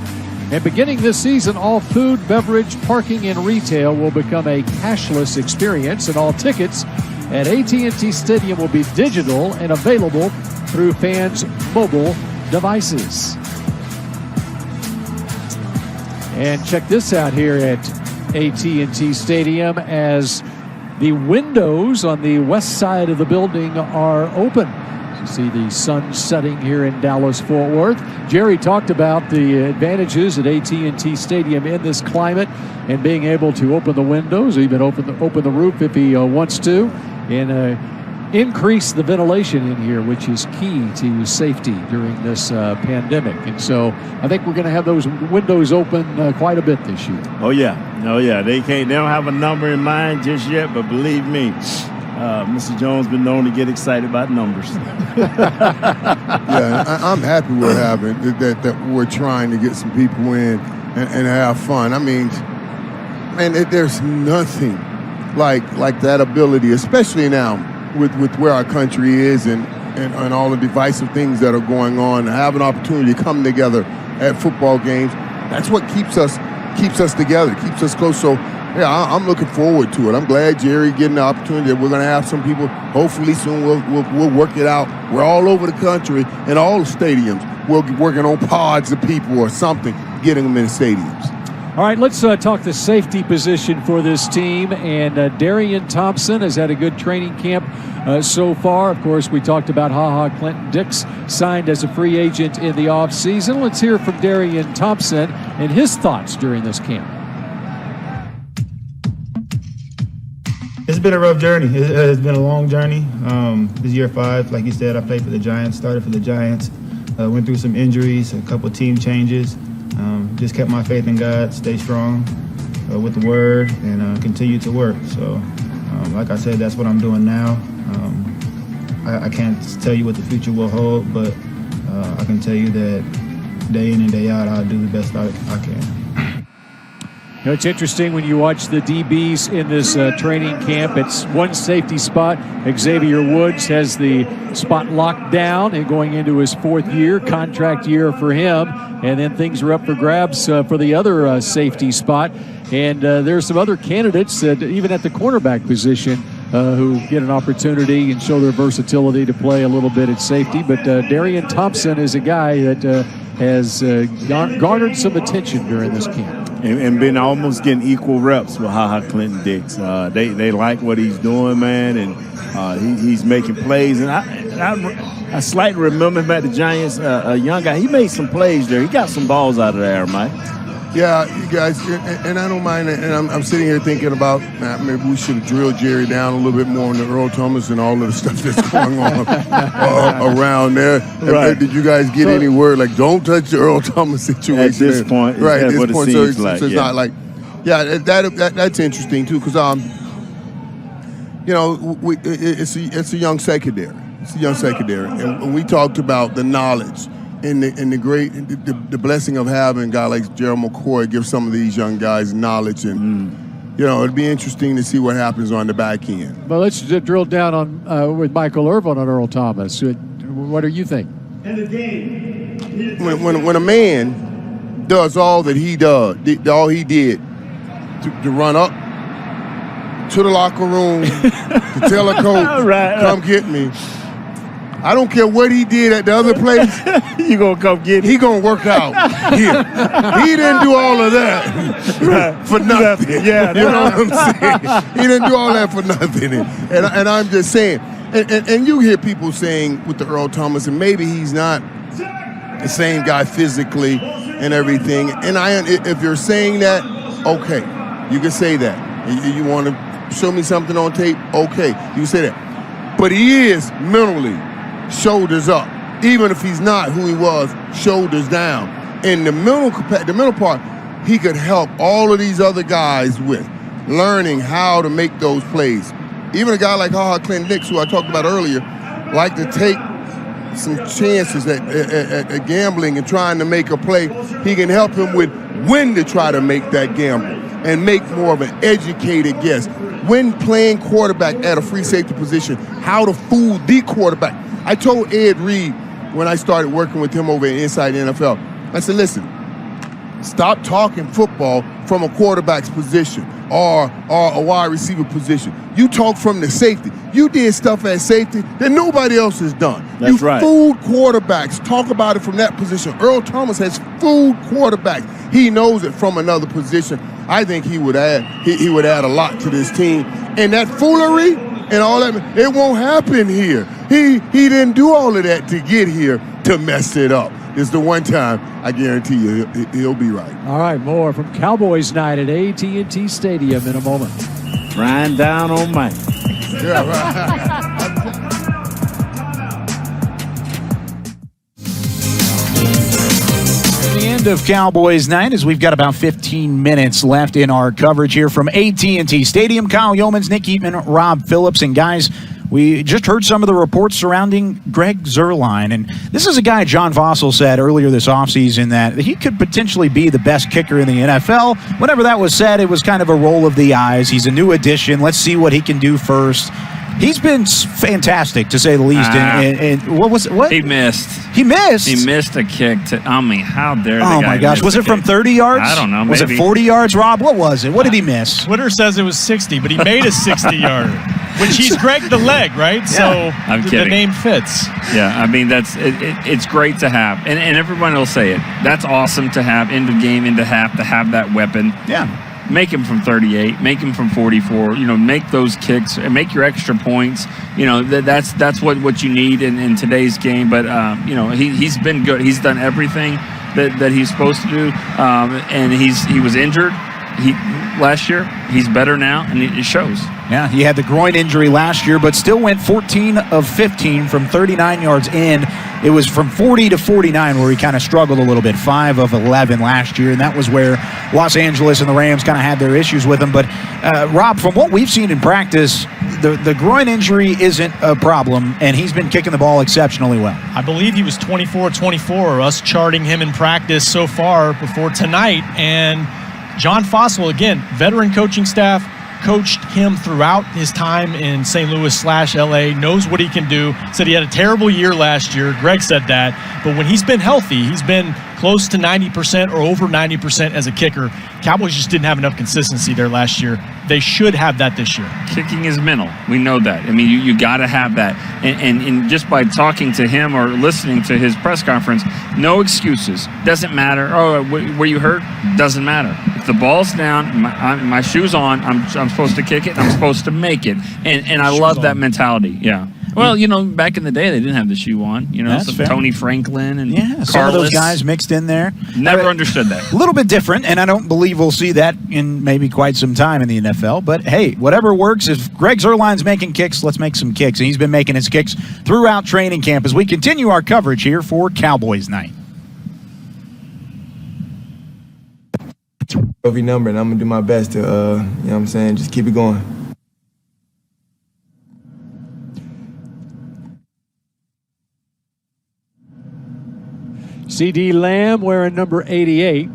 And beginning this season, all food, beverage, parking, and retail will become a cashless experience, and all tickets at AT&T Stadium will be digital and available through fans' mobile devices. And check this out here at AT&T Stadium as the windows on the west side of the building are open. You see the sun setting here in Dallas-Fort Worth. Jerry talked about the advantages at AT&T Stadium in this climate and being able to open the windows, even open the roof if he wants to, and increase the ventilation in here, which is key to safety during this pandemic. And so I think we're going to have those windows open quite a bit this year. Oh yeah. They don't have a number in mind just yet, but believe me, Mr. Jones been known to get excited about numbers. Yeah, I'm happy we're having that we're trying to get some people in and have fun. I mean, man, there's nothing like that ability, especially now with where our country is and all the divisive things that are going on. Have an opportunity to come together at football games. That's what keeps us together, keeps us close. So, yeah, I'm looking forward to it. I'm glad Jerry getting the opportunity. We're going to have some people. Hopefully soon we'll work it out. We're all over the country in all the stadiums. We're working on pods of people or something, getting them in the stadiums. All right, let's talk the safety position for this team. And Darian Thompson has had a good training camp so far. Of course, we talked about Clinton Dix signed as a free agent in the offseason. Let's hear from Darian Thompson and his thoughts during this camp. It's been a rough journey. It's been a long journey. This year 5, like you said, I played for the Giants, started for the Giants, went through some injuries, a couple team changes. Just kept my faith in God, stay strong with the word, and continue to work. So, like I said, that's what I'm doing now. I can't tell you what the future will hold, but I can tell you that day in and day out, I'll do the best I can. You know, it's interesting when you watch the DBs in this training camp. It's one safety spot. Xavier Woods has the spot locked down and going into his 4th year, contract year for him. And then things are up for grabs for the other safety spot. And there's some other candidates, even at the cornerback position, who get an opportunity and show their versatility to play a little bit at safety. But Darian Thompson is a guy that has garnered some attention during this camp. And been almost getting equal reps with Clinton Dix. They like what he's doing, man, and he's making plays. And I slightly remember him at the Giants, a young guy. He made some plays there. He got some balls out of there, Mike. Yeah, you guys, and I don't mind it. And I'm sitting here thinking about maybe we should have drilled Jerry down a little bit more on the Earl Thomas and all of the stuff that's going on around there. Right. Did you guys get any word like don't touch the Earl Thomas situation? At this point, right? At this this point, seems so it's not like, that's interesting too, because it's a young secondary. It's a young secondary, and we talked about the knowledge. And the blessing of having a guy like Gerald McCoy give some of these young guys knowledge, and it'd be interesting to see what happens on the back end. Well, let's drill down on with Michael Irvin on Earl Thomas. What do you think? When a man does all that he does, all he did to run up to the locker room to tell a coach, come get me. I don't care what he did at the other place. You gonna come get him. He gonna work out here. He didn't do all of that for nothing. Yeah, you know what I'm saying? He didn't do all that for nothing. And I'm just saying. And you hear people saying with the Earl Thomas, and maybe he's not the same guy physically and everything. And if you're saying that, okay, you can say that. You want to show me something on tape? Okay, you can say that. But he is mentally shoulders up, even if he's not who he was, shoulders down. And the mental part, he could help all of these other guys with learning how to make those plays. Even a guy like Clinton Dix, who I talked about earlier, like to take some chances at gambling and trying to make a play. He can help him with when to try to make that gamble and make more of an educated guess. When playing quarterback at a free safety position, how to fool the quarterback. I told Ed Reed when I started working with him over at Inside NFL, I said, listen, stop talking football from a quarterback's position or a wide receiver position. You talk from the safety. You did stuff at safety that nobody else has done. That's right. You fooled quarterbacks. Talk about it from that position. Earl Thomas has fooled quarterbacks. He knows it from another position. I think he would add a lot to this team. And that foolery and all that, it won't happen here. He didn't do all of that to get here to mess it up. It's the one time, I guarantee you, he'll be right. All right, more from Cowboys night at AT&T Stadium in a moment. Riding down on Mike. Yeah, right. The end of Cowboys night, as we've got about 15 minutes left in our coverage here from AT&T Stadium. Kyle Yeomans, Nick Eatman, Rob Phillips, and guys, we just heard some of the reports surrounding Greg Zuerlein, and this is a guy John Vossel said earlier this offseason that he could potentially be the best kicker in the NFL. Whenever that was said, it was kind of a roll of the eyes. He's a new addition. Let's see what he can do first. He's been fantastic, to say the least. And what? He missed. He missed? He missed a kick. How dare the guy? Oh, my gosh. Was it from 30 yards? I don't know. Was maybe. it 40 yards, Rob? What was it? What did he miss? Twitter says it was 60, but he made a 60-yarder. Which he's Greg the Leg, right? So I'm the kidding. name fits. Yeah, I mean, it's great to have. And everyone will say it. That's awesome to have in the game, into half, to have that weapon. Yeah. Make him from 38, make him from 44, make those kicks and make your extra points. That's what you need in today's game. But, he's been good. He's done everything that he's supposed to do. And he was injured last year. He's better now, and it shows. Yeah, he had the groin injury last year, but still went 14 of 15 from 39 yards in. It was from 40 to 49 where he kind of struggled a little bit, 5 of 11 last year, and that was where Los Angeles and the Rams kind of had their issues with him. But, Rob, from what we've seen in practice, the groin injury isn't a problem, and he's been kicking the ball exceptionally well. I believe he was 24-24, us charting him in practice so far before tonight. And John Fossil, again, veteran coaching staff, coached him throughout his time in St. Louis/LA, knows what he can do. Said he had a terrible year last year. Greg said that. But when he's been healthy, he's been close to 90% or over 90% as a kicker. Cowboys just didn't have enough consistency there last year. They should have that this year. Kicking is mental. We know that. I mean, you got to have that. And just by talking to him or listening to his press conference, no excuses. Doesn't matter. Oh, were you hurt? Doesn't matter. If the ball's down, my shoe's on, I'm supposed to kick it, I'm supposed to make it. And I love that mentality. Yeah. Well, back in the day, they didn't have the shoe on. That's some fair. Tony Franklin and some of those Carlos. guys mixed in there. Never understood that. A little bit different, and I don't believe we'll see that in maybe quite some time in the NFL. But, hey, whatever works. If Greg Zuerlein's making kicks, let's make some kicks. And he's been making his kicks throughout training camp as we continue our coverage here for Cowboys Night. Trophy number, and I'm going to do my best to, just keep it going. C.D. Lamb wearing number 88,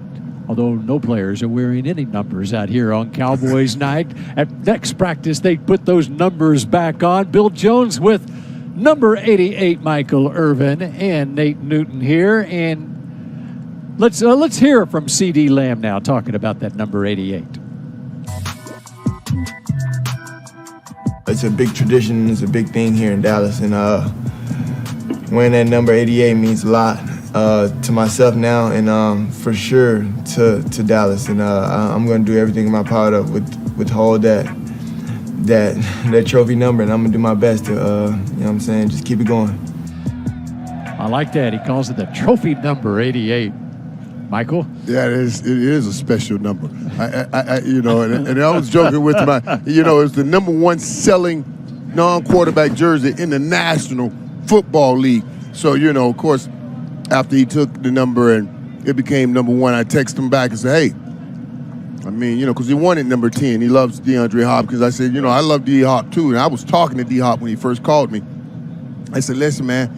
although no players are wearing any numbers out here on Cowboys Night. At next practice, they put those numbers back on. Bill Jones with number 88, Michael Irvin, and Nate Newton here. And let's hear from C.D. Lamb now talking about that number 88. It's a big tradition. It's a big thing here in Dallas, and wearing that number 88 means a lot. To myself now, and for sure to Dallas, and I'm going to do everything in my power to withhold that trophy number, and I'm going to do my best to, just keep it going. I like that. He calls it the trophy number 88. Michael? Yeah, it is a special number. And I was joking with my, it's the number one selling non-quarterback jersey in the National Football League. So, of course, after he took the number and it became number one, I texted him back and said, hey, because he wanted number 10. He loves DeAndre Hopkins. I said, I love D-Hop too. And I was talking to D-Hop when he first called me. I said, listen, man,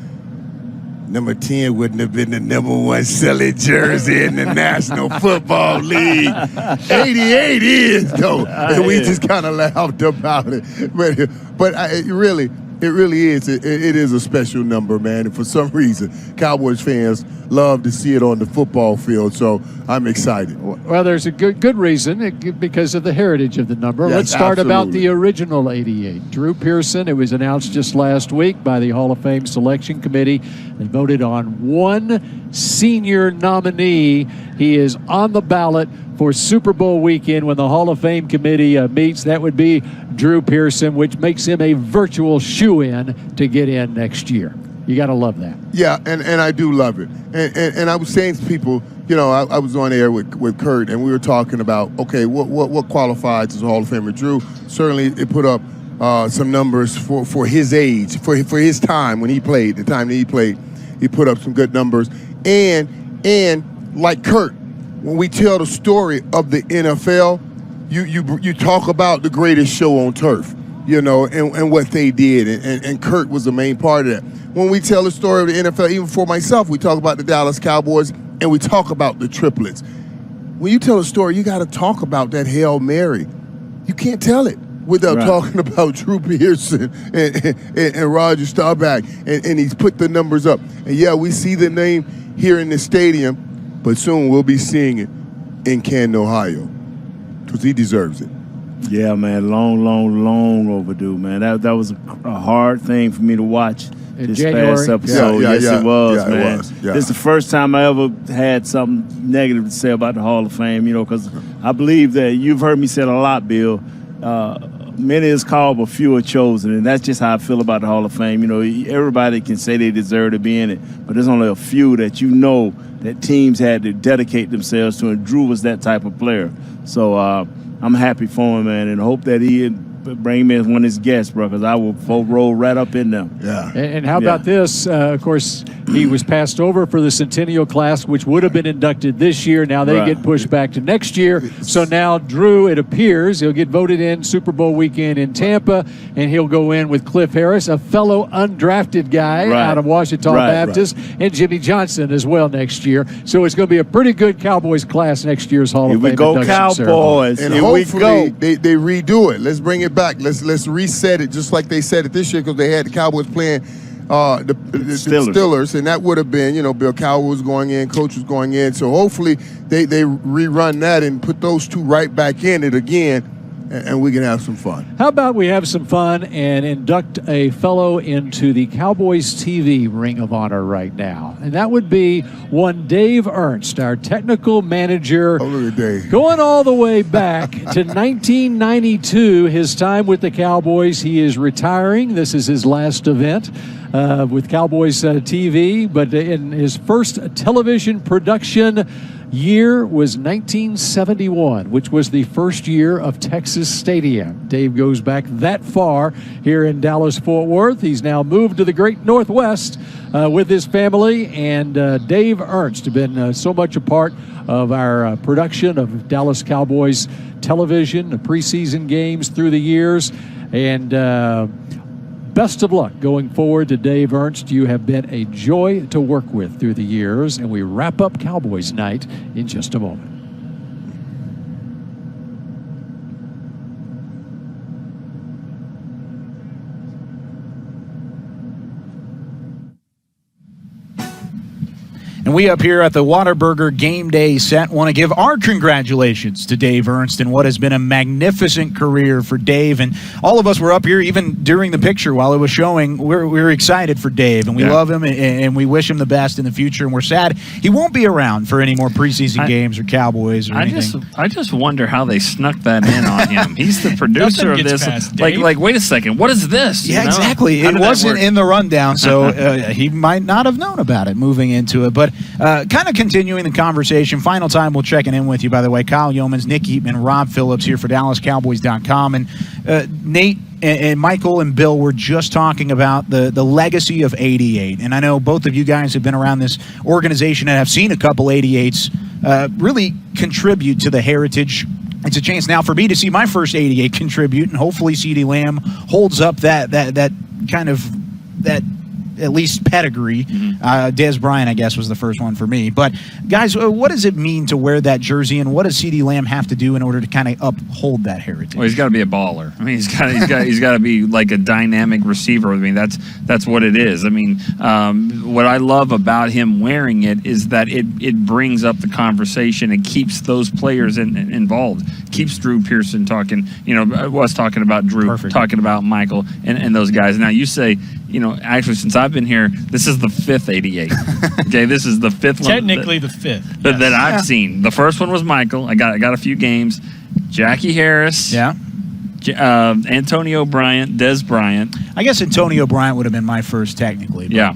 number 10 wouldn't have been the number one selling jersey in the National Football League. 88 is, though. And we just kind of laughed about it. But it really is. It is a special number, man. And for some reason, Cowboys fans love to see it on the football field. So I'm excited. Well, there's a good reason, because of the heritage of the number. Yes, Let's start absolutely. about the original 88. Drew Pearson, it was announced just last week by the Hall of Fame Selection Committee. They voted on one senior nominee. He is on the ballot for Super Bowl weekend when the Hall of Fame committee meets. That would be Drew Pearson, which makes him a virtual shoo-in to get in next year. You got to love that. Yeah, and I do love it. And I was saying to people, I was on air with Kurt, and we were talking about, okay, what qualifies as a Hall of Famer? Drew, certainly it put up some numbers for his age, for his time when he played, the time that he played. He put up some good numbers. And like Kurt, when we tell the story of the NFL, you talk about the greatest show on turf, and what they did, and Kurt was the main part of that. When we tell the story of the NFL, even for myself, we talk about the Dallas Cowboys, and we talk about the triplets. When you tell a story, you got to talk about that Hail Mary. You can't tell it without talking about Drew Pearson and Roger Staubach, and he's put the numbers up. And yeah, we see the name here in the stadium, but soon we'll be seeing it in Canton, Ohio, because he deserves it. Yeah, man, long overdue, man. That was a hard thing for me to watch In this January? past episode. Yes, it was, Yeah, man. it was. Yeah. This is the first time I ever had something negative to say about the Hall of Fame, because I believe that you've heard me say it a lot, Bill. Many is called, but few are chosen, and that's just how I feel about the Hall of Fame. Everybody can say they deserve to be in it, but there's only a few that that teams had to dedicate themselves to, and Drew was that type of player. So I'm happy for him, man, and hope that he bring me as one of his guests, bro, because I will roll right up in them. Yeah. And how about this? Of course, he was passed over for the Centennial class, which would have been inducted this year. Now they get pushed back to next year. So now Drew, it appears, he'll get voted in Super Bowl weekend in Tampa, and he'll go in with Cliff Harris, a fellow undrafted guy out of Washita Baptist, and Jimmy Johnson as well next year. So it's going to be a pretty good Cowboys class next year's Hall of Fame. Here we go, Cowboys. And Here hopefully we go. they redo it. Let's bring it back. Let's reset it just like they said it this year, because they had the Cowboys playing the Steelers, and that would have been, Bill Cowher was going in, coach was going in. So hopefully they rerun that and put those two right back in it again, and we can have some fun. How about we have some fun and induct a fellow into the Cowboys TV Ring of Honor right now? And that would be one Dave Ernst, our technical manager. Oh, look at Dave. Going all the way back to 1992, his time with the Cowboys. He is retiring. This is his last event with Cowboys TV. But in his first television production year was 1971, which was the first year of Texas Stadium. Dave goes back that far here in Dallas-Fort Worth. He's now moved to the great Northwest with his family, and Dave Ernst has been so much a part of our production of Dallas Cowboys television, the preseason games through the years, and best of luck going forward to Dave Ernst. You have been a joy to work with through the years, and we wrap up Cowboys night in just a moment. And we up here at the Whataburger Game Day set want to give our congratulations to Dave Ernst and what has been a magnificent career for Dave. And all of us were up here even during the picture while it was showing. We're excited for Dave, and we love him, and we wish him the best in the future. And we're sad he won't be around for any more preseason games or Cowboys or anything. I just wonder how they snuck that in on him. He's the producer of this. Like, wait a second, what is this? Yeah, exactly. It wasn't in the rundown, so he might not have known about it moving into it. But kind of continuing the conversation, final time we'll check in with you, by the way. Kyle Yeomans, Nick Eatman, Rob Phillips here for DallasCowboys.com. And Nate and Michael and Bill were just talking about the legacy of 88. And I know both of you guys have been around this organization and have seen a couple 88s really contribute to the heritage. It's a chance now for me to see my first 88 contribute, and hopefully CeeDee Lamb holds up that kind of that at least pedigree. Dez Bryant, I guess, was the first one for me. But guys, what does it mean to wear that jersey, and what does CeeDee Lamb have to do in order to kind of uphold that heritage? Well, he's got to be a baller. I mean, he's got to be like a dynamic receiver. I mean, that's what it is. I mean, what I love about him wearing it is that it brings up the conversation and keeps those players involved. Keeps Drew Pearson talking. I was talking about Drew, talking about Michael, and those guys. Now you say, actually, since I've been here, this is the fifth 88. Okay, this is the fifth one. Technically the fifth. That I've seen. The first one was Michael. I got a few games. Jackie Harris. Yeah. Antonio Bryant, Dez Bryant. I guess Antonio Bryant would have been my first technically. Yeah.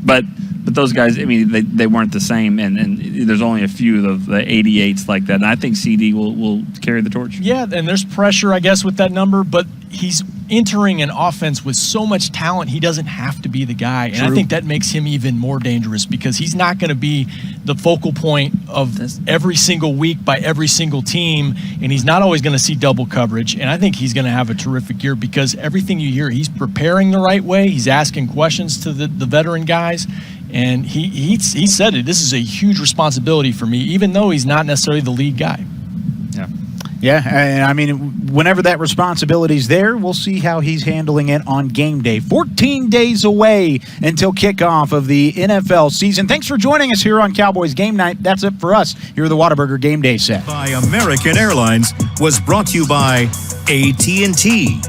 But those guys, I mean, they weren't the same, and there's only a few of the 88s like that. And I think CD will carry the torch. Yeah, and there's pressure, I guess, with that number, but he's entering an offense with so much talent, he doesn't have to be the guy. And I think that makes him even more dangerous, because he's not going to be the focal point of every single week by every single team, and he's not always going to see double coverage. And I think he's going to have a terrific year, because everything you hear, he's preparing the right way. He's asking questions to the veteran guys. And he said it. This is a huge responsibility for me, even though he's not necessarily the lead guy. Yeah, and I mean, whenever that responsibility's there, we'll see how he's handling it on game day. 14 days away until kickoff of the NFL season. Thanks for joining us here on Cowboys Game Night. That's it for us here at the Whataburger Game Day set. By American Airlines was brought to you by AT&T.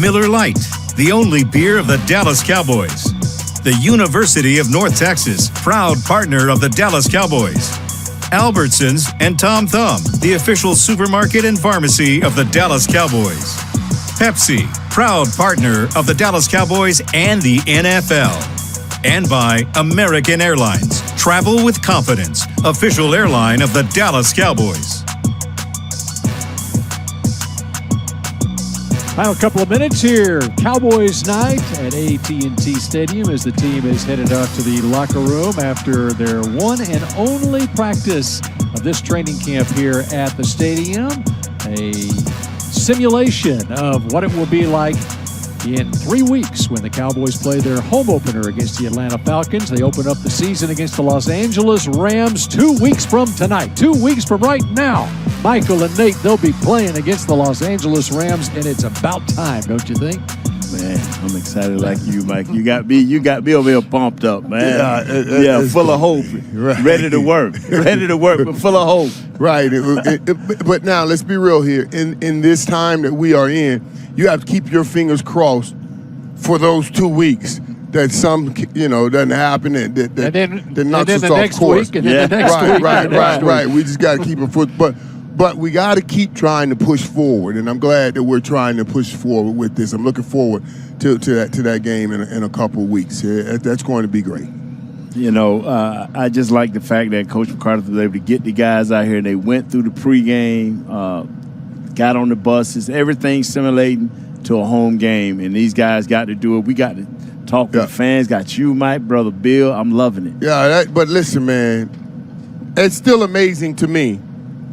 Miller Lite, the only beer of the Dallas Cowboys. The University of North Texas, proud partner of the Dallas Cowboys. Albertsons and Tom Thumb, the official supermarket and pharmacy of the Dallas Cowboys. Pepsi, proud partner of the Dallas Cowboys and the NFL. And by American Airlines, travel with confidence, official airline of the Dallas Cowboys. Final couple of minutes here. Cowboys night at AT&T Stadium as the team is headed out to the locker room after their one and only practice of this training camp here at the stadium. A simulation of what it will be like in 3 weeks when the Cowboys play their home opener against the Atlanta Falcons. They open up the season against the Los Angeles Rams 2 weeks from tonight. 2 weeks from right now. Michael and Nate, they'll be playing against the Los Angeles Rams, and it's about time, don't you think? Man, I'm excited like you, Mike. You got me over here pumped up, man. Yeah, full of hope. Right. Ready to work, but full of hope. Right. But now, let's be real here. In this time that we are in, you have to keep your fingers crossed for those 2 weeks that some, doesn't happen that knocks us off course. Right. We just got to keep a foot, but we got to keep trying to push forward, and I'm glad that we're trying to push forward with this. I'm looking forward to that game in a couple of weeks. That's going to be great. I just like the fact that Coach McCarthy was able to get the guys out here, and they went through the pregame, got on the buses, everything simulating to a home game, and these guys got to do it. We got to talk with the fans. Got you, Mike, Brother Bill. I'm loving it. Yeah, but listen, man, it's still amazing to me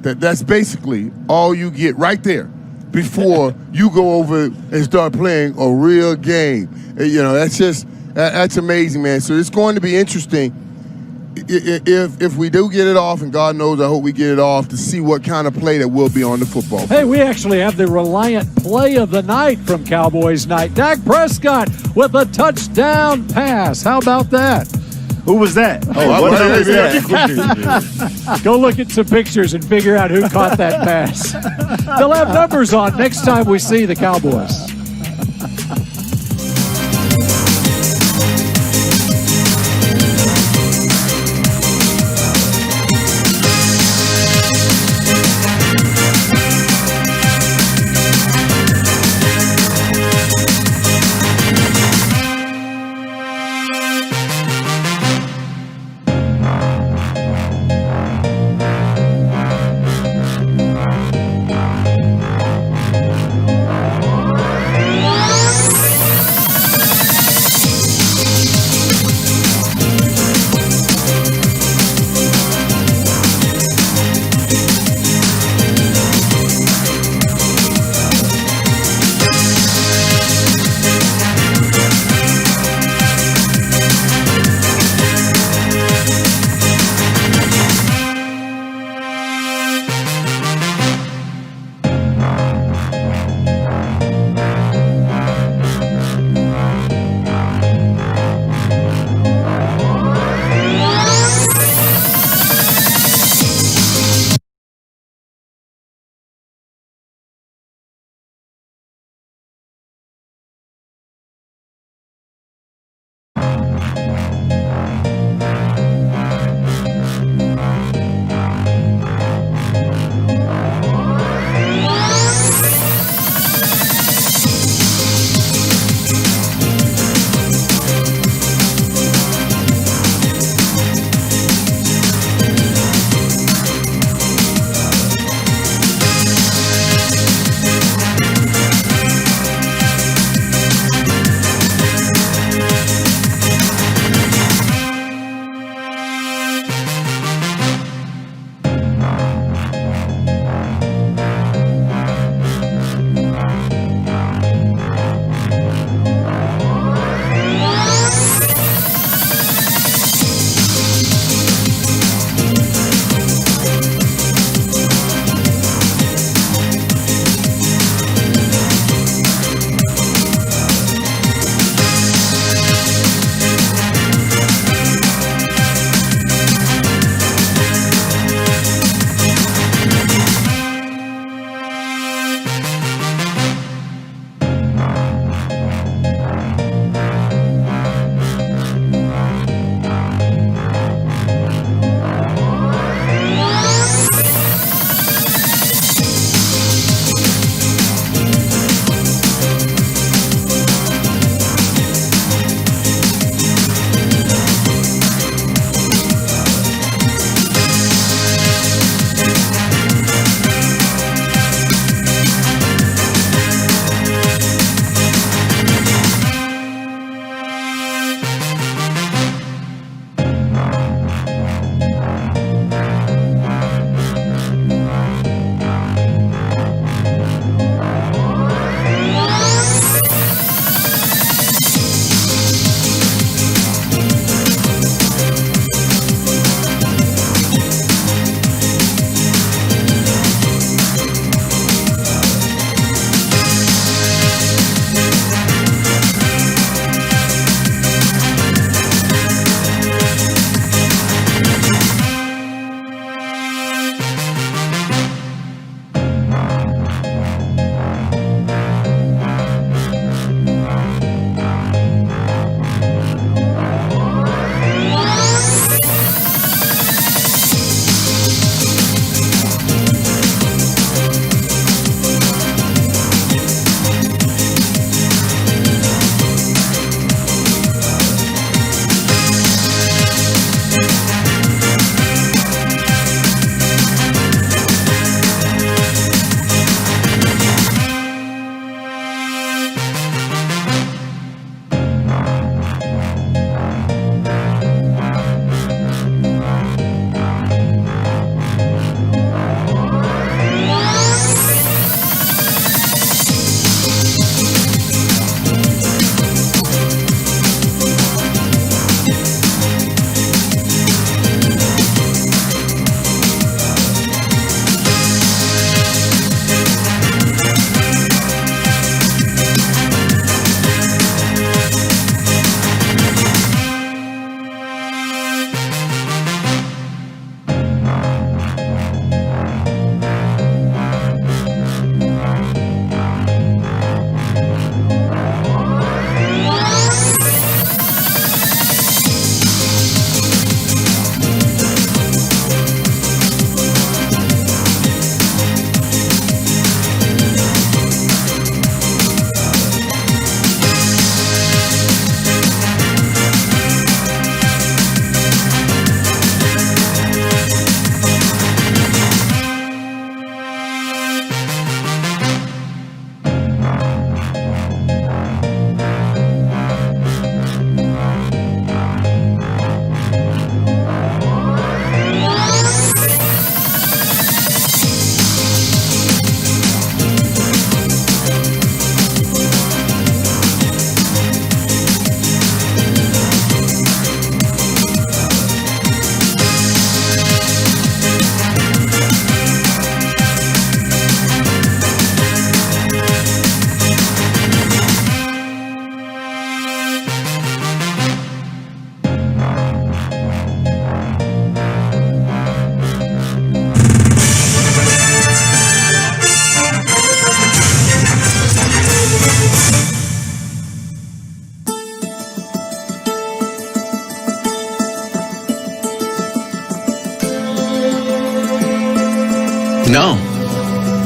that's basically all you get right there before you go over and start playing a real game. That's amazing, man. So it's going to be interesting if we do get it off, and God knows I hope we get it off, to see what kind of play that will be on the football field. Hey, we actually have the Reliant play of the night from Cowboys night. Dak Prescott with a touchdown pass. How about that? Who was that? Go look at some pictures and figure out who caught that pass. They'll have numbers on next time we see the Cowboys.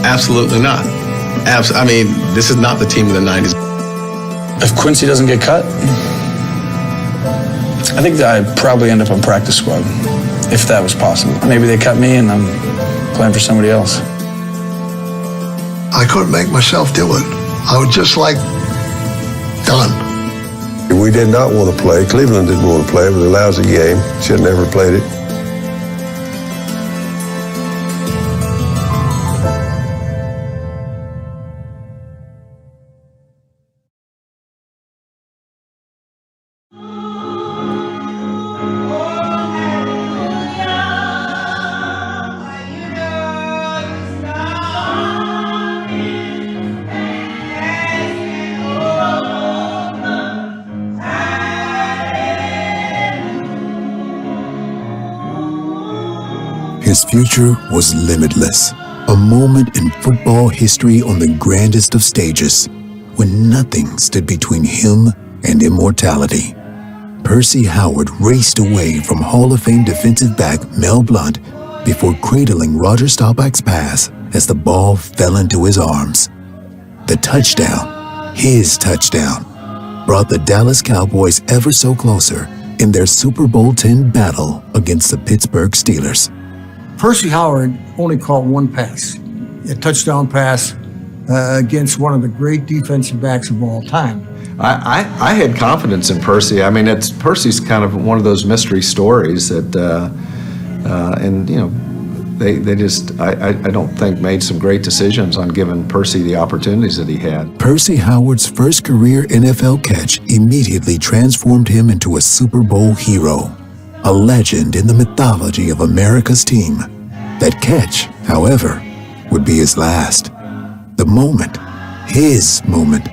Absolutely not. I mean, this is not the team of the 90s. If Quincy doesn't get cut, I think that I'd probably end up on practice squad, if that was possible. Maybe they cut me and I'm playing for somebody else. I couldn't make myself do it. I was just like, done. We did not want to play. Cleveland didn't want to play. It was a lousy game. Should have never played it. His future was limitless, a moment in football history on the grandest of stages, when nothing stood between him and immortality. Percy Howard raced away from Hall of Fame defensive back Mel Blount before cradling Roger Staubach's pass as the ball fell into his arms. The touchdown, his touchdown, brought the Dallas Cowboys ever so closer in their Super Bowl X battle against the Pittsburgh Steelers. Percy Howard only caught one pass, a touchdown pass against one of the great defensive backs of all time. I had confidence in Percy. I mean, Percy's kind of one of those mystery stories that, and you know, they just I don't think made some great decisions on giving Percy the opportunities that he had. Percy Howard's first career NFL catch immediately transformed him into a Super Bowl hero, a legend in the mythology of America's team. That catch, however, would be his last. The moment, his moment,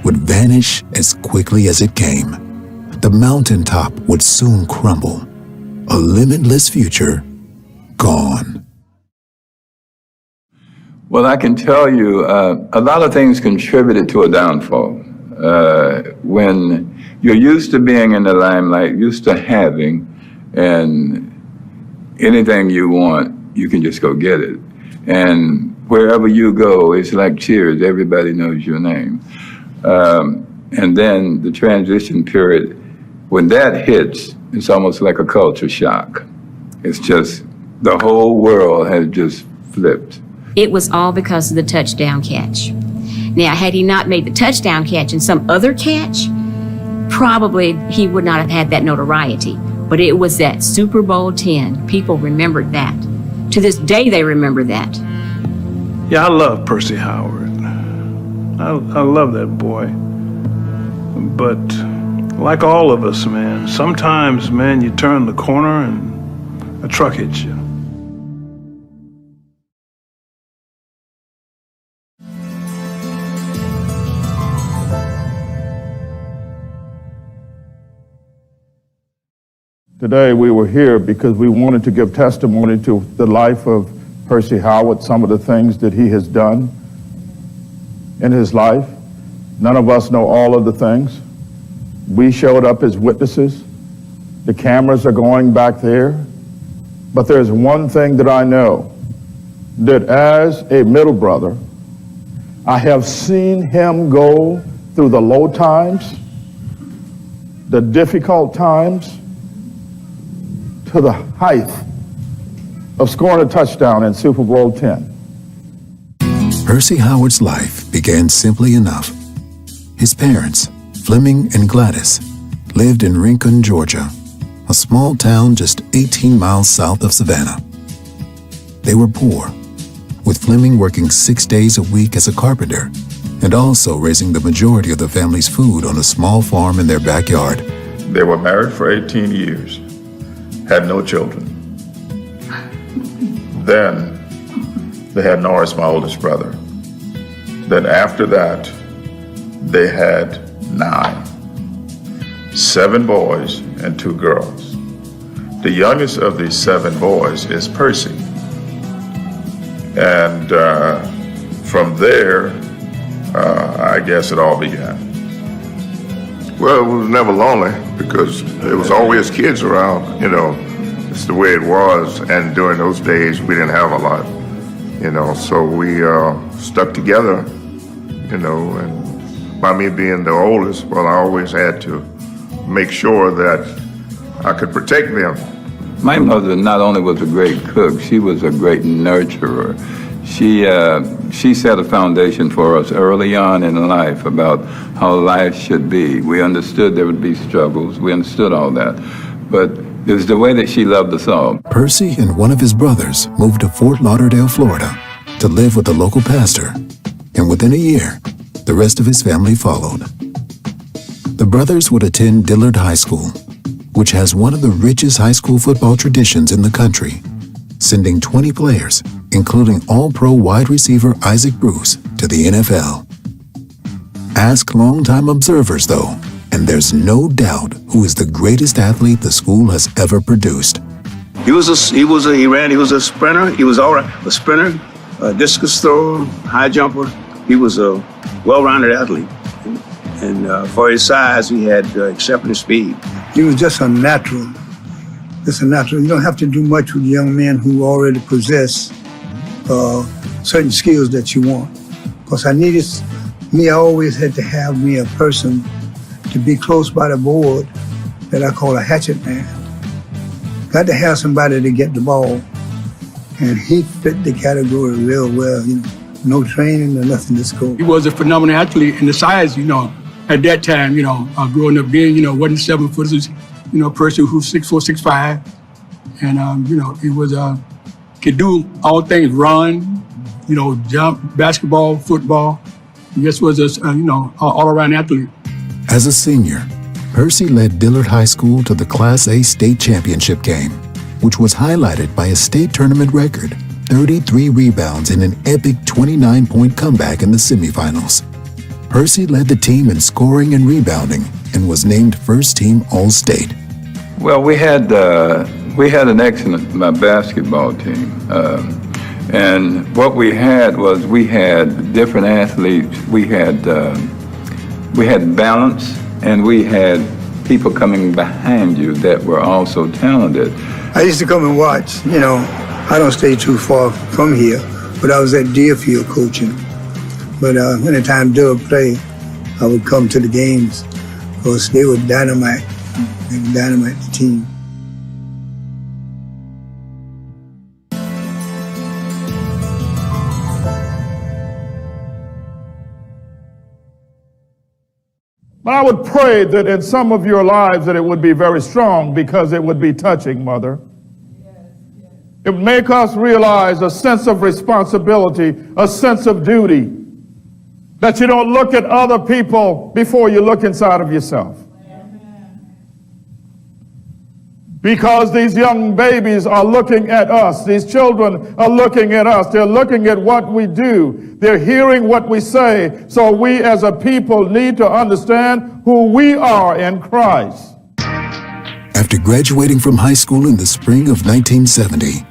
would vanish as quickly as it came. The mountaintop would soon crumble. A limitless future gone. Well, I can tell you a lot of things contributed to a downfall. When you're used to being in the limelight, used to having, and anything you want, you can just go get it. And wherever you go, it's like Cheers, everybody knows your name. And then the transition period, when that hits, it's almost like a culture shock. It's just, the whole world has just flipped. It was all because of the touchdown catch. Now, had he not made the touchdown catch and some other catch, probably he would not have had that notoriety. But it was that Super Bowl X. People remembered that. To this day, they remember that. Yeah, I love Percy Howard. I love that boy. But like all of us, man, sometimes, man, you turn the corner and a truck hits you. Today we were here because we wanted to give testimony to the life of Percy Howard, some of the things that he has done in his life. None of us know all of the things. We showed up as witnesses. The cameras are going back there. But there's one thing that I know, that as a middle brother, I have seen him go through the low times, the difficult times, to the height of scoring a touchdown in Super Bowl X. Percy Howard's life began simply enough. His parents, Fleming and Gladys, lived in Rincon, Georgia, a small town just 18 miles south of Savannah. They were poor, with Fleming working 6 days a week as a carpenter and also raising the majority of the family's food on a small farm in their backyard. They were married for 18 years. Had no children. Then they had Norris, my oldest brother. Then after that, they had 9. 7 boys and 2 girls. The youngest of these 7 boys is Percy. And from there, I guess it all began. Well, it was never lonely because there was always kids around, you know. It's the way it was, and during those days, we didn't have a lot. So we stuck together, and by me being the oldest, well, I always had to make sure that I could protect them. My mother not only was a great cook, she was a great nurturer. She set a foundation for us early on in life about how life should be. We understood there would be struggles. We understood all that. But it was the way that she loved us all. Percy and one of his brothers moved to Fort Lauderdale, Florida, to live with a local pastor. And within a year, the rest of his family followed. The brothers would attend Dillard High School, which has one of the richest high school football traditions in the country, sending 20 players, including all-pro wide receiver Isaac Bruce, to the NFL. Ask longtime observers, though, and there's no doubt who is the greatest athlete the school has ever produced. He was a sprinter. He was all right, a sprinter, a discus thrower, high jumper. He was a well-rounded athlete. And for his size, he had exceptional speed. He was just a natural. You don't have to do much with young men who already possess certain skills that you want. Because I always had to have me a person to be close by the board that I call a hatchet man. Got to have somebody to get the ball. And he fit the category real well. No training or nothing to score. He was a phenomenal athlete, and the size, at that time, growing up then, wasn't 7 footers, person who's 6'4", 6'5", and he was could do all things: run, jump, basketball, football. He just was a all-around athlete. As a senior, Percy led Dillard High School to the Class A state championship game, which was highlighted by a state tournament record, 33 rebounds in an epic 29-point comeback in the semifinals. Percy led the team in scoring and rebounding and was named first team All-State. Well, we had an excellent basketball team. And what we had was we had different athletes. We had balance, and we had people coming behind you that were also talented. I used to come and watch. I don't stay too far from here, but I was at Deerfield coaching. But anytime Doug played, I would come to the games because they were dynamite. They would dynamite the team. But I would pray that in some of your lives that it would be very strong, because it would be touching, Mother. It would make us realize a sense of responsibility, a sense of duty, that you don't look at other people before you look inside of yourself. Because these young babies are looking at us. These children are looking at us. They're looking at what we do. They're hearing what we say. So we as a people need to understand who we are in Christ. After graduating from high school in the spring of 1970,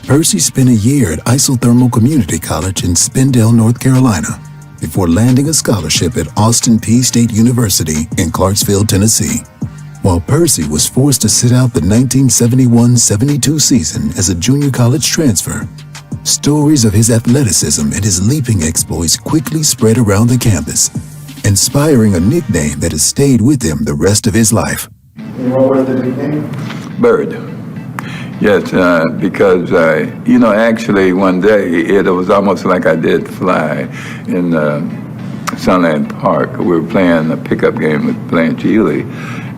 Percy spent a year at Isothermal Community College in Spindale, North Carolina, before landing a scholarship at Austin Peay State University in Clarksville, Tennessee. While Percy was forced to sit out the 1971-72 season as a junior college transfer, stories of his athleticism and his leaping exploits quickly spread around the campus, inspiring a nickname that has stayed with him the rest of his life. And what was the nickname? Bird. Yes, because, actually one day it was almost like I did fly in Sunland Park. We were playing a pickup game with Blanche Ely.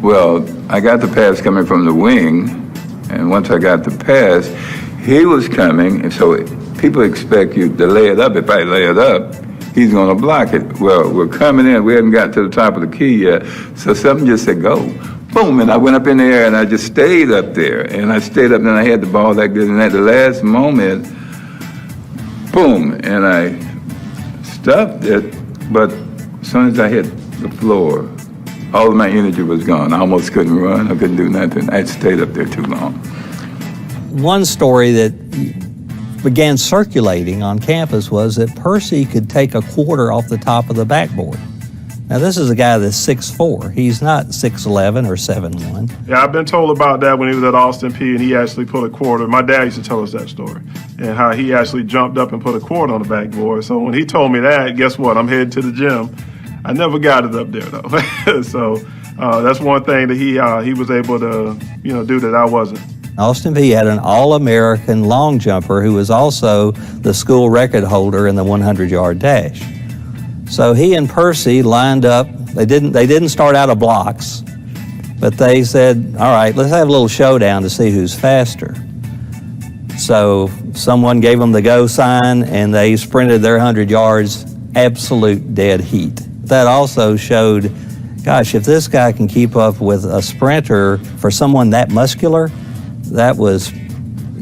Well, I got the pass coming from the wing, and once I got the pass, he was coming, and so people expect you to lay it up. If I lay it up, he's going to block it. Well, we're coming in. We hadn't got to the top of the key yet, so something just said, go. Boom, and I went up in the air, and I just stayed up there. And I stayed up, and I had the ball that good, and at the last moment, boom, and I stopped it, but as soon as I hit the floor, all of my energy was gone. I almost couldn't run. I couldn't do nothing. I had stayed up there too long. One story that began circulating on campus was that Percy could take a quarter off the top of the backboard. Now, this is a guy that's 6'4". He's not 6'11" or 7'1". Yeah, I've been told about that when he was at Austin P and he actually put a quarter. My dad used to tell us that story and how he actually jumped up and put a quarter on the backboard. So when he told me that, guess what? I'm headed to the gym. I never got it up there though. So that's one thing that he was able to do that I wasn't. Austin P had an All-American long jumper who was also the school record holder in the 100-yard dash. So he and Percy lined up. They didn't start out of blocks, but they said, all right, let's have a little showdown to see who's faster. So someone gave them the go sign, and they sprinted their 100 yards, absolute dead heat. That also showed, gosh, if this guy can keep up with a sprinter for someone that muscular, that was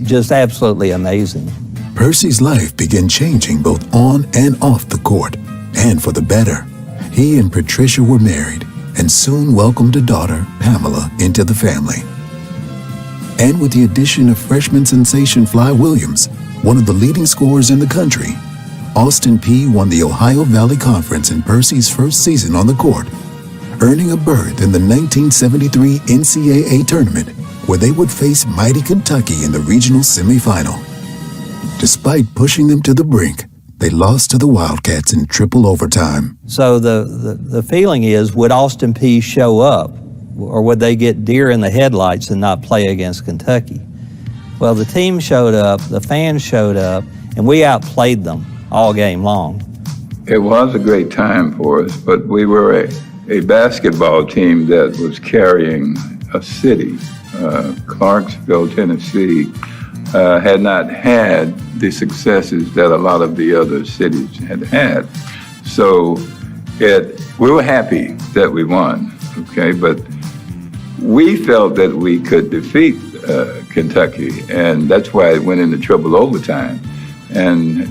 just absolutely amazing. Percy's life began changing both on and off the court, and for the better. He and Patricia were married and soon welcomed a daughter, Pamela, into the family. And with the addition of freshman sensation Fly Williams, one of the leading scorers in the country, Austin P won the Ohio Valley Conference in Percy's first season on the court, earning a berth in the 1973 NCAA tournament, where they would face mighty Kentucky in the regional semifinal. Despite pushing them to the brink, they lost to the Wildcats in triple overtime. So the feeling is, would Austin P show up, or would they get deer in the headlights and not play against Kentucky? Well, the team showed up, the fans showed up, and we outplayed them all game long. It was a great time for us, but we were a basketball team that was carrying a city. Clarksville, Tennessee, had not had the successes that a lot of the other cities had had. So we were happy that we won, okay? But we felt that we could defeat Kentucky, and that's why it went into triple overtime. And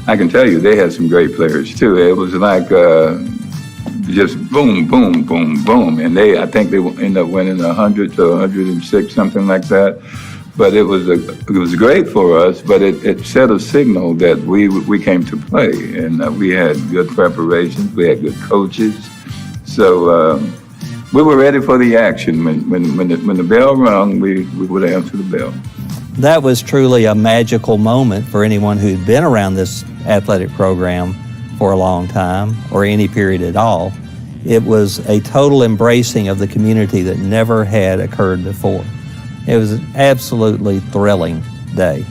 I can tell you, they had some great players too. It was like just boom, boom, boom, boom. And I think they ended up winning 100 to 106, something like that. But it was great for us, but it set a signal that we came to play, and we had good preparations, we had good coaches. So we were ready for the action. When the bell rung, we would answer the bell. That was truly a magical moment for anyone who'd been around this athletic program for a long time, or any period at all. It was a total embracing of the community that never had occurred before. It was an absolutely thrilling day.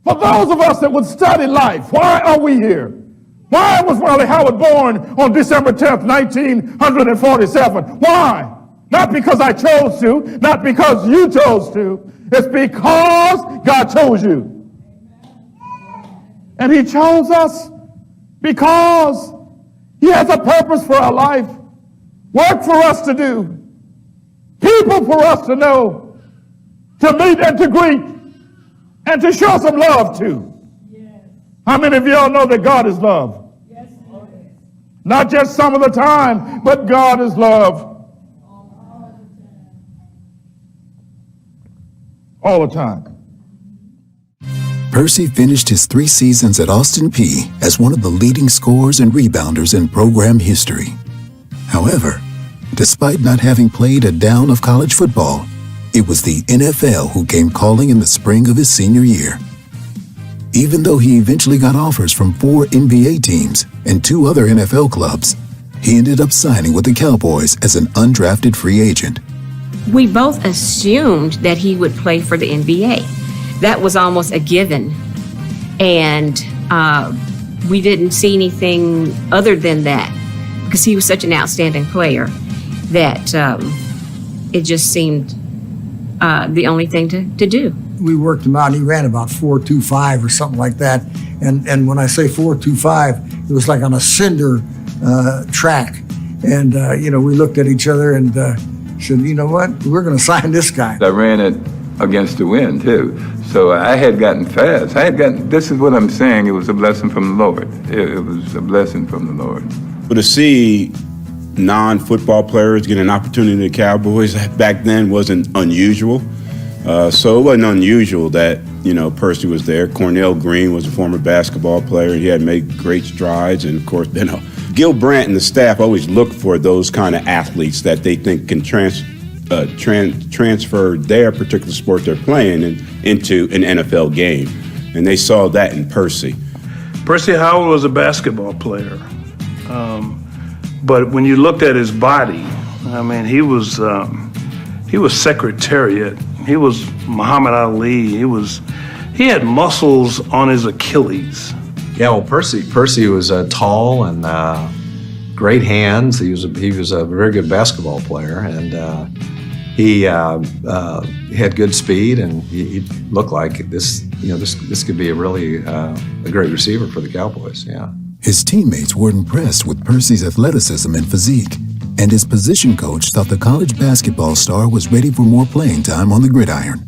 For those of us that would study life, why are we here? Why was Raleigh Howard born on December 10th, 1947? Why? Not because I chose to, not because you chose to. It's because God chose you. And he chose us because he has a purpose for our life, work for us to do, people for us to know, to meet and to greet, and to show some love to. Yes. How many of y'all know that God is love? Yes. Not just some of the time, but God is love. All the time. Percy finished his 3 seasons at Austin P as one of the leading scorers and rebounders in program history. However, despite not having played a down of college football, it was the NFL who came calling in the spring of his senior year. Even though he eventually got offers from 4 NBA teams and 2 other NFL clubs, he ended up signing with the Cowboys as an undrafted free agent. We both assumed that he would play for the NBA. That was almost a given. And we didn't see anything other than that, because he was such an outstanding player that it just seemed the only thing to do. We worked him out, and he ran about 4.25 or something like that. And when I say 4.25, it was like on a cinder track. And, we looked at each other and said, you know what, we're going to sign this guy. I ran it against the wind, too. So I had gotten fast. This is what I'm saying, it was a blessing from the Lord. It was a blessing from the Lord. But to see non-football players getting an opportunity in the Cowboys back then wasn't unusual. So it wasn't unusual that, Percy was there. Cornell Green was a former basketball player. He had made great strides. And, of course, Gil Brandt and the staff always look for those kind of athletes that they think can transfer their particular sport they're playing into an NFL game. And they saw that in Percy. Percy Howard was a basketball player. But when you looked at his body, I mean, he was Secretariat. He was Muhammad Ali. He had muscles on his Achilles. Yeah, well, Percy was tall and great hands. He was a very good basketball player, and he had good speed, and he looked like this. This could be a really a great receiver for the Cowboys. Yeah. His teammates were impressed with Percy's athleticism and physique, and his position coach thought the college basketball star was ready for more playing time on the gridiron.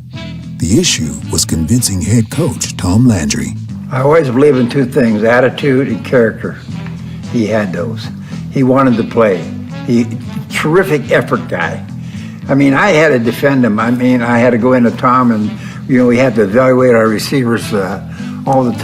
The issue was convincing head coach Tom Landry. I always believe in two things, attitude and character. He had those. He wanted to play. Terrific effort guy. I mean, I had to defend him. I mean, I had to go into Tom and, we had to evaluate our receivers all the time.